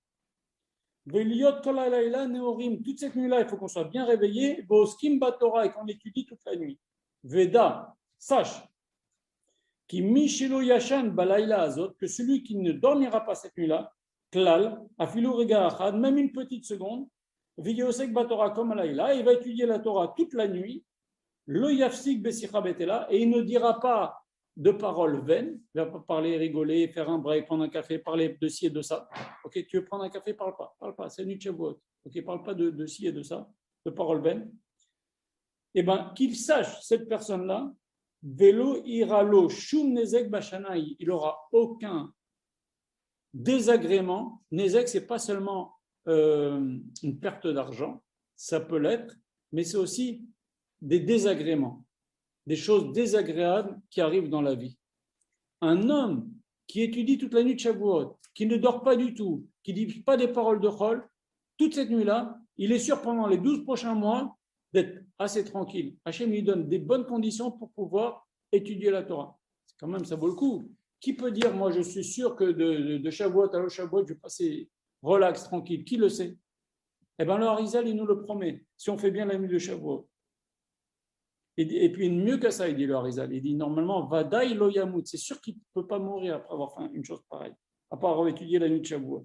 Veliot Kolalayla Neorim. Toute cette nuit-là, il faut qu'on soit bien réveillé. Boskim Batora, et qu'on étudie toute la nuit. Veda, sache. Qui Mishelo Yashan Balayla Azot, que celui qui ne dormira pas cette nuit-là, Klal, Afilo Rega Achat, même une petite seconde, Viyosek Batora comme Alayla, il va étudier la Torah toute la nuit. Lo yafsik besicha betela, et il ne dira pas de paroles vaines, il ne va pas parler, rigoler, faire un break, prendre un café, parler de ci et de ça. Ok, tu veux prendre un café, parle pas, c'est nuit de Shavuot. Ok, parle pas de ci et de ça, de paroles vaines. Eh bien, qu'il sache, cette personne-là, velo iralo shum nezek bashanaï, il n'aura aucun désagrément. Nezek, c'est pas seulement une perte d'argent, ça peut l'être, mais c'est aussi des désagréments, des choses désagréables qui arrivent dans la vie. Un homme qui étudie toute la nuit de Shavuot, qui ne dort pas du tout, qui ne dit pas des paroles de Chol, toute cette nuit-là, il est sûr pendant les 12 prochains mois d'être assez tranquille. Hachem lui donne des bonnes conditions pour pouvoir étudier la Torah. Quand même, ça vaut le coup. Qui peut dire, moi je suis sûr que de Shavuot à Shavuot, je vais passer relax, tranquille. Qui le sait? Eh bien, le Harizal, il nous le promet, si on fait bien la nuit de Shavuot. Et puis, mieux que ça, il dit le Harizal, il dit normalement, Vadaï lo yamut, c'est sûr qu'il ne peut pas mourir après avoir fait une chose pareille, à part avoir étudié la nuit de Shavuot.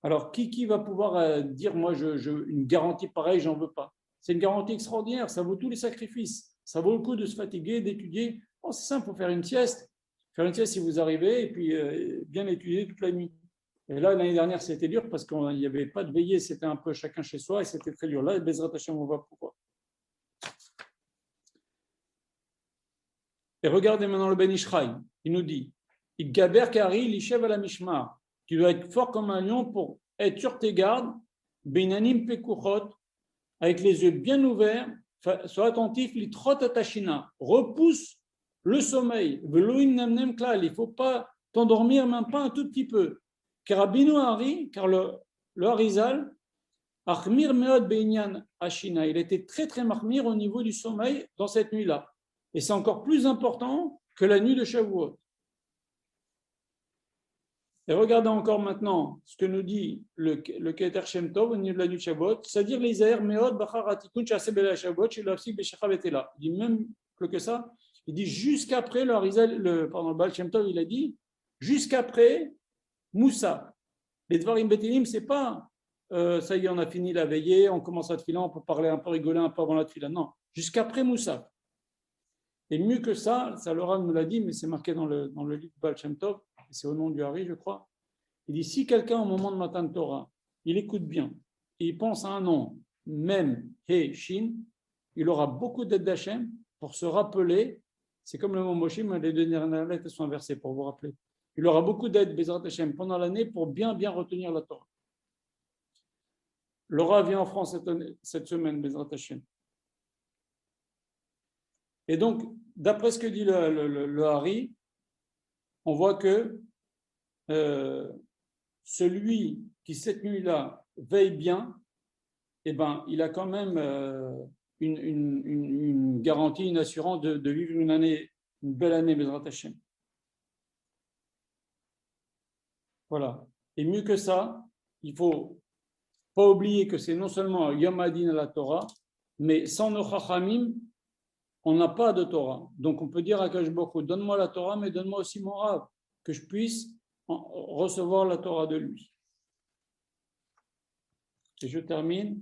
Alors, qui va pouvoir dire, moi, une garantie pareille, j'en veux pas? C'est une garantie extraordinaire, ça vaut tous les sacrifices, ça vaut le coup de se fatiguer, d'étudier. Oh, c'est simple, il faut faire une sieste. Faire une sieste si vous arrivez, et puis bien étudier toute la nuit. Et là, l'année dernière, c'était dur parce qu'il n'y avait pas de veillée, c'était un peu chacun chez soi, et c'était très dur. Là, Bezrat Hashem, on va pouvoir. Et regardez maintenant le Ben Ishraï, il nous dit, il gaber kari lishev à la mishmar. Tu dois être fort comme un lion pour être sur tes gardes, beinanim pekuchot, avec les yeux bien ouverts, sois attentif, litrot atashina, repousse le sommeil, veloin namnem klal, il ne faut pas t'endormir, même pas un tout petit peu. Car Rabbeinu Hari, car le Harizal, achmir meod beinyan ashina, il était très très mahmir au niveau du sommeil dans cette nuit-là. Et c'est encore plus important que la nuit de Shavuot. Et regardez encore maintenant ce que nous dit le Keter Shem Tov au niveau de la nuit de Shavuot, c'est-à-dire les airs meod bachar atikun chasebela Shavuot chez l'afsik bechecha betela. Il dit même plus que ça. Il dit jusqu'après le Baal Shem Tov, il a dit jusqu'après Moussa. Les Dvarim Betelim, c'est pas ça y est, on a fini la veillée, on commence à tefila, on peut parler un peu, rigoler un peu avant la tefila. Non, jusqu'après Moussa. Et mieux que ça, le Rav nous l'a dit, mais c'est marqué dans le livre Baal Shem Tov, c'est au nom du Hari, je crois. Il dit si quelqu'un au moment de Matan Torah, il écoute bien, et il pense à un nom, Mem, He, Shin, il aura beaucoup d'aide d'Hachem pour se rappeler. C'est comme le mot Moshe, mais les deux dernières lettres sont inversées pour vous rappeler. Il aura beaucoup d'aide Bezrat Hashem pendant l'année pour bien retenir la Torah. Laura vient en France cette semaine, Bezrat Hashem. Et donc, d'après ce que dit le Hari, on voit que celui qui, cette nuit-là, veille bien, eh ben, il a quand même une garantie, une assurance de vivre une belle année, Bezrat Hashem. Voilà. Et mieux que ça, il ne faut pas oublier que c'est non seulement Yom Hadin à la Torah, mais sans nos Chachamim, on n'a pas de Torah. Donc on peut dire à Kadosh Baruch Hu, donne-moi la Torah, mais donne-moi aussi mon Rav, que je puisse recevoir la Torah de lui. Et je termine.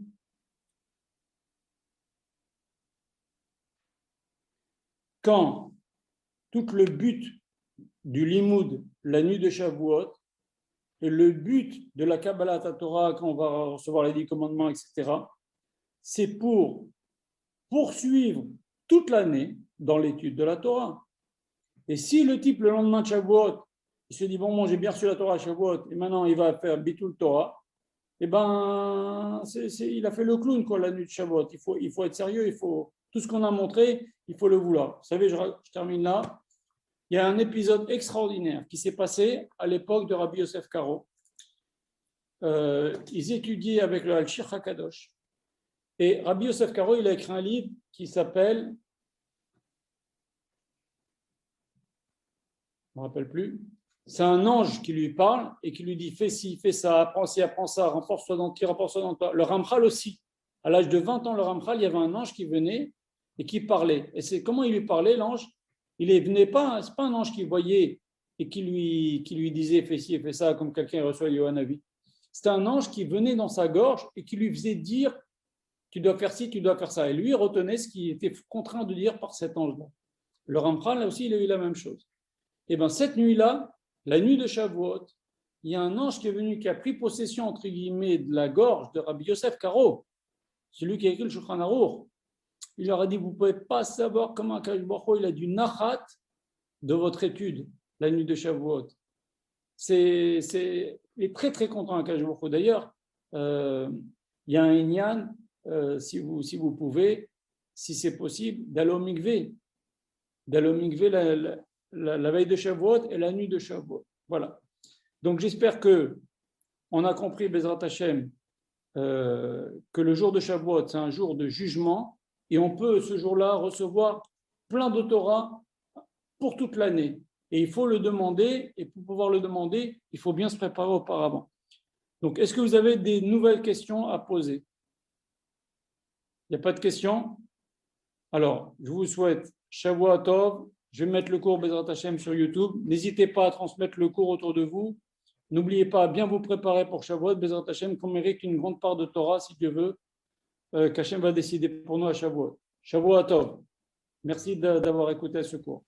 Quand tout le but du Limoud, la nuit de Shavuot, et le but de la Kabbalat Torah, quand on va recevoir les 10 commandements, etc., c'est pour poursuivre toute l'année dans l'étude de la Torah. Et si le type, le lendemain de Shavuot, il se dit, bon, j'ai bien reçu la Torah à Shavuot, et maintenant il va faire Bitul Torah, eh ben, il a fait le clown, quoi, la nuit de Shavuot. Il faut être sérieux, tout ce qu'on a montré, il faut le vouloir. Vous savez, je termine là. Il y a un épisode extraordinaire qui s'est passé à l'époque de Rabbi Yosef Karo. Ils étudiaient avec le Al-Shir HaKadosh. Et Rabbi Yosef Karo, il a écrit un livre qui s'appelle, je ne me rappelle plus, c'est un ange qui lui parle et qui lui dit fais ci, fais ça, apprends ci, apprends ça, renforce-toi dans ti, renforce-toi dans toi. Le Ramchal aussi. À l'âge de 20 ans, le Ramchal, il y avait un ange qui venait et qui parlait. Et c'est comment il lui parlait, l'ange? Il ne venait pas, c'est pas un ange qui voyait et qui lui disait fais ci et fais ça, comme quelqu'un reçoit Yohanavi. C'était un ange qui venait dans sa gorge et qui lui faisait dire tu dois faire ci, tu dois faire ça. Et lui, il retenait ce qu'il était contraint de dire par cet ange-là. Le Ramchal, là aussi, il a eu la même chose. Et bien, cette nuit-là, la nuit de Shavuot, il y a un ange qui est venu, qui a pris possession, entre guillemets, de la gorge de Rabbi Yosef Karo, celui qui a écrit le Shulchan Aruch. Il leur a dit, vous ne pouvez pas savoir comment Akadosh Baruch Hu, il a du nachat de votre étude, la nuit de Shavuot. Il est très, très content Akadosh Baruch Hu. D'ailleurs, il y a un inyan, si vous pouvez, si c'est possible, d'aller au mikvé. D'aller au mikvé la veille de Shavuot et la nuit de Shavuot. Voilà. Donc, j'espère qu'on a compris, Bezrat Hashem, que le jour de Shavuot, c'est un jour de jugement et on peut, ce jour-là, recevoir plein de Torah pour toute l'année. Et il faut le demander, et pour pouvoir le demander, il faut bien se préparer auparavant. Donc, est-ce que vous avez des nouvelles questions à poser? Il n'y a pas de questions? Alors, je vous souhaite Shavuot Tov. Je vais mettre le cours Bezrat Hashem sur YouTube. N'hésitez pas à transmettre le cours autour de vous. N'oubliez pas à bien vous préparer pour Shavuot, Bezrat Hashem, qu'on mérite une grande part de Torah, si Dieu veut, qu'Hashem va décider pour nous à Shavuot. Shavuot Tov. Merci d'avoir écouté ce cours.